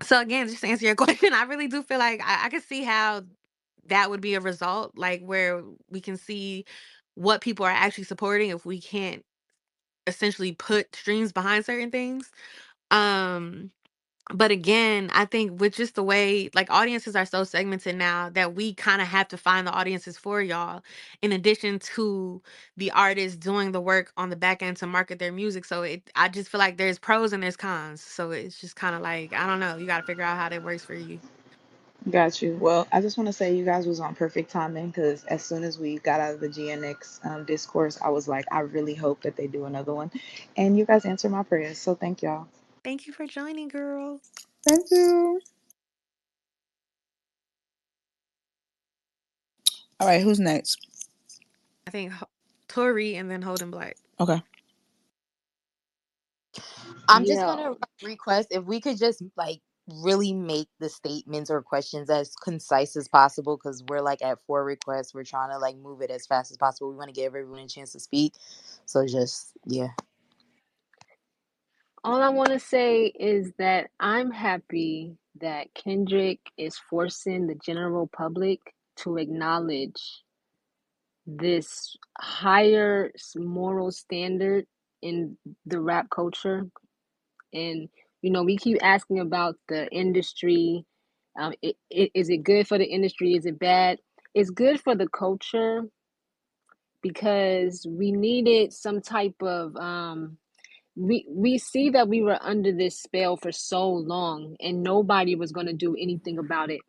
so again, just to answer your question, I really do feel like I can see how that would be a result, like where we can see what people are actually supporting if we can't essentially put streams behind certain things. Um, but again, I think with just the way like audiences are so segmented now that we kind of have to find the audiences for y'all, in addition to the artists doing the work on the back end to market their music. So I just feel like there's pros and there's cons. So it's just kind of like I don't know. You got to figure out how that works for you. Got you. Well, I just want to say you guys was on perfect timing because as soon as we got out of the GNX discourse, I was like, I really hope that they do another one. And you guys answered my prayers. So thank y'all. Thank you for joining, girl. Thank you. All right, who's next? I think Tori and then Holden Black. Okay. I'm just Yeah. gonna request if we could just like really make the statements or questions as concise as possible because we're like at 4 requests. We're trying to like move it as fast as possible. We want to give everyone a chance to speak. So just yeah. All I want to say is that I'm happy that Kendrick is forcing the general public to acknowledge this higher moral standard in the rap culture. And we keep asking about the industry. Is it good for the industry? Is it bad? It's good for the culture because we needed some type of we see that we were under this spell for so long and nobody was going to do anything about it.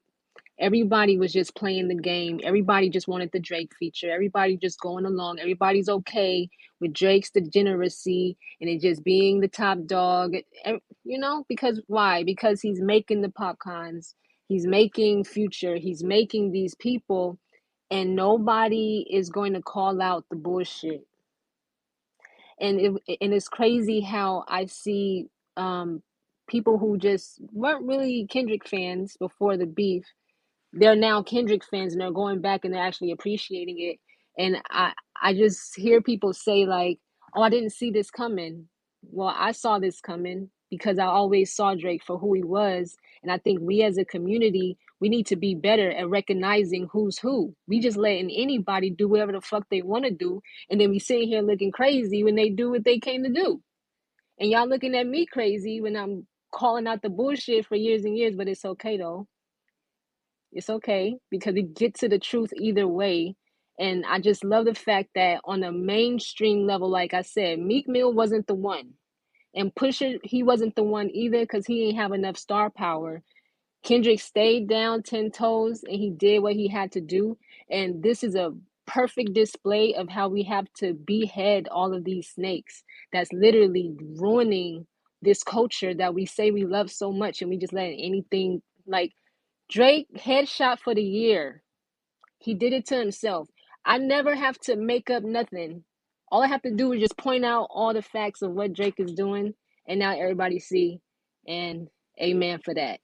Everybody was just playing the game. Everybody just wanted the Drake feature. Everybody just going along. Everybody's okay with Drake's degeneracy and it just being the top dog. Because why? Because he's making the popcorns. He's making Future. He's making these people, and nobody is going to call out the bullshit. And it's crazy how I see people who just weren't really Kendrick fans before the beef, they're now Kendrick fans and they're going back and they're actually appreciating it. And I just hear people say like, "Oh, I didn't see this coming." Well, I saw this coming because I always saw Drake for who he was, and I think we as a community, we need to be better at recognizing who's who. We just letting anybody do whatever the fuck they want to do, and then we sitting here looking crazy when they do what they came to do. And y'all looking at me crazy when I'm calling out the bullshit for years and years, but it's okay though. It's okay because we get to the truth either way. And I just love the fact that on a mainstream level, like I said, Meek Mill wasn't the one. And Pusha, he wasn't the one either because he didn't have enough star power. Kendrick stayed down 10 toes and he did what he had to do. And this is a perfect display of how we have to behead all of these snakes that's literally ruining this culture that we say we love so much, and we just let anything like Drake headshot for the year. He did it to himself. I never have to make up nothing. All I have to do is just point out all the facts of what Drake is doing, and now everybody see. And amen for that.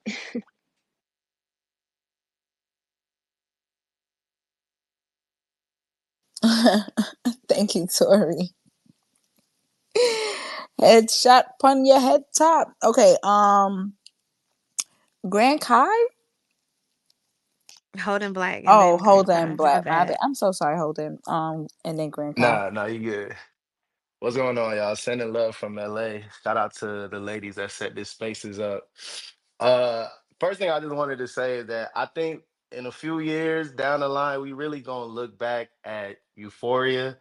Thank you, Tori. Headshot pun your head top. Okay, Grand Kai? Holden Black and Oh, then Grant Holden Five. My Black. bad. I'm so sorry, Holden. And then Grand Kai. Nah, you good. What's going on, y'all? Sending love from LA. Shout out to the ladies that set this spaces up. Uh, First thing I just wanted to say is that I think in a few years down the line, we really gonna look back at Euphoria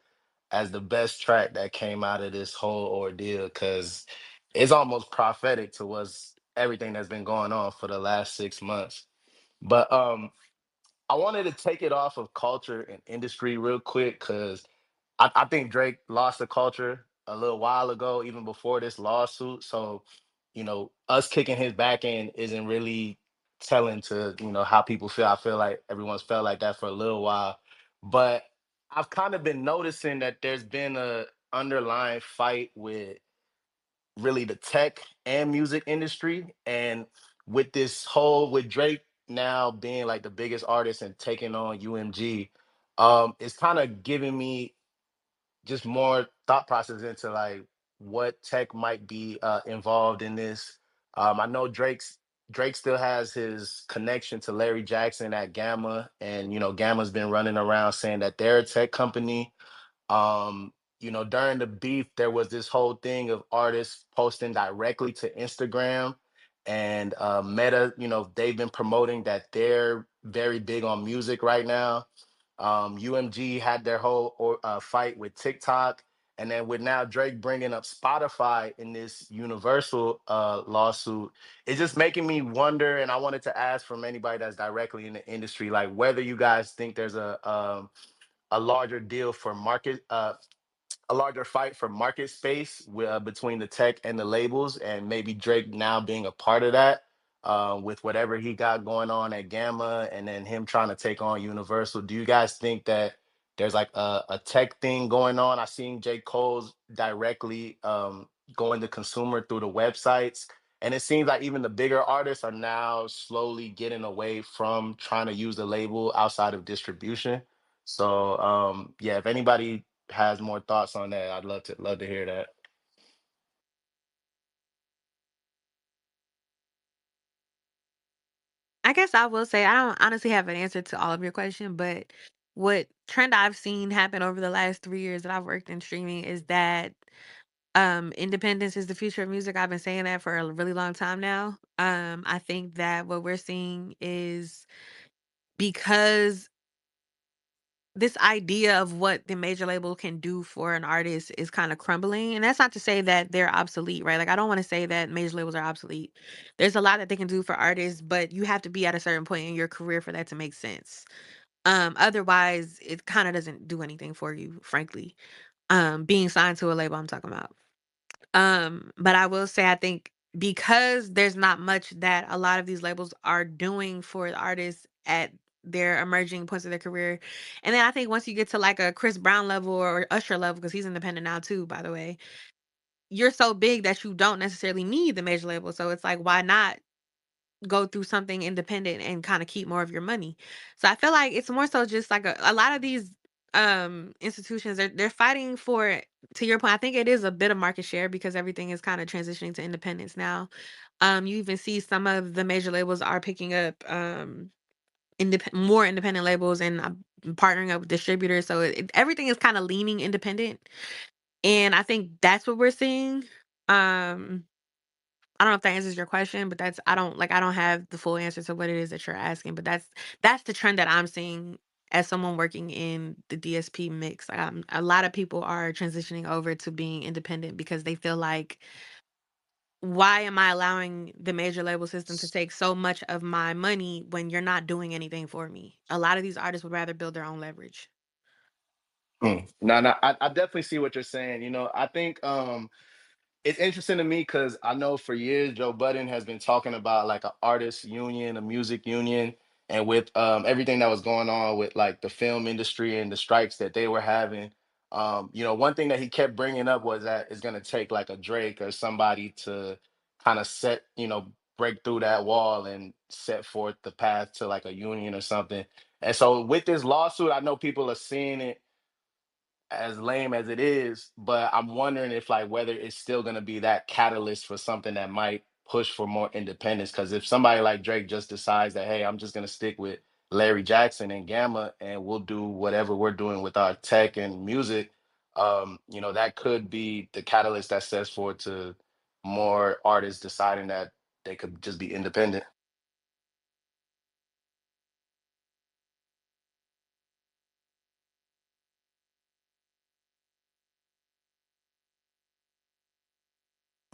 as the best track that came out of this whole ordeal because it's almost prophetic to what's everything that's been going on for the last 6 months. But I wanted to take it off of culture and industry real quick because I think Drake lost the culture a little while ago, even before this lawsuit. So, us kicking his back end isn't really telling to, how people feel. I feel like everyone's felt like that for a little while. But I've kind of been noticing that there's been a underlying fight with really the tech and music industry. And with Drake now being like the biggest artist and taking on UMG, it's kind of giving me just more thought process into like what tech might be involved in this. I know Drake still has his connection to Larry Jackson at Gamma, and Gamma's been running around saying that they're a tech company. um During the beef there was this whole thing of artists posting directly to Instagram, and Meta, they've been promoting that they're very big on music right now. UMG had their whole fight with TikTok, and then with now Drake bringing up Spotify in this Universal lawsuit, it's just making me wonder. And I wanted to ask from anybody that's directly in the industry, like whether you guys think there's a larger deal for market, a larger fight for market space between the tech and the labels, and maybe Drake now being a part of that, with whatever he got going on at Gamma, and then him trying to take on Universal. Do you guys think that there's like a tech thing going on? I seen J. Cole's directly going to consumer through the websites. And it seems like even the bigger artists are now slowly getting away from trying to use the label outside of distribution. So yeah, if anybody has more thoughts on that, I'd love to hear that. I guess I will say I don't honestly have an answer to all of your question, but what trend I've seen happen over the last 3 years that I've worked in streaming is that independence is the future of music. I've been saying that for a really long time now. I think that what we're seeing is because this idea of what the major label can do for an artist is kind of crumbling. And that's not to say that they're obsolete, right? Like, I don't want to say that major labels are obsolete. There's a lot that they can do for artists, but you have to be at a certain point in your career for that to make sense. Otherwise, it kind of doesn't do anything for you, frankly. Being signed to a label, I'm talking about. But I will say, I think because there's not much that a lot of these labels are doing for the artists at their emerging points of their career. And then I think once you get to like a Chris Brown level or Usher level, because he's independent now too, by the way, you're so big that you don't necessarily need the major label. So it's like, why not go through something independent and kind of keep more of your money? So I feel like it's more so just like a lot of these institutions, they're fighting for, to your point, I think it is a bit of market share because everything is kind of transitioning to independence now. You even see some of the major labels are picking up more independent labels and partnering up with distributors. So everything is kind of leaning independent, and I think that's what we're seeing. Um I don't know if that answers your question, but that's I don't have the full answer to what it is that you're asking, but that's the trend that I'm seeing as someone working in the DSP mix. A lot of people are transitioning over to being independent because they feel like, why am I allowing the major label system to take so much of my money when you're not doing anything for me? A lot of these artists would rather build their own leverage. No, no, I definitely see what you're saying. I think it's interesting to me because I know for years Joe Budden has been talking about like an artist union, a music union, and with everything that was going on with like the film industry and the strikes that they were having. One thing that he kept bringing up was that it's going to take like a Drake or somebody to kind of break through that wall and set forth the path to like a union or something. And so with this lawsuit, I know people are seeing it as lame as it is, but I'm wondering if like whether it's still gonna be that catalyst for something that might push for more independence. Because if somebody like Drake just decides that, hey, I'm just gonna stick with Larry Jackson and Gamma, and we'll do whatever we're doing with our tech and music, that could be the catalyst that sets forward to more artists deciding that they could just be independent.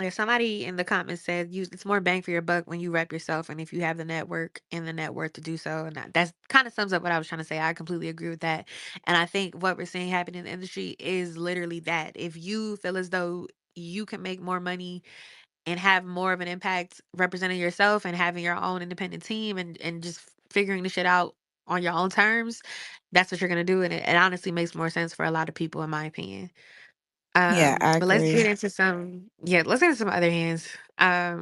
Like somebody in the comments said, "Use it's more bang for your buck when you rep yourself, and if you have the network and the net worth to do so." And that's kind of sums up what I was trying to say. I completely agree with that, and I think what we're seeing happen in the industry is literally that. If you feel as though you can make more money and have more of an impact representing yourself and having your own independent team and just figuring the shit out on your own terms, that's what you're gonna do, and it honestly makes more sense for a lot of people, in my opinion. Yeah, I But let's agree. get into let's get into some other hands. I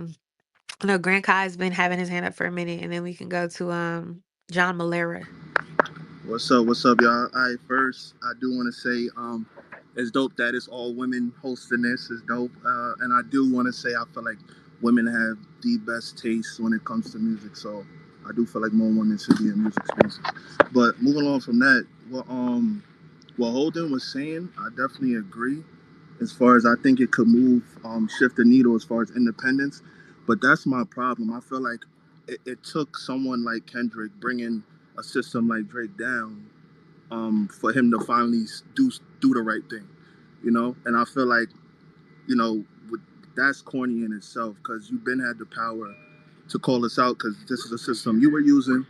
know Grant Kai's been having his hand up for a minute, and then we can go to John Malera. What's up? What's up, y'all? First, I do want to say, it's dope that it's all women hosting this. It's dope, and I do want to say I feel like women have the best taste when it comes to music. So I do feel like more women should be in music spaces. But moving on from that, what Holden was saying, I definitely agree. As far as I think it could move, shift the needle as far as independence. But that's my problem. I feel like it took someone like Kendrick bringing a system like Drake down, for him to finally do the right thing, And I feel like, with, that's corny in itself because you've been had the power to call us out because this is a system you were using,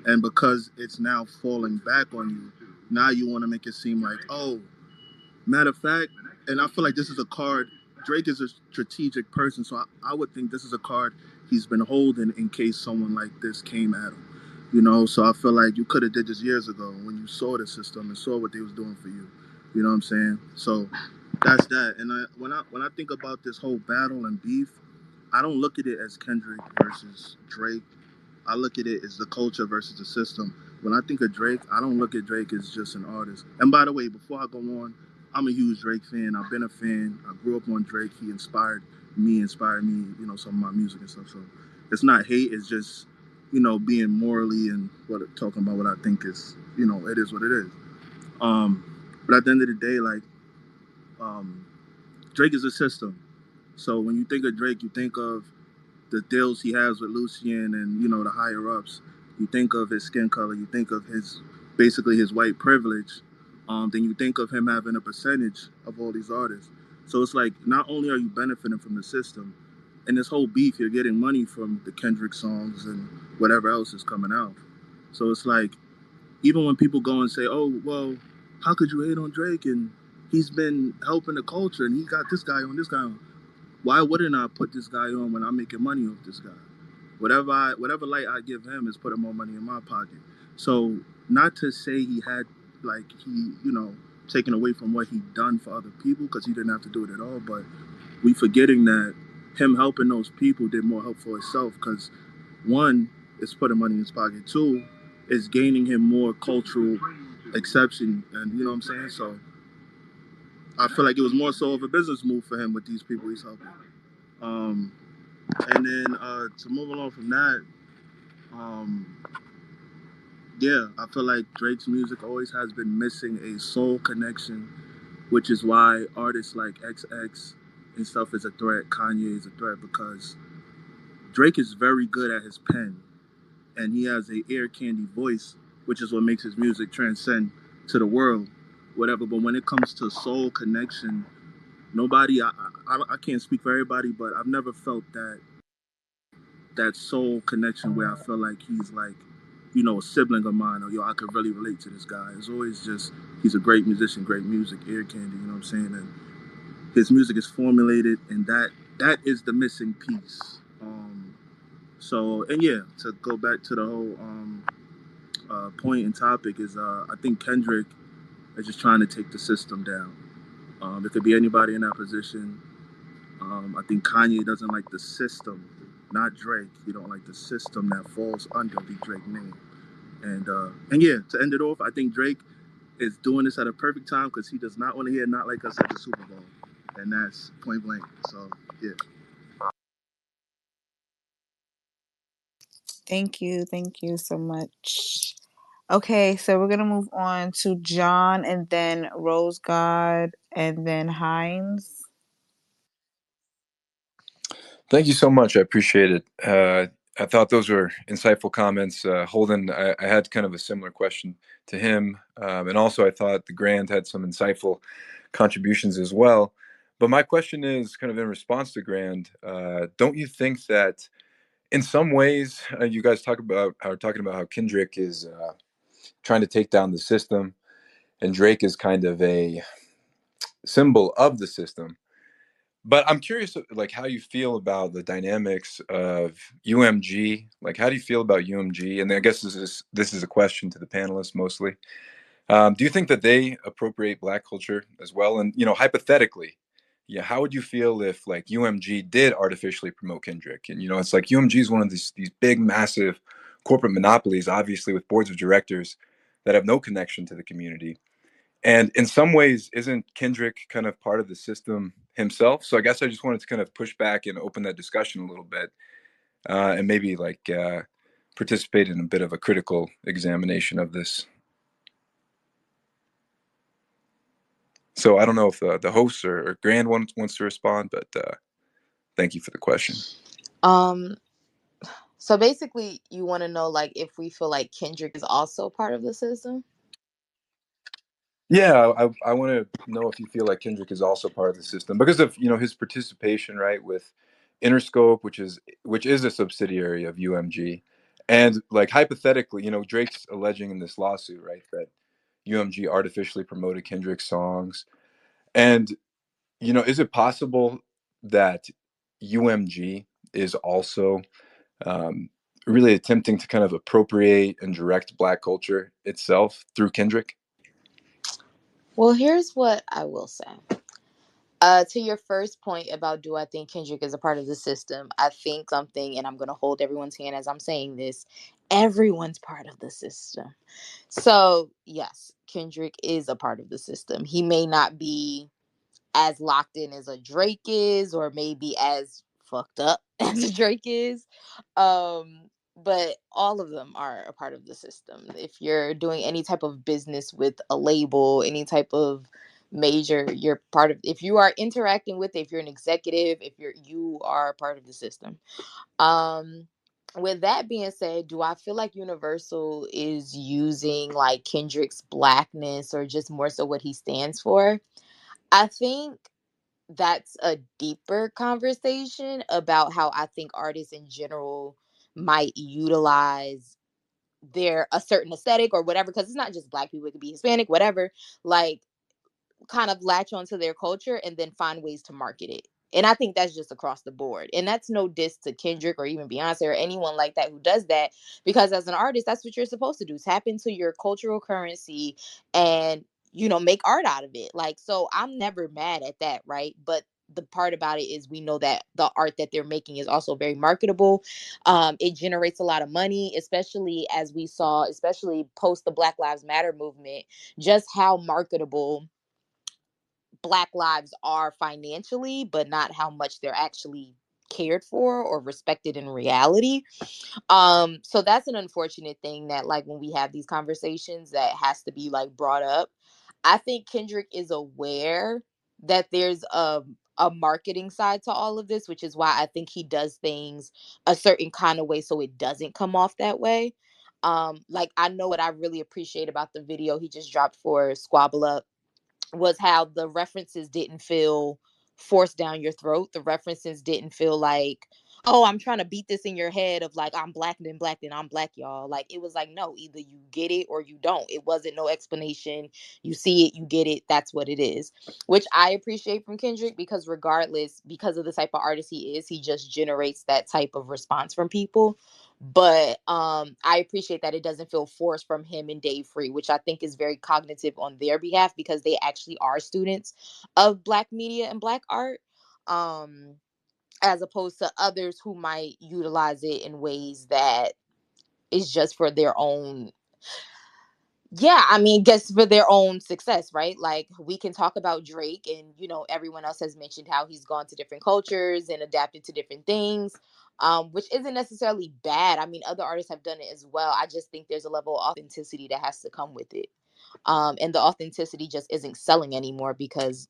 and because it's now falling back on you, now you want to make it seem like, oh, matter of fact, and I feel like this is a card. Drake is a strategic person, so I would think this is a card he's been holding in case someone like this came at him. So I feel like you could have did this years ago when you saw the system and saw what they was doing for you. You know what I'm saying? So that's that. And when I think about this whole battle and beef, I don't look at it as Kendrick versus Drake. I look at it as the culture versus the system. When I think of Drake, I don't look at Drake as just an artist. And by the way, before I go on, I'm a huge Drake fan. I've been a fan. I grew up on Drake. He inspired me, some of my music and stuff. So it's not hate. It's just being morally and talking about what I think is, it is what it is. But at the end of the day, like, um, Drake is a system. So when you think of Drake, you think of the deals he has with Lucien and the higher ups. You think of his skin color. You think of his basically his white privilege. Then you think of him having a percentage of all these artists. So it's like not only are you benefiting from the system, in this whole beef, you're getting money from the Kendrick songs and whatever else is coming out. So it's like even when people go and say, "Oh, well, how could you hate on Drake and he's been helping the culture and he got this guy on, this guy on." Why wouldn't I put this guy on when I'm making money off this guy? Whatever light I give him is putting more money in my pocket. So not to say he had like he taken away from what he done for other people because he didn't have to do it at all, but we forgetting that him helping those people did more help for himself because one is putting money in his pocket. Two is gaining him more cultural exception, and you know what I'm saying. So I feel like it was more so of a business move for him with these people he's helping. Um, and then to move along from that, um, yeah, I feel like Drake's music always has been missing a soul connection, which is why artists like XX and stuff is a threat. Kanye is a threat because Drake is very good at his pen, and he has a ear candy voice, which is what makes his music transcend to the world, whatever. But when it comes to soul connection, nobody, I can't speak for everybody, but I've never felt that soul connection where I feel like he's like, a sibling of mine, or I could really relate to this guy. It's always just he's a great musician, great music, ear candy. You know what I'm saying? And his music is formulated, and that is the missing piece. So and yeah, to go back to the whole point and topic is I think Kendrick is just trying to take the system down. It could be anybody in that position. I think Kanye doesn't like the system, not Drake. He don't like the system that falls under the Drake name. And yeah, to end it off, I think Drake is doing this at a perfect time because he does not want to hear "Not Like Us" at the Super Bowl, and that's point blank. So yeah. Thank you so much. Okay, so we're gonna move on to John and then Rose God and then Hines. Thank you so much. I appreciate it. I thought those were insightful comments. Holden, I had kind of a similar question to him. And also, I thought the Grand had some insightful contributions as well. But my question is kind of in response to Grand. Don't you think that in some ways, you guys are talking about how Kendrick is trying to take down the system, and Drake is kind of a symbol of the system. But I'm curious, like, how you feel about the dynamics of UMG. Like, how do you feel about UMG? And I guess this is a question to the panelists mostly. Do you think that they appropriate Black culture as well? And hypothetically, yeah, how would you feel if like UMG did artificially promote Kendrick? And it's like UMG is one of these big, massive corporate monopolies, obviously with boards of directors that have no connection to the community. And in some ways, isn't Kendrick kind of part of the system himself? So I guess I just wanted to kind of push back and open that discussion a little bit, and maybe like participate in a bit of a critical examination of this. So I don't know if the host or Grand wants to respond, but thank you for the question. Um, so basically, you want to know like if we feel like Kendrick is also part of the system. Yeah, I want to know if you feel like Kendrick is also part of the system because of his participation, right, with Interscope, which is a subsidiary of UMG, and like hypothetically, Drake's alleging in this lawsuit, right, that UMG artificially promoted Kendrick's songs, and is it possible that UMG is also really attempting to kind of appropriate and direct Black culture itself through Kendrick? Well, here's what I will say. To your first point about do I think Kendrick is a part of the system, I think something, and I'm going to hold everyone's hand as I'm saying this, everyone's part of the system. So, yes, Kendrick is a part of the system. He may not be as locked in as a Drake is, or maybe as fucked up as a Drake is. Um, but all of them are a part of the system. If you're doing any type of business with a label, any type of major, you're part of. If you are interacting with, if you're an executive, if you are part of the system. Um, with that being said, do I feel like Universal is using like Kendrick's blackness or just more so what he stands for? I think that's a deeper conversation about how I think artists in general might utilize their a certain aesthetic or whatever, because it's not just black people, it could be Hispanic, whatever, like kind of latch onto their culture and then find ways to market it. And I think that's just across the board. And that's no diss to Kendrick or even Beyonce or anyone like that who does that. Because as an artist, that's what you're supposed to do. Tap into your cultural currency and, make art out of it. Like, so I'm never mad at that, right? But the part about it is we know that the art that they're making is also very marketable. It generates a lot of money, especially as we saw, especially post the Black Lives Matter movement, just how marketable Black lives are financially, but not how much they're actually cared for or respected in reality. So that's an unfortunate thing that, like, when we have these conversations, that has to be like brought up. I think Kendrick is aware that there's a marketing side to all of this, which is why I think he does things a certain kind of way so it doesn't come off that way. Like, I know what I really appreciate about the video he just dropped for Squabble Up was how the references didn't feel forced down your throat. The references didn't feel like, oh, I'm trying to beat this in your head of like, I'm black, then I'm black, y'all. Like, it was like, no, either you get it or you don't. It wasn't no explanation. You see it, you get it. That's what it is, which I appreciate from Kendrick, because regardless, because of the type of artist he is, he just generates that type of response from people. But I appreciate that it doesn't feel forced from him and Dave Free, which I think is very cognitive on their behalf, because they actually are students of Black media and Black art, um as opposed to others who might utilize it in ways that is just for their own, yeah, I mean, guess for their own success, right? Like, we can talk about Drake, and everyone else has mentioned how he's gone to different cultures and adapted to different things, which isn't necessarily bad. I mean, other artists have done it as well. I just think there's a level of authenticity that has to come with it, and the authenticity just isn't selling anymore because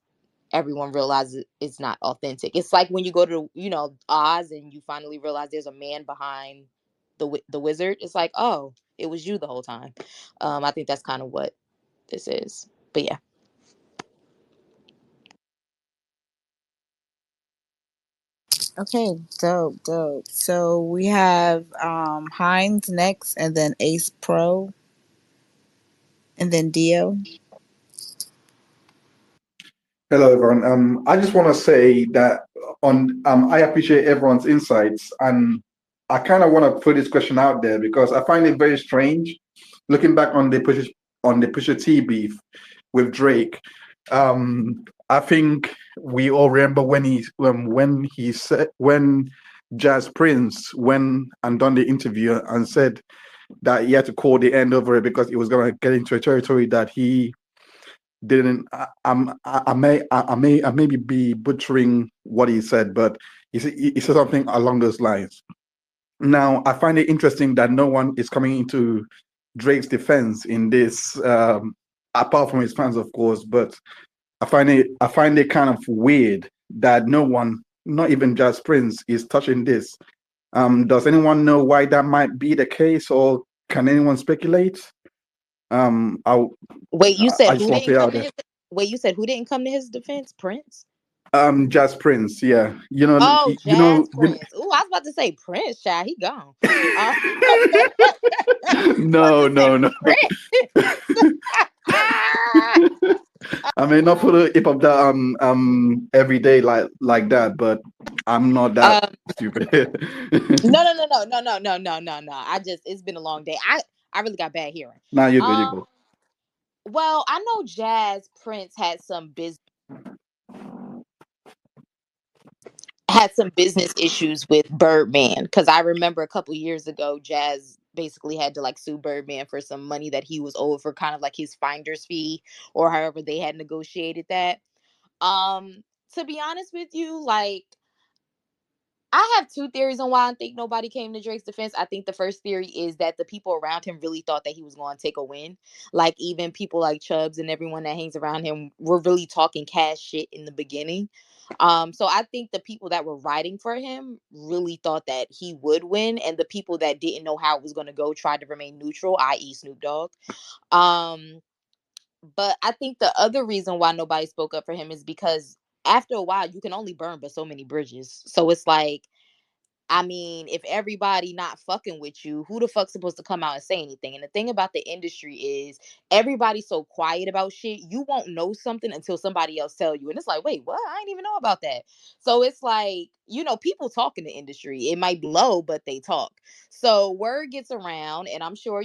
everyone realizes it's not authentic. It's like when you go to Oz and you finally realize there's a man behind the wizard. It's like, oh, it was you the whole time. I think that's kind of what this is. But yeah. Okay, dope, dope. So we have Heinz next, and then Ace Pro, and then Dio. Hello, everyone. I just want to say that I appreciate everyone's insights, and I kind of want to put this question out there because I find it very strange, looking back on the Pusha T beef with Drake. I think we all remember when Jazz Prince went and done the interview and said that he had to call the end over it because he was going to get into a territory that he didn't. I may be butchering what he said, but he said something along those lines. Now I find it interesting that no one is coming into Drake's defense in this, apart from his fans, of course. But I find it kind of weird that no one, not even Jazz Prince, is touching this. Does anyone know why that might be the case, or can anyone speculate? I Wait, you I said just who want to didn't put it come out to there. his Wait, you said who didn't come to his defense? Prince? Jazz Prince, yeah. You know, Oh, you know, Jazz Prince. Ooh, I was about to say Prince, child. He gone. Uh, about no, to say no, no. Prince. I mean, not put a hip hop that every day like that, but I'm not that um, stupid. no, no, no, no, no, no, no, no, no, no. It's been a long day. I really got bad hearing. Nah, you're good. You're Um, good. well, I know Jazz Prince had some business issues with Birdman, because I remember a couple years ago, Jazz basically had to like sue Birdman for some money that he was owed for kind of like his finder's fee, or however they had negotiated that. Um, to be honest with you, like, I have two theories on why I think nobody came to Drake's defense. I think the first theory is that the people around him really thought that he was going to take a win. Like even people like Chubbs and everyone that hangs around him were really talking cash shit in the beginning. So I think the people that were writing for him really thought that he would win, and the people that didn't know how it was going to go tried to remain neutral, i.e., Snoop Dogg. Um, but I think the other reason why nobody spoke up for him is because after a while you can only burn but so many bridges. So it's like, I mean, if everybody not fucking with you, who the fuck's supposed to come out and say anything? And the thing about the industry is everybody's so quiet about shit. You won't know something until somebody else tell you. And it's like, wait, what? I didn't even know about that. So it's like, people talk in the industry. It might be low, but they talk. So word gets around, and I'm sure,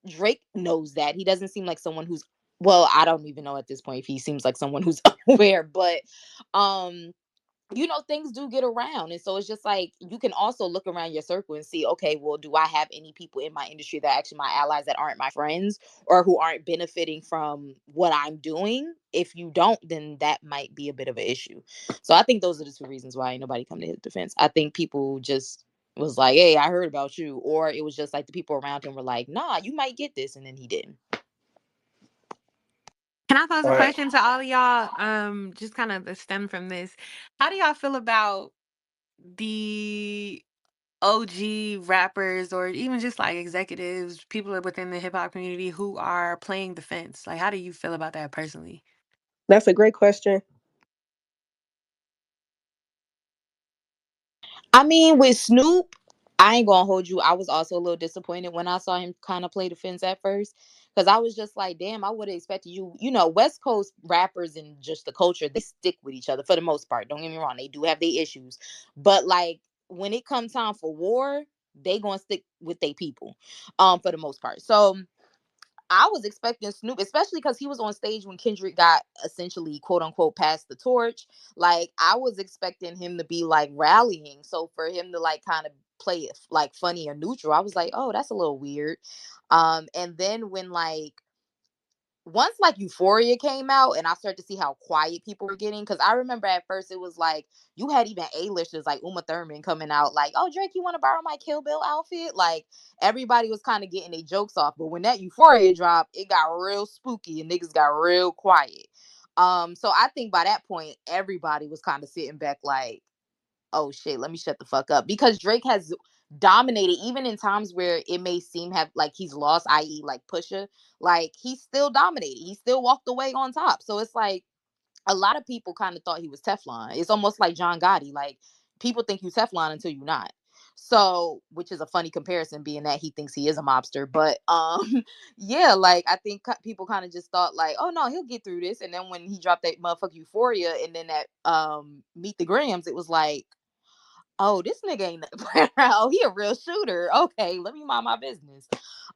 Drake knows that. He doesn't seem like someone who's, well, I don't even know at this point if he seems like someone who's aware, but um things do get around. And so it's just like you can also look around your circle and see, okay, well, do I have any people in my industry that are actually my allies that aren't my friends or who aren't benefiting from what I'm doing? If you don't, then that might be a bit of an issue. So I think those are the two reasons why ain't nobody come to his defense. I think people just was like, hey, I heard about you. Or it was just like the people around him were like, nah, you might get this. And then he didn't. Can I pose All a right. question to all of y'all? Just kind of stem from this. How do y'all feel about the OG rappers or even just like executives, people within the hip hop community who are playing the fence? Like, how do you feel about that personally? That's a great question. I mean, with Snoop, I ain't gonna hold you. I was also a little disappointed when I saw him kind of play the fence at first. Cause I was just like, damn, I would have expected you. West Coast rappers and just the culture, they stick with each other for the most part. Don't get me wrong, they do have their issues. But like when it comes time for war, they gonna stick with their people, for the most part. So I was expecting Snoop, especially because he was on stage when Kendrick got essentially quote unquote passed the torch. Like I was expecting him to be like rallying. So for him to like kind of play it like funny or neutral, I was like, oh, that's a little weird. And then when like once like Euphoria came out and I started to see how quiet people were getting, because I remember at first it was like you had even A-listers like Uma Thurman coming out like, oh, Drake, you want to borrow my Kill Bill outfit? Like everybody was kind of getting their jokes off. But when that Euphoria dropped, it got real spooky and niggas got real quiet. So I think by that point, everybody was kind of sitting back like, oh shit, let me shut the fuck up. Because Drake has dominated even in times where it may seem have like he's lost, i.e. like Pusha, like he still dominated. He still walked away on top. So it's like a lot of people kind of thought he was Teflon. It's almost like John Gotti. Like people think you Teflon until you're not. So, which is a funny comparison, being that he thinks he is a mobster. But yeah, like I think people kind of just thought like, oh no, he'll get through this. And then when he dropped that motherfucker Euphoria, and then that Meet the Grams, it was like, oh, this nigga ain't nothing playing around. Oh, he a real shooter. Okay, let me mind my business.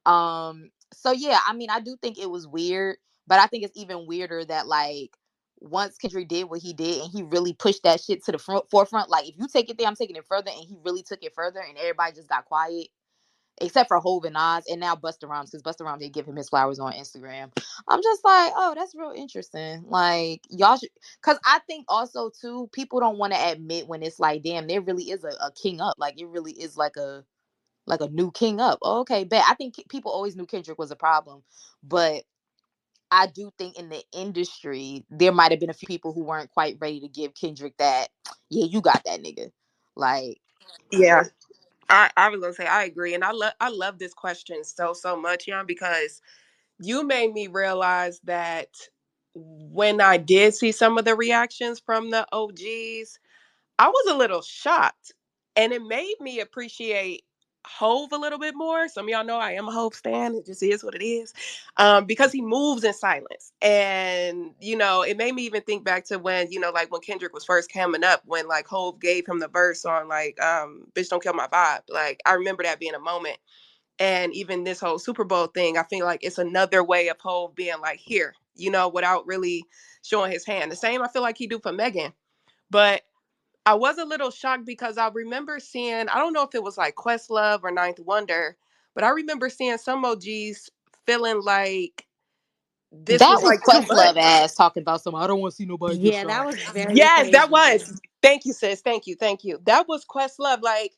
So yeah, I mean, I do think it was weird, but I think it's even weirder that like once Kendrick did what he did and he really pushed that shit to the forefront. Like if you take it there, I'm taking it further, and he really took it further, and everybody just got quiet except for Hov and Nas, and now Busta Rhymes, because Busta Rhymes did give him his flowers on Instagram. I'm just like, oh, that's real interesting. Like y'all should, because I think also too, people don't want to admit when it's like, damn, there really is a king up. Like it really is like a new king up. Oh, okay, bet. I think people always knew Kendrick was a problem, but I do think in the industry there might have been a few people who weren't quite ready to give Kendrick that. Yeah, you got that nigga. Like, Yeah. I was gonna say I agree, and I love this question so much, because you made me realize that when I did see some of the reactions from the OGs, I was a little shocked, and it made me appreciate Hove a little bit more. Some of y'all know I am a Hove stan. It just is what it is, because he moves in silence, and it made me even think back to when like when Kendrick was first coming up, when like Hove gave him the verse on like "Bitch Don't Kill My Vibe." Like I remember that being a moment, and even this whole Super Bowl thing, I feel like it's another way of Hove being like here, without really showing his hand. The same I feel like he do for Megan, but I was a little shocked because I remember seeing, I don't know if it was like Questlove or Ninth Wonder, but I remember seeing some OGs feeling like this that was was like too much. Questlove ass talking about some. I don't want to see nobody get Yeah, that shot. was very Yes, that crazy. was. Thank you, sis. Thank you. Thank you. That was Questlove. Like,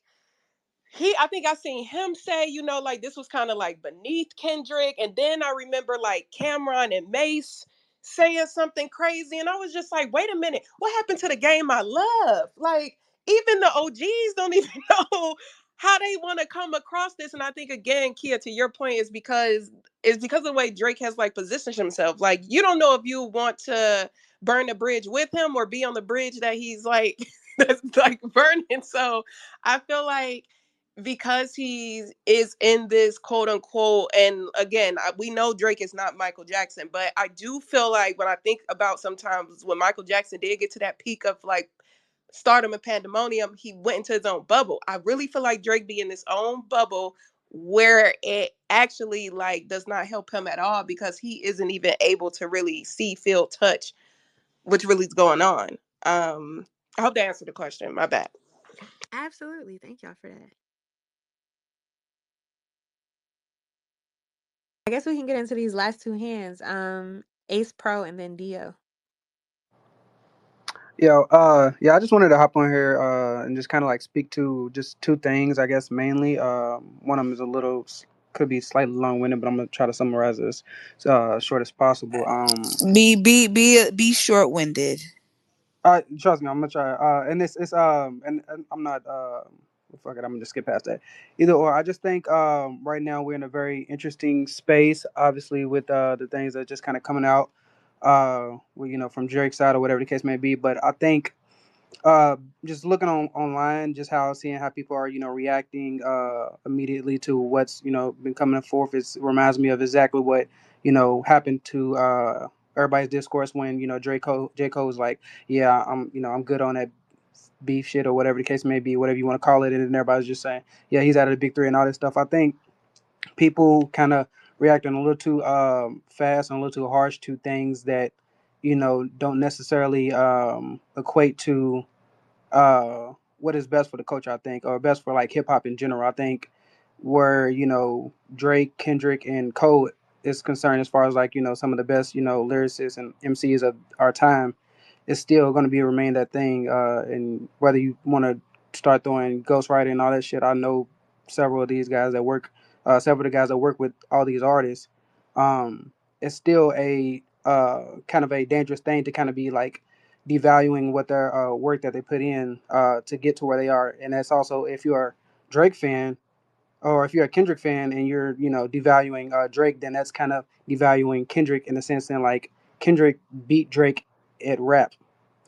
I think I seen him say, like this was kind of like beneath Kendrick. And then I remember like Cameron and Mace saying something crazy. And I was just like, wait a minute, what happened to the game I love? Like, even the OGs don't even know how they want to come across this. And I think again, Kia, to your point, is because of the way Drake has like positioned himself. Like, you don't know if you want to burn the bridge with him or be on the bridge that he's like that's like burning. So I feel like because he is in this quote unquote, and again, we know Drake is not Michael Jackson, but I do feel like when I think about sometimes when Michael Jackson did get to that peak of like stardom and pandemonium, he went into his own bubble. I really feel like Drake be in his own bubble where it actually like does not help him at all because he isn't even able to really see, feel, touch what's really going on. I hope that answered the question. My bad. Absolutely. Thank y'all for that. I guess we can get into these last two hands. Ace Pro and then Dio. Yeah, I just wanted to hop on here and just kind of like speak to just two things, I guess mainly. One of them is could be slightly long-winded, but I'm gonna try to summarize this short as possible. Be short-winded. Trust me, I'm gonna try. And and I'm not. Fuck it, I'm gonna just skip past that. Either or, I just think right now we're in a very interesting space. Obviously, with the things that are just kind of coming out, from Drake's side or whatever the case may be. But I think just looking online, just seeing how people are reacting immediately to what's been coming forth, it reminds me of exactly what happened to everybody's discourse when J Cole was like, yeah, I'm good on that beef shit or whatever the case may be, whatever you want to call it, and then everybody's just saying, yeah, he's out of the big three and all this stuff. I think people kind of reacting a little too fast and a little too harsh to things that don't necessarily equate to what is best for the culture, I think, or best for like hip hop in general. I think where Drake, Kendrick, and Cole is concerned, as far as like some of the best lyricists and MCs of our time, is still going to be remain that thing. And whether you want to start throwing ghostwriting and all that shit, I know several of the guys that work with all these artists. It's still a kind of a dangerous thing to kind of be like devaluing what their work that they put in to get to where they are. And that's also, if you're a Drake fan or if you're a Kendrick fan and you're devaluing Drake, then that's kind of devaluing Kendrick in the sense that like Kendrick beat Drake at rap,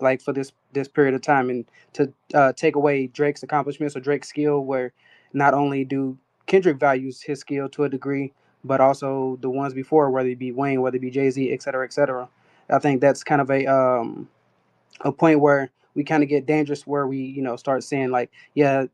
like for this period of time, and to take away Drake's accomplishments or Drake's skill, where not only do Kendrick values his skill to a degree, but also the ones before, whether it be Wayne, whether it be Jay-Z, et cetera, et cetera. I think that's kind of a point where we kind of get dangerous, where we start saying like, yeah,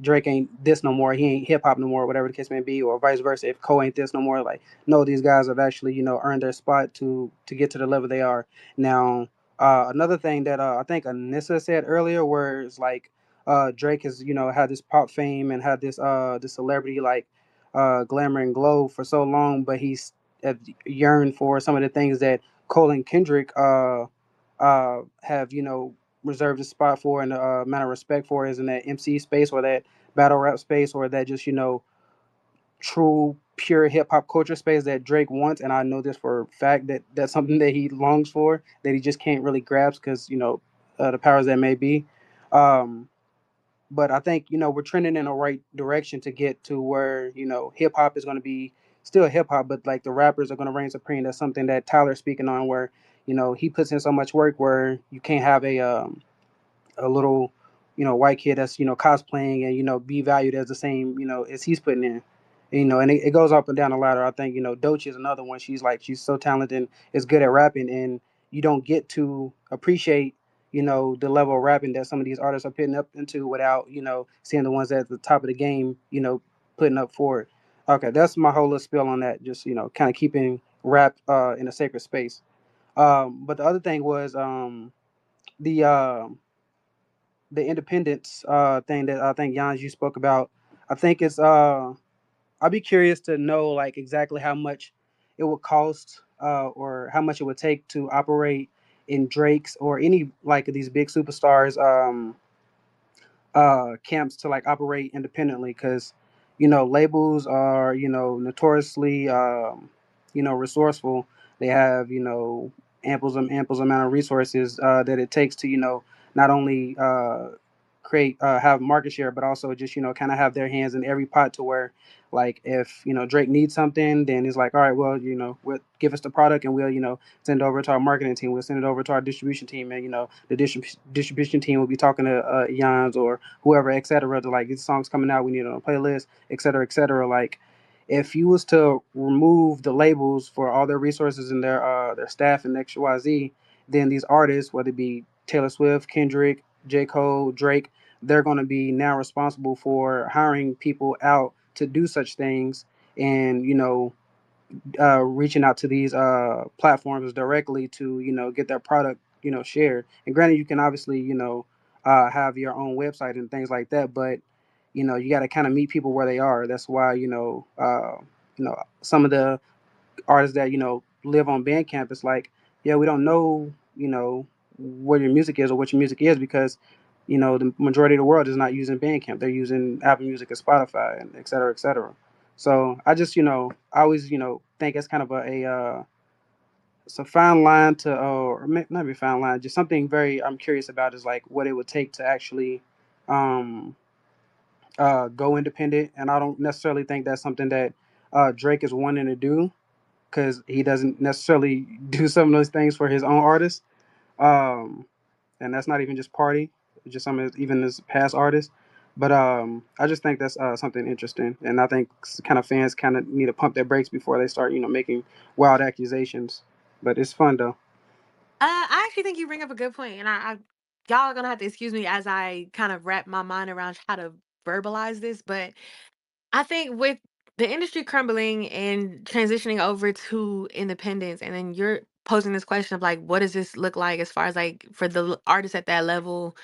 Drake ain't this no more, he ain't hip hop no more, whatever the case may be, or vice versa. If Cole ain't this no more, like, no, these guys have actually earned their spot to get to the level they are now. Another thing that I think Anissa said earlier, where it's like Drake has had this pop fame and had this celebrity like glamour and glow for so long, but he's yearned for some of the things that Cole and Kendrick have reserved a spot for and a amount of respect for, is in that MC space or that battle rap space or that just true pure hip hop culture space that Drake wants. And I know this for a fact that that's something that he longs for, that he just can't really grasp because the powers that may be. Um, but I think we're trending in the right direction to get to where hip hop is going to be still hip hop, but like the rappers are going to reign supreme. That's something that Tyler's speaking on, where he puts in so much work where you can't have a little white kid that's cosplaying and be valued as the same as he's putting in. And it goes up and down the ladder. I think Doechii is another one. She's so talented and is good at rapping, and you don't get to appreciate the level of rapping that some of these artists are putting up into without seeing the ones at the top of the game putting up for it. Okay, that's my whole little spiel on that. Just kind of keeping rap in a sacred space. But the other thing was the the independence thing that I think Jans you spoke about. I think it's I'd be curious to know like exactly how much it would cost or how much it would take to operate in Drake's or any like of these big superstars camps to like operate independently, because labels are notoriously resourceful. They have amples amount of resources that it takes to not only create have market share, but also just kind of have their hands in every pot, to where like if Drake needs something, then it's like, all right, well, we'll give us the product, and we'll send it over to our marketing team, we'll send it over to our distribution team, and the distribution team will be talking to Yans or whoever, etc., to like, this song's coming out, we need it on a playlist, etc., etc. Like, if you was to remove the labels for all their resources and their staff and XYZ, then these artists, whether it be Taylor Swift, Kendrick, J. Cole, Drake, they're going to be now responsible for hiring people out to do such things, and reaching out to these platforms directly to get their product shared. And granted, you can obviously have your own website and things like that, but you got to kind of meet people where they are. That's why some of the artists that live on Bandcamp, it's like, yeah, we don't know what your music is or what your music is, because the majority of the world is not using Bandcamp. They're using Apple Music and Spotify, and et cetera, et cetera. So I just I always think it's kind of it's a fine line to not be a fine line, just something very I'm curious about, is like what it would take to actually um go independent. And I don't necessarily think that's something that Drake is wanting to do, because he doesn't necessarily do some of those things for his own artists. Um, and that's not even just Party, just some of even his past artists. But I just think that's something interesting, and I think kind of fans kind of need to pump their brakes before they start, making wild accusations. But it's fun though. I actually think you bring up a good point, and I y'all are gonna have to excuse me as I kind of wrap my mind around how to verbalize this. But I think with the industry crumbling and transitioning over to independence, and then you're posing this question of like, what does this look like as far as like for the artists at that level?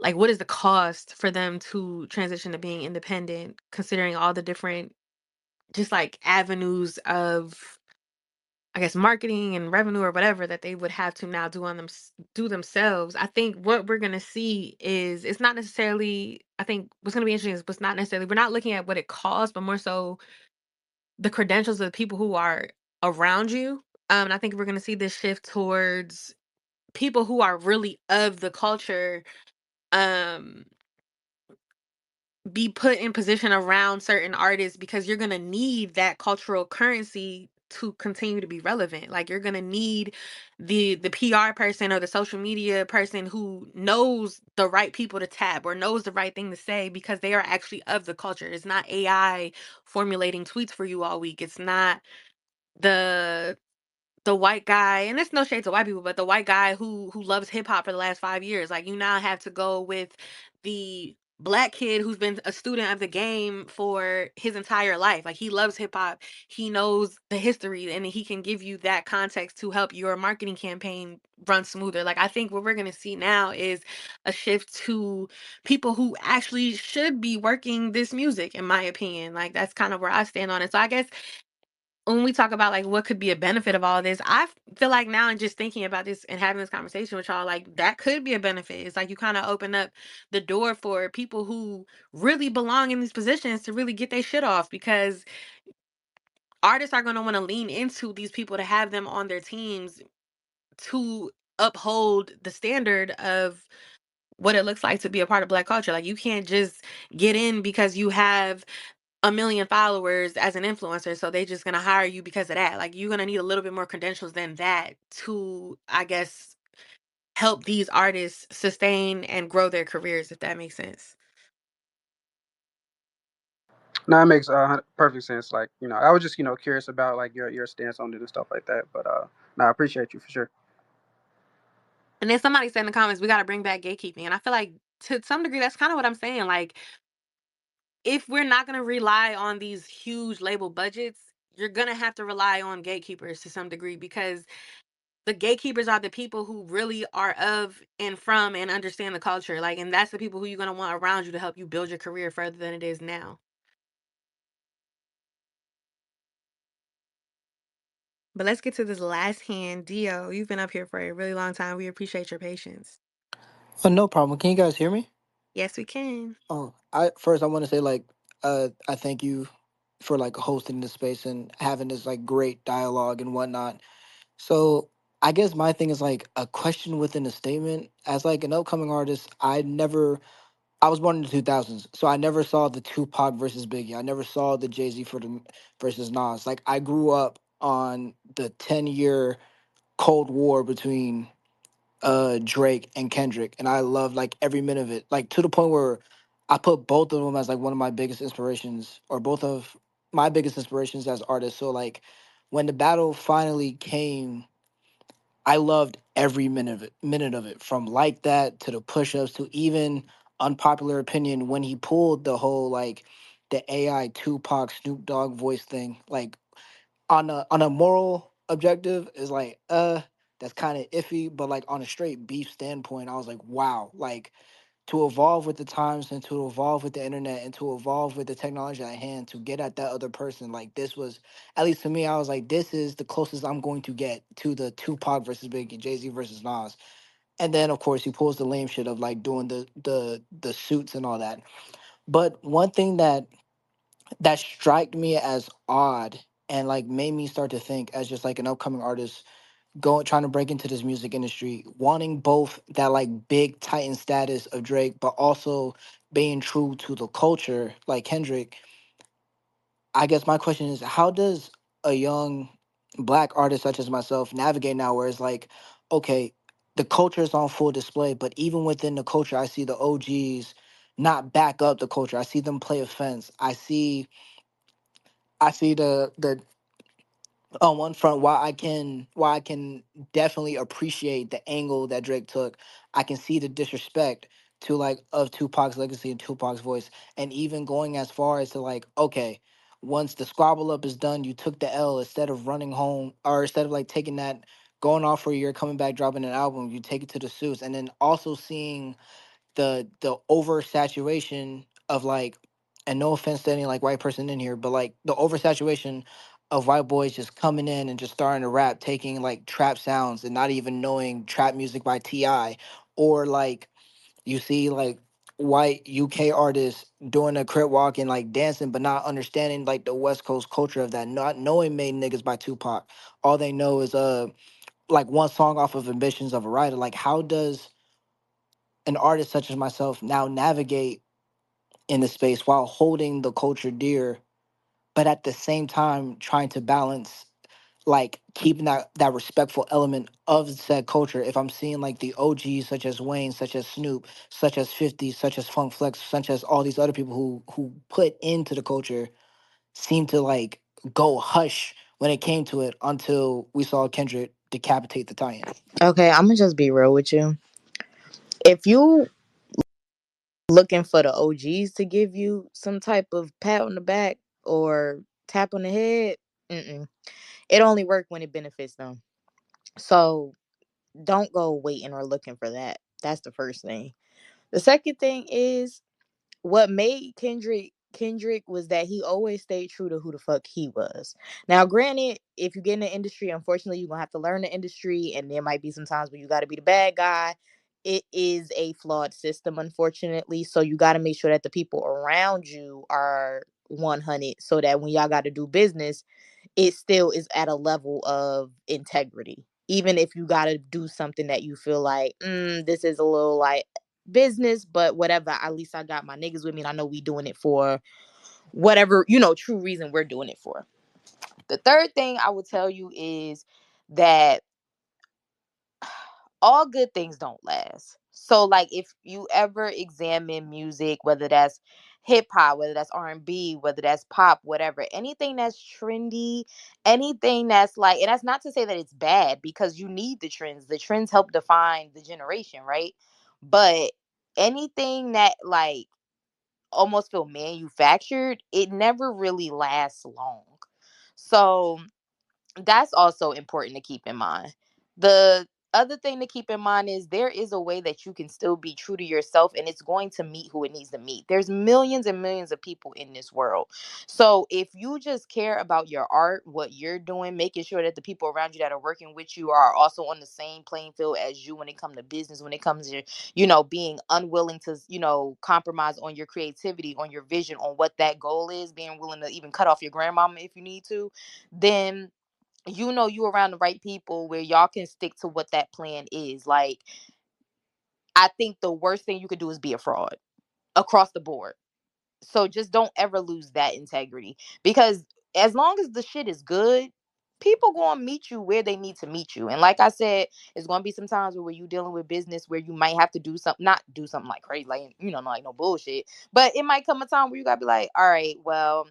Like, what is the cost for them to transition to being independent, considering all the different just like avenues of, I guess, marketing and revenue or whatever that they would have to now do themselves. I think what we're gonna see is it's not necessarily. I think what's gonna be interesting is what's not necessarily. We're not looking at what it costs, but more so the credentials of the people who are around you. And I think we're gonna see this shift towards people who are really of the culture. Um, be put in position around certain artists, because you're going to need that cultural currency to continue to be relevant. Like, you're going to need the PR person or the social media person who knows the right people to tap or knows the right thing to say, because they are actually of the culture. It's not AI formulating tweets for you all week. It's not the white guy, and it's no shade to white people, but the white guy who loves hip hop for the last 5 years. Like, you now have to go with the black kid who's been a student of the game for his entire life. Like, he loves hip hop, he knows the history, and he can give you that context to help your marketing campaign run smoother. Like, I think what we're gonna see now is a shift to people who actually should be working this music, in my opinion. Like, that's kind of where I stand on it. So I guess when we talk about like what could be a benefit of all this, I feel like now, and just thinking about this and having this conversation with y'all, like that could be a benefit. It's like you kind of open up the door for people who really belong in these positions to really get their shit off, because artists are going to want to lean into these people to have them on their teams to uphold the standard of what it looks like to be a part of Black culture. Like, you can't just get in because you have a million followers as an influencer, so they just gonna hire you because of that. Like, you're gonna need a little bit more credentials than that to, I guess, help these artists sustain and grow their careers, if that makes sense. No, it makes perfect sense. Like, I was just curious about like your stance on it and stuff like that. But no, I appreciate you for sure. And then somebody said in the comments, we got to bring back gatekeeping, and I feel like to some degree that's kind of what I'm saying. Like, if we're not gonna rely on these huge label budgets, you're gonna have to rely on gatekeepers to some degree, because the gatekeepers are the people who really are of and from and understand the culture. Like, and that's the people who you're going to want around you to help you build your career further than it is now. But let's get to this last hand. Dio, you've been up here for a really long time. We appreciate your patience. No problem. Can you guys hear me? Yes, we can. Oh, I want to say like I thank you for like hosting this space and having this like great dialogue and whatnot. So I guess my thing is like a question within a statement. As like an upcoming artist, I was born in the 2000s, so I never saw the Tupac versus Biggie. I never saw the Jay-Z for the versus Nas. Like I grew up on the 10-year Cold War between Drake and Kendrick, and I loved like every minute of it. Like to the point where I put both of them as like one of my biggest inspirations, or both of my biggest inspirations as artists. So like when the battle finally came, I loved every minute of it, from like that to the push-ups to even unpopular opinion when he pulled the whole like the AI Tupac Snoop Dogg voice thing. Like on a moral objective is like that's kind of iffy, but like on a straight beef standpoint, I was like, wow, like to evolve with the times and to evolve with the internet and to evolve with the technology at hand to get at that other person, like this was, at least to me, I was like, this is the closest I'm going to get to the Tupac versus Biggie, Jay-Z versus Nas. And then of course he pulls the lame shit of like doing the suits and all that. But one thing that struck me as odd and like made me start to think as just like an upcoming artist going trying to break into this music industry, wanting both that like big titan status of Drake, but also being true to the culture like Kendrick. I guess my question is, how does a young black artist such as myself navigate now where it's like, okay, the culture is on full display, but even within the culture, I see the OGs not back up the culture. I see them play offense. I see the on one front why I can definitely appreciate the angle that Drake took. I can see the disrespect to like of Tupac's legacy and Tupac's voice, and even going as far as to like, okay, once the squabble up is done, you took the L instead of running home, or instead of like taking that, going off for a year, coming back, dropping an album, you take it to the suits, and then also seeing the oversaturation of like, and no offense to any like white person in here, but like the oversaturation of white boys just coming in and just starting to rap, taking like trap sounds and not even knowing trap music by Ti, or like you see like white UK artists doing a crip walk and like dancing, but not understanding like the West Coast culture of that, not knowing "Made Niggas" by Tupac. All they know is like one song off of Ambitions of a Writer. Like how does an artist such as myself now navigate in the space while holding the culture dear, but at the same time trying to balance like keeping that respectful element of said culture? If I'm seeing like the OGs such as Wayne, such as Snoop, such as 50, such as Funk Flex, such as all these other people who put into the culture seem to like go hush when it came to it until we saw Kendrick decapitate the Titan. Okay, I'm gonna just be real with you. If you looking for the OGs to give you some type of pat on the back or tap on the head, mm-mm. It only work when it benefits them. So don't go waiting or looking for that. That's the first thing. The second thing is, what made Kendrick was that he always stayed true to who the fuck he was. Now, granted, if you get in the industry, unfortunately, you're gonna have to learn the industry, and there might be some times where you got to be the bad guy. It is a flawed system, unfortunately. So you got to make sure that the people around you are 100, so that when y'all got to do business, it still is at a level of integrity. Even if you got to do something that you feel like, this is a little like business, but whatever. At least I got my niggas with me, and I know we doing it for whatever, true reason we're doing it for. The third thing I would tell you is that all good things don't last. So like if you ever examine music, whether that's hip hop, whether that's R&B, whether that's pop, whatever, anything that's trendy, anything that's like, and that's not to say that it's bad, because you need the trends. The trends help define the generation, right? But anything that like almost feel manufactured, it never really lasts long. So that's also important to keep in mind. The Other thing to keep in mind is there is a way that you can still be true to yourself, and it's going to meet who it needs to meet. There's millions and millions of people in this world. So if you just care about your art, what you're doing, making sure that the people around you that are working with you are also on the same playing field as you when it comes to business, when it comes to, being unwilling to, compromise on your creativity, on your vision, on what that goal is, being willing to even cut off your grandmama if you need to, then you around the right people where y'all can stick to what that plan is. Like, I think the worst thing you could do is be a fraud across the board. So just don't ever lose that integrity, because as long as the shit is good, people gonna meet you where they need to meet you. And like I said, it's gonna be some times where you dealing with business where you might have to do something, not do something like crazy, like, like no bullshit, but it might come a time where you gotta be like, all right, well,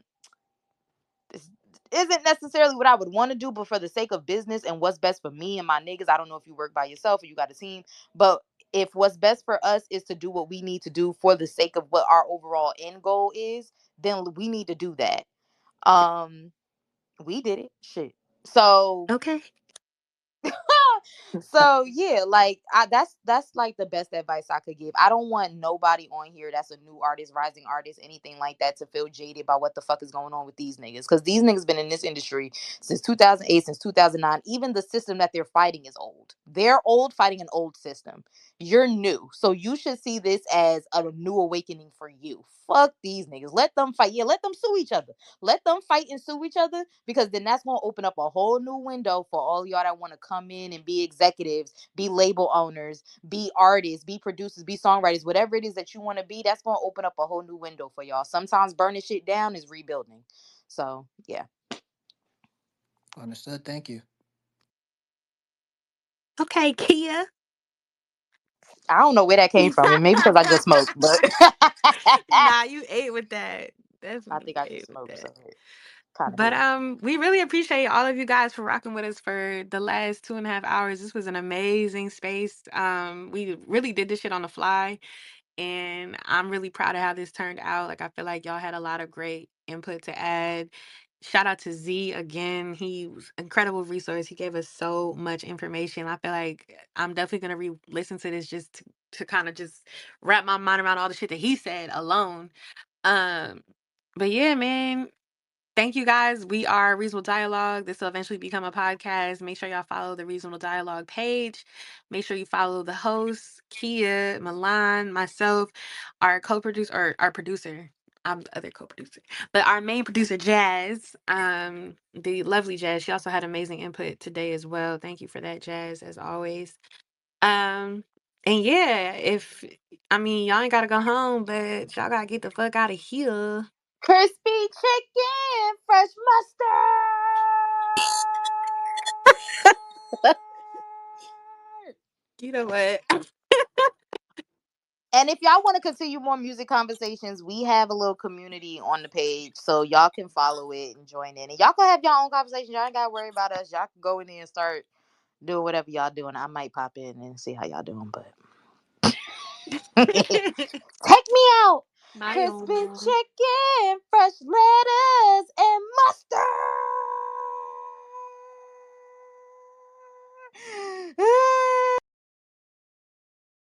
this isn't necessarily what I would want to do, but for the sake of business and what's best for me and my niggas, I don't know if you work by yourself or you got a team, but if what's best for us is to do what we need to do for the sake of what our overall end goal is, then we need to do that. Um, we did it. Shit. So Okay. so yeah, like that's like the best advice I could give. I don't want nobody on here that's a new artist, rising artist, anything like that to feel jaded by what the fuck is going on with these niggas, because these niggas been in this industry since 2008, since 2009. Even the system that they're fighting is old. They're old, fighting an old system. You're new, so you should see this as a new awakening for you. Fuck these niggas. Let them fight. Yeah, let them sue each other. Let them fight and sue each other, because then that's going to open up a whole new window for all y'all that want to come in and be executives, be label owners, be artists, be producers, be songwriters, whatever it is that you want to be. That's going to open up a whole new window for y'all. Sometimes burning shit down is rebuilding. So yeah. Understood. Thank you. Okay, Kia. I don't know where that came from. And maybe because I just smoked, but Nah, you ate with that. I Definitely think I just ate with smoked, so that. it kind of But hit. we really appreciate all of you guys for rocking with us for the last 2.5 hours. This was an amazing space. We really did this shit on the fly, and I'm really proud of how this turned out. Like, I feel like y'all had a lot of great input to add. Shout out to Z again. He was an incredible resource. He gave us so much information. I feel like I'm definitely gonna re-listen to this just to kind of just wrap my mind around all the shit that he said alone. Um, but yeah, man. Thank you guys. We are Reasonable Dialogue. This will eventually become a podcast. Make sure y'all follow the Reasonable Dialogue page. Make sure you follow the hosts, Kia, Milan, myself, our co-producer, or our producer. I'm the other co-producer. But our main producer, Jazz, the lovely Jazz. She also had amazing input today as well. Thank you for that, Jazz, as always. Um, and yeah, y'all ain't gotta go home, but y'all gotta get the fuck out of here. Crispy chicken, fresh mustard. You know what? And if y'all want to continue more music conversations, we have a little community on the page, so y'all can follow it and join in. And y'all can have your own conversations. Y'all ain't gotta worry about us. Y'all can go in there and start doing whatever y'all doing. I might pop in and see how y'all doing, but take me out. My Crispy own. chicken, fresh lettuce, and mustard.